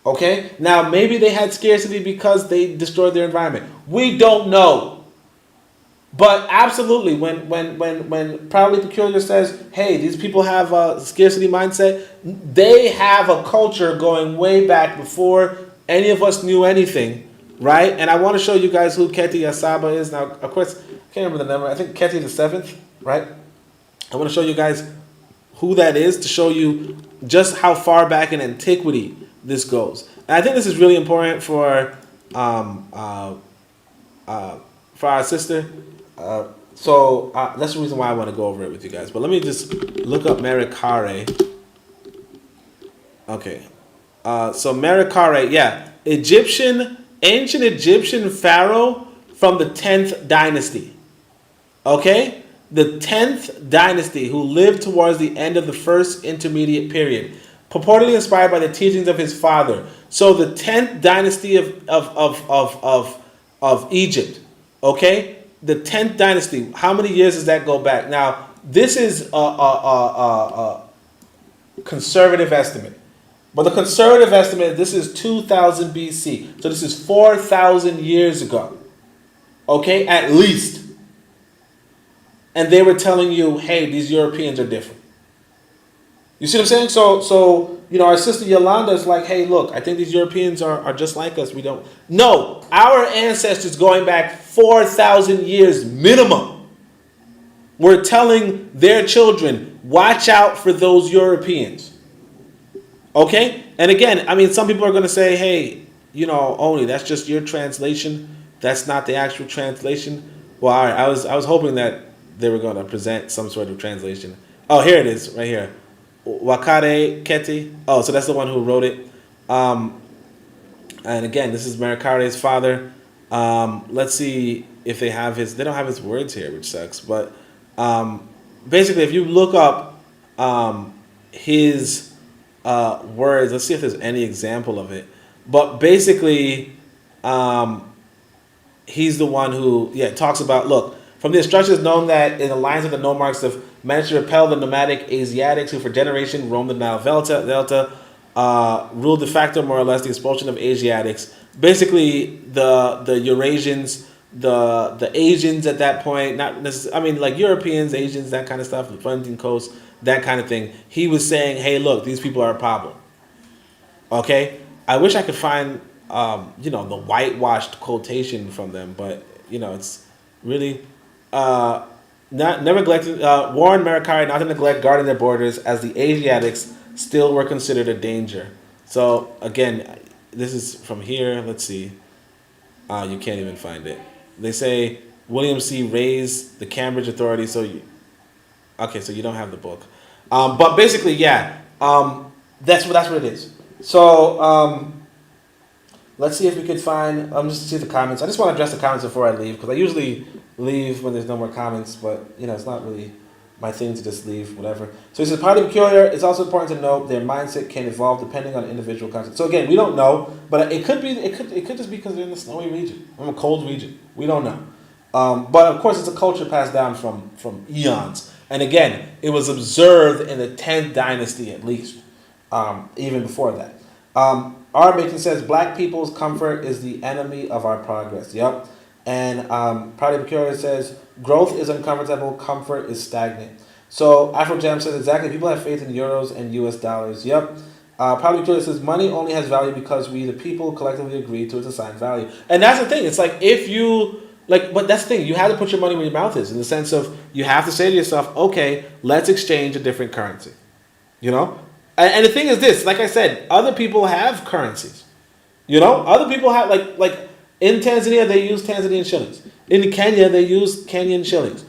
Okay? Now, maybe they had scarcity because they destroyed their environment. We don't know. But absolutely, when Proudly Peculiar says, hey, these people have a scarcity mindset, they have a culture going way back before any of us knew anything, right? And I want to show you guys who Keti Yasaba is. Now, of course, I can't remember the number. I think Keti the 7th, right? I want to show you guys who that is to show you just how far back in antiquity this goes. And I think this is really important for our sister. So that's the reason why I want to go over it with you guys. But let me just look up Merikare. Okay. So Merikare, yeah. Ancient Egyptian pharaoh from the 10th dynasty. Okay? The 10th dynasty who lived towards the end of the first intermediate period. Purportedly inspired by the teachings of his father. So the 10th dynasty of Egypt. Okay? The 10th dynasty, how many years does that go back? Now, this is a conservative estimate. But the conservative estimate, this is 2000 BC. So this is 4,000 years ago. Okay, at least. And they were telling you, hey, these Europeans are different. You see what I'm saying? So our sister Yolanda is like, hey, look, I think these Europeans are just like us. We don't. No, our ancestors going back 4,000 years minimum were telling their children, watch out for those Europeans. Okay? And again, some people are going to say, hey, Oni, that's just your translation That's not the actual translation. Well, all right, I was hoping that they were going to present some sort of translation. Oh, here it is, right here. Wakare Keti. Oh, so that's the one who wrote it. And again, this is Merikare's father. Let's see if they have his. They don't have his words here, which sucks. But basically, if you look up his words, let's see if there's any example of it. But basically, he's the one who talks about. Look, from the instructions known that in the lines of the nomarchs have managed to repel the nomadic Asiatics who for generation roamed the Nile Delta. Ruled de facto more or less the expulsion of Asiatics. Basically, the Eurasians, the Asians at that point, not necessarily, I mean, like Europeans, Asians, that kind of stuff, the Atlantic coast, that kind of thing. He was saying, hey, look, these people are a problem. Okay? I wish I could find, the whitewashed quotation from them, but, it's really, never neglected, warned Merikare not to neglect guarding their borders as the Asiatics still were considered a danger. So again, this is from here. Let's see. You can't even find it. They say William C. raised the Cambridge Authority. So you don't have the book. But basically, that's what it is. So let's see if we could find. Just see the comments. I just want to address the comments before I leave because I usually leave when there's no more comments. But it's not really my thing to just leave, whatever. So he says, partly peculiar. It's also important to note their mindset can evolve depending on individual context. So again, we don't know, but it could just be because they're in the snowy region, in a cold region. We don't know. But of course, it's a culture passed down from eons. And again, it was observed in the 10th dynasty at least, even before that. R. Bacon says, black people's comfort is the enemy of our progress. Yep. And Proudly Peculiar says, growth is uncomfortable, comfort is stagnant. So Afrojam says, exactly, people have faith in euros and US dollars. Yep. Proudly Peculiar says, money only has value because we, the people, collectively agree to its assigned value. And that's the thing. It's like but that's the thing. You have to put your money where your mouth is, in the sense of you have to say to yourself, okay, let's exchange a different currency. And the thing is this, like I said, other people have currencies. Other people have, like in Tanzania, they use Tanzanian shillings. In Kenya, they use Kenyan shillings.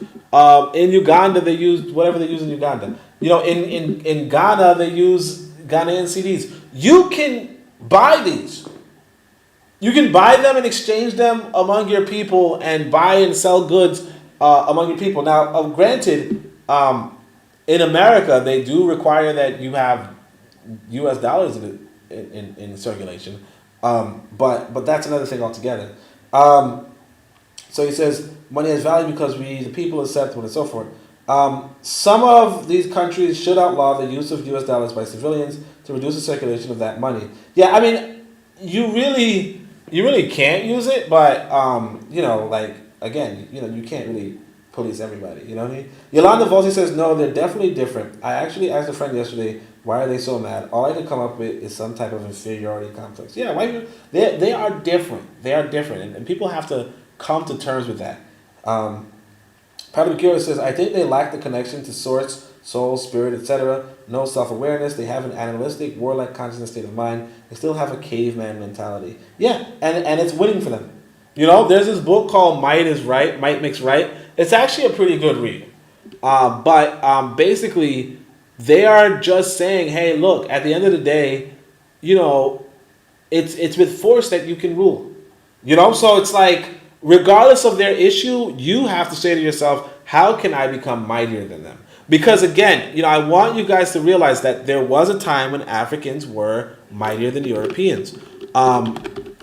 In Uganda, they use whatever they use in Uganda. In Ghana, they use Ghanaian CDs. You can buy these. You can buy them and exchange them among your people and buy and sell goods among your people. Now, granted, in America, they do require that you have U.S. dollars in circulation. But that's another thing altogether. So he says, money has value because we, the people, accept and so forth. Some of these countries should outlaw the use of U.S. dollars by civilians to reduce the circulation of that money. Yeah, I mean, you really can't use it, but, again, you can't really police everybody, you know what I mean? Yolanda Volsi says, no, they're definitely different. I actually asked a friend yesterday, why are they so mad? All I could come up with is some type of inferiority complex. Yeah, they are different. They are different, and people have to come to terms with that. Proudly Curious says, I think they lack the connection to source, soul, spirit, etc. No self-awareness. They have an animalistic, warlike consciousness state of mind. They still have a caveman mentality. Yeah, and it's winning for them. There's this book called Might is Right, Might Makes Right. It's actually a pretty good read. But basically, they are just saying, hey, look, at the end of the day, it's with force that you can rule. So it's like, regardless of their issue, you have to say to yourself, how can I become mightier than them? Because again, I want you guys to realize that there was a time when Africans were mightier than Europeans.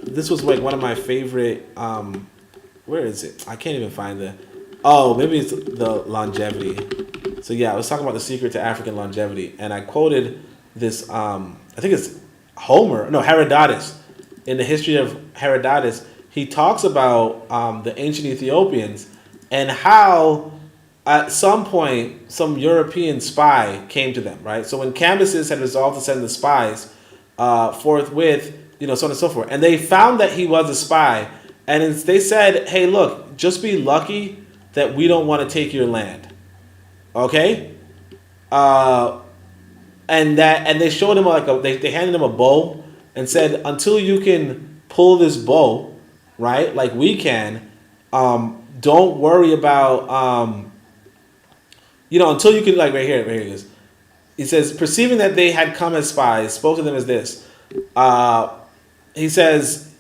This was like one of my favorite, where is it? I can't even find maybe it's the longevity. So yeah, I was talking about the secret to African longevity, and I quoted this, I think it's Herodotus. In the history of Herodotus, he talks about the ancient Ethiopians and how at some point some European spy came to them, right? So when Cambyses had resolved to send the spies forthwith, so on and so forth, and they found that he was a spy, and they said, hey, look, just be lucky that we don't want to take your land. Okay? And they showed him they handed him a bow and said, until you can pull this bow, right? Like we can. Don't worry about, until you can, like right here it is. He says, perceiving that they had come as spies, spoke to them as this. He says,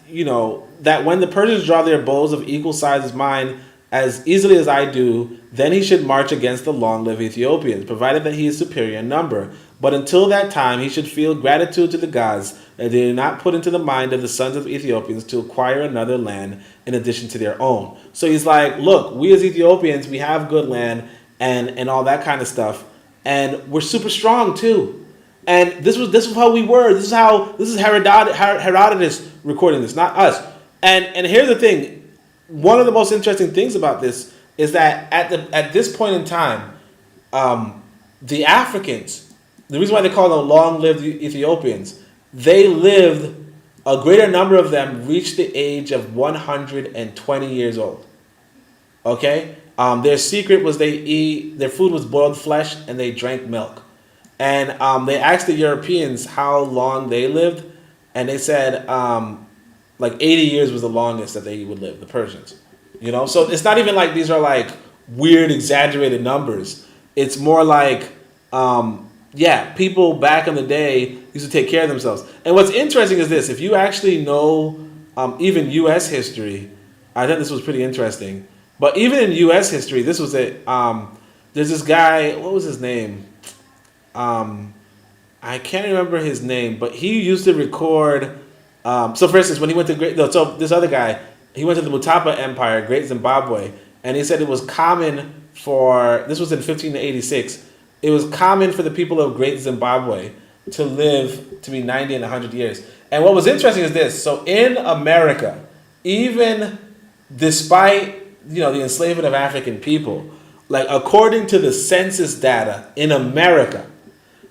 that when the Persians draw their bows of equal size as mine, as easily as I do, then he should march against the long-lived Ethiopians, provided that he is superior in number. But until that time, he should feel gratitude to the gods that they did not put into the mind of the sons of Ethiopians to acquire another land in addition to their own. So he's like, look, we as Ethiopians, we have good land and all that kind of stuff, and we're super strong too. And this is how we were. This is Herodotus recording this, not us. And here's the thing. One of the most interesting things about this is that at this point in time, the Africans, the reason why they call them long-lived Ethiopians, they lived, a greater number of them reached the age of 120 years old. Okay? Their secret was their food was boiled flesh and they drank milk. And they asked the Europeans how long they lived, and they said like 80 years was the longest that they would live, the Persians. So it's not even like these are like weird, exaggerated numbers. It's more like, people back in the day used to take care of themselves. And what's interesting is this: if you actually know even U.S. history, I think this was pretty interesting. But even in U.S. history, this was it. There's this guy. What was his name? I can't remember his name, but he used to record. So, for instance, when he went to this other guy, he went to the Mutapa Empire, Great Zimbabwe, and he said it was common this was in 1586. It was common for the people of Great Zimbabwe to live to be 90 and 100 years. And what was interesting is this: so in America, even despite the enslavement of African people, like according to the census data in America,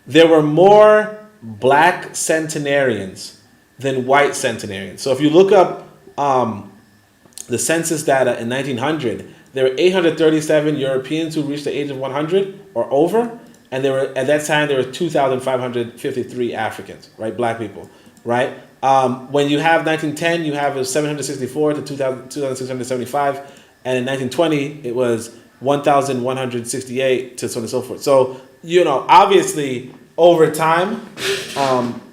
there were more black centenarians than white centenarians. So if you look up the census data in 1900, there were 837 Europeans who reached the age of 100 or over, and at that time there were 2,553 Africans, right, black people, right? When you have 1910, you have 764 to 2,675, and in 1920 it was 1,168 to so on and so forth. So obviously over time,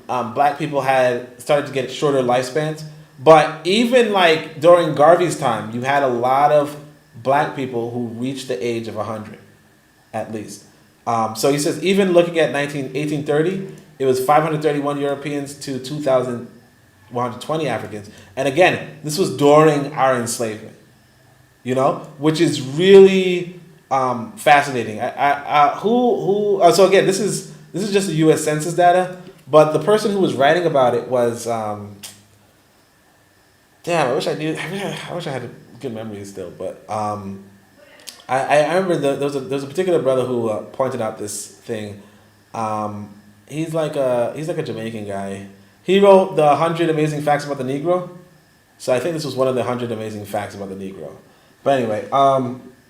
black people had started to get shorter lifespans. But even like during Garvey's time, you had a lot of black people who reached the age of 100, at least. So he says even looking at 1830, it was 531 Europeans to 2,120 Africans. And again, this was during our enslavement, which is really fascinating. So again, this is just the U.S. Census data, but the person who was writing about it was. I wish I knew. I wish I had a good memory still, but I remember there was a particular brother who pointed out this thing. He's like a Jamaican guy. He wrote the 100 Amazing Facts About the Negro. So I think this was one of the 100 amazing facts about the Negro. But anyway,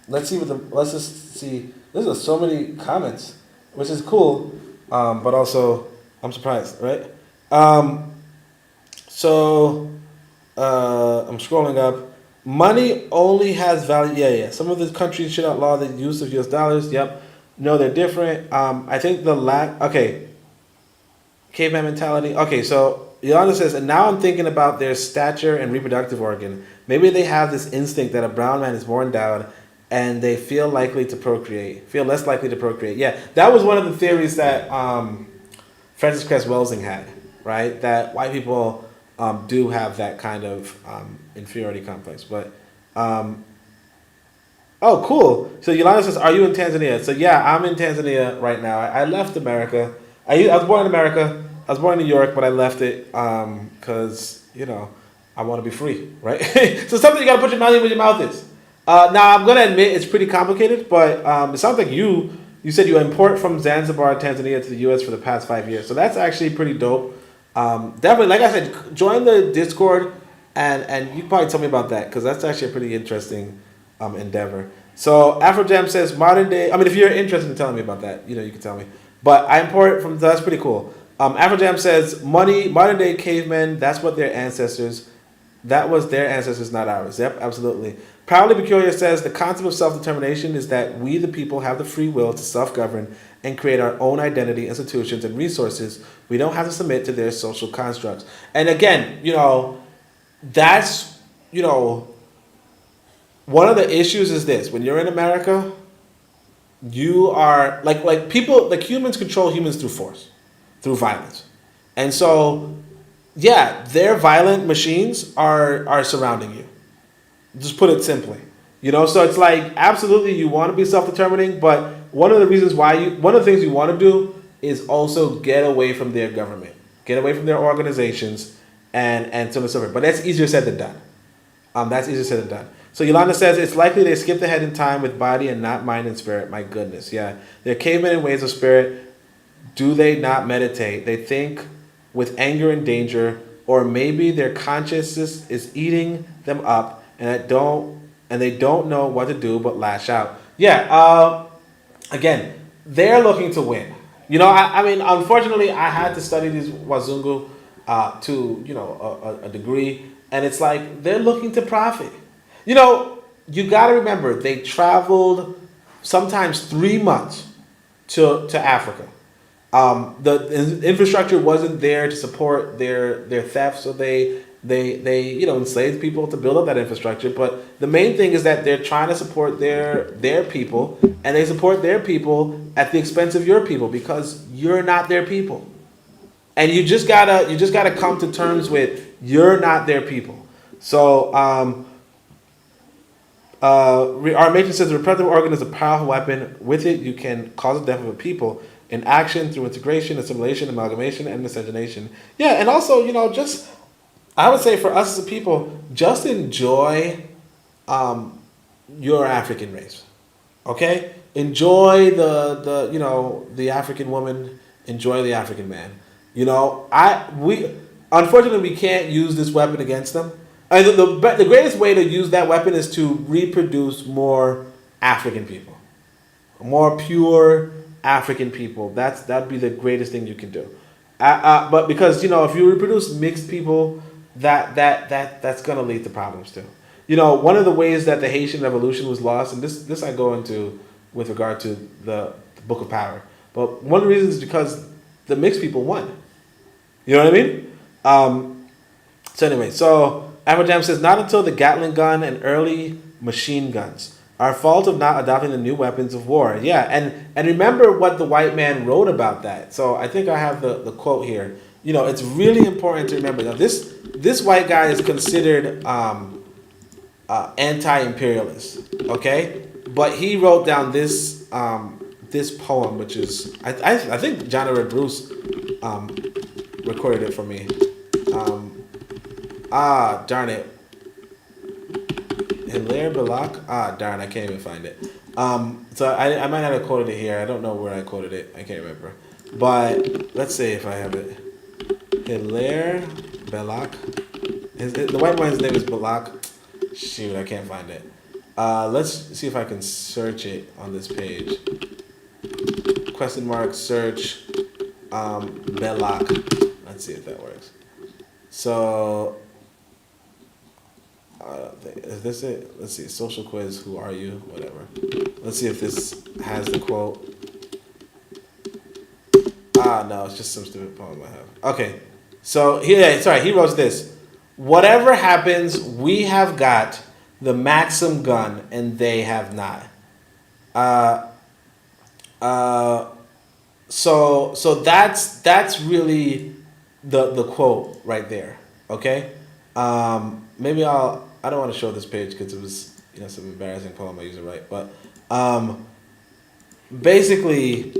let's just see. There's so many comments, which is cool, but also I'm surprised, right? I'm scrolling up. Money only has value. Yeah. Some of the countries should outlaw the use of U.S. dollars. Yep. No, they're different. I think caveman mentality. Okay, so Yolanda says, and now I'm thinking about their stature and reproductive organ. Maybe they have this instinct that a brown man is more endowed and they feel less likely to procreate. Yeah, that was one of the theories that Francis Cress Welsing had, right? That white people do have that kind of inferiority complex. But, oh, cool. So Yolanda says, are you in Tanzania? So yeah, I'm in Tanzania right now. I left America. I was born in America. I was born in New York, but I left it because, I want to be free, right? So something you got to put your money where your mouth is. Now, I'm going to admit it's pretty complicated, but it sounds like you said you import from Zanzibar, Tanzania to the U.S. for the past 5 years. So that's actually pretty dope. Definitely, like I said, join the Discord, and you can probably tell me about that, because that's actually a pretty interesting endeavor. So Afrojam says, modern day, if you're interested in telling me about that, you can tell me. But I import from, that's pretty cool. Afrojam says, modern day cavemen, that's what their ancestors That was their ancestors, not ours. Yep, absolutely. Proudly Peculiar says the concept of self-determination is that we, the people, have the free will to self-govern and create our own identity, institutions, and resources. We don't have to submit to their social constructs. And again, that's, one of the issues is this. When you're in America, you are, like people, like humans control humans through force, through violence. And so, yeah, their violent machines are surrounding you. Just put it simply. So it's like, absolutely, you want to be self-determining, but one of the things you want to do is also get away from their government, get away from their organizations, and so on and so forth. But that's easier said than done. That's easier said than done. So Yolanda says, it's likely they skipped ahead in time with body and not mind and spirit. My goodness, yeah. They're cavemen in ways of spirit. Do they not meditate? They think with anger and danger, or maybe their consciousness is eating them up, and they don't know what to do but lash out. Yeah. Again, they're looking to win. I mean, unfortunately, I had to study these Wazungu to a degree, and it's like they're looking to profit. You got to remember they traveled sometimes 3 months to Africa. The infrastructure wasn't there to support their theft, so they enslaved people to build up that infrastructure. But the main thing is that they're trying to support their people, and they support their people at the expense of your people because you're not their people, and you just gotta come to terms with you're not their people. So our matron says the reproductive organ is a powerful weapon. With it, you can cause the death of a people in action through integration, assimilation, amalgamation, and miscegenation. Yeah, and also, just I would say for us as a people, just enjoy your African race. Okay? Enjoy the African woman, enjoy the African man. Unfortunately we can't use this weapon against them. And the greatest way to use that weapon is to reproduce more African people. More pure African people. That'd be the greatest thing you can do. But because if you reproduce mixed people, that's gonna lead to problems too. One of the ways that the Haitian Revolution was lost, and this I go into with regard to the Book of Power, but one of the reasons is because the mixed people won. You know what I mean? So anyway, Amajam says, not until the Gatling gun and early machine guns. Our fault of not adopting the new weapons of war. Yeah, and remember what the white man wrote about that. So I think I have the quote here. It's really important to remember. Now this white guy is considered anti-imperialist, okay? But he wrote down this poem, which is I think Jonathan Bruce recorded it for me. Darn it. Hilaire Belloc? Darn, I can't even find it. So I might not have quoted it here. I don't know where I quoted it. I can't remember. But let's see if I have it. Hilaire Belloc. The white man's name is Belloc. Shoot, I can't find it. Let's see if I can search it on this page. # search Belloc. Let's see if that works. So, is this it? Let's see. Social quiz. Who are you? Whatever. Let's see if this has the quote. No, it's just some stupid poem I have. Okay. So, he wrote this. Whatever happens, we have got the Maxim gun and they have not. So that's really the quote right there. Okay. Maybe I don't want to show this page because it was some embarrassing poem I used to write, but basically,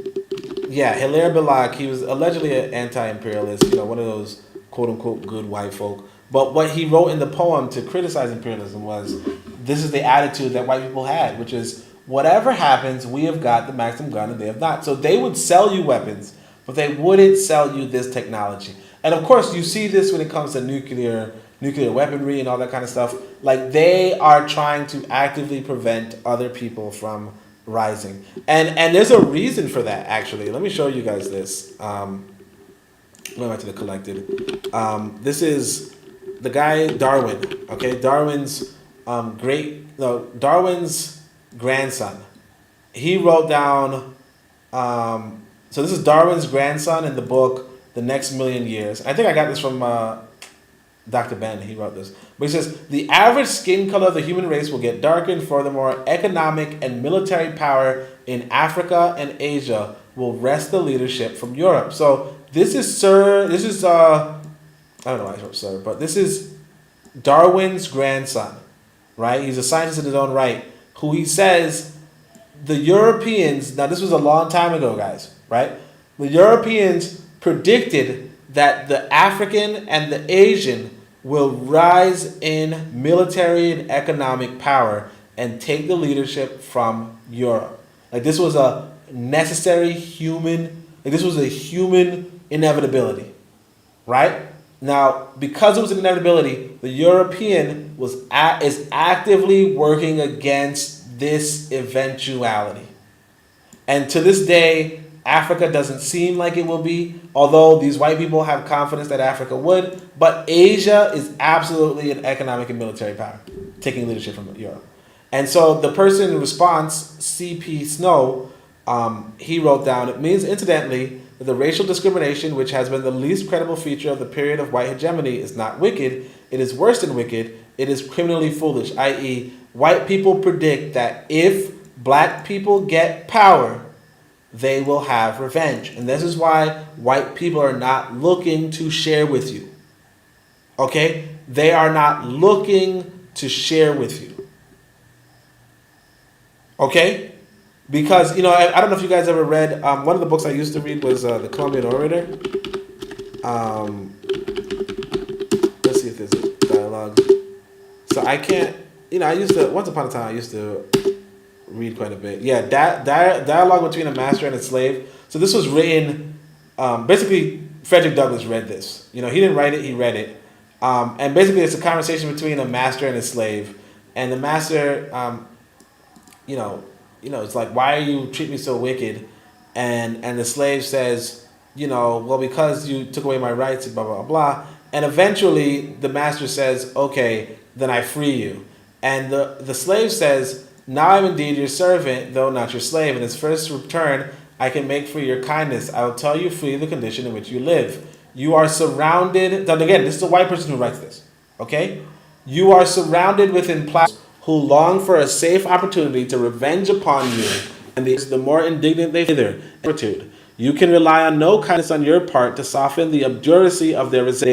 yeah, Hilaire Belloc, he was allegedly an anti-imperialist, one of those quote unquote good white folk. But what he wrote in the poem to criticize imperialism was, this is the attitude that white people had, which is, whatever happens, we have got the Maxim gun and they have not. So they would sell you weapons, but they wouldn't sell you this technology. And of course, you see this when it comes to nuclear weaponry and all that kind of stuff. Like, they are trying to actively prevent other people from rising. And there's a reason for that, actually. Let me show you guys this. Going back to the collected. This is the guy Darwin. Okay, Darwin's grandson. He wrote down. So this is Darwin's grandson in the book The Next Million Years. I think I got this from Dr. Ben. He wrote this. But he says, the average skin color of the human race will get darkened. Furthermore, economic and military power in Africa and Asia will wrest the leadership from Europe. So this is I don't know why I wrote Sir, but this is Darwin's grandson, right? He's a scientist in his own right, who he says the Europeans, now this was a long time ago, guys, right? The Europeans predicted that the African and the Asian will rise in military and economic power and take the leadership from Europe. Like this was a necessary human, this was a human inevitability, right? Now, because it was an inevitability, the European is actively working against this eventuality. And to this day, Africa doesn't seem like it will be, although these white people have confidence that Africa would, but Asia is absolutely an economic and military power, taking leadership from Europe. And so the person in response, C.P. Snow, he wrote down, it means incidentally that the racial discrimination, which has been the least credible feature of the period of white hegemony, is not wicked, it is worse than wicked, it is criminally foolish, i.e., white people predict that if black people get power, they will have revenge. And this is why white people are not looking to share with you. Okay? They are not looking to share with you. Okay? Because, I don't know if you guys ever read, one of the books I used to read was The Columbian Orator. Let's see if there's a dialogue. So I can't, once upon a time I used to read quite a bit. Yeah, dialogue between a master and a slave. So this was written, basically Frederick Douglass read this. He didn't write it, he read it. And basically it's a conversation between a master and a slave. And the master, it's like, why you treat me so wicked? And the slave says, well, because you took away my rights, blah, blah, blah. And eventually the master says, okay, then I free you. And the slave says, now I'm indeed your servant, though not your slave. In his first return, I can make free your kindness. I will tell you freely the condition in which you live. You are surrounded, and again, this is a white person who writes this, okay? You are surrounded within plows who long for a safe opportunity to revenge upon you, and the more indignant they hither. You can rely on no kindness on your part to soften the obduracy of their resentment.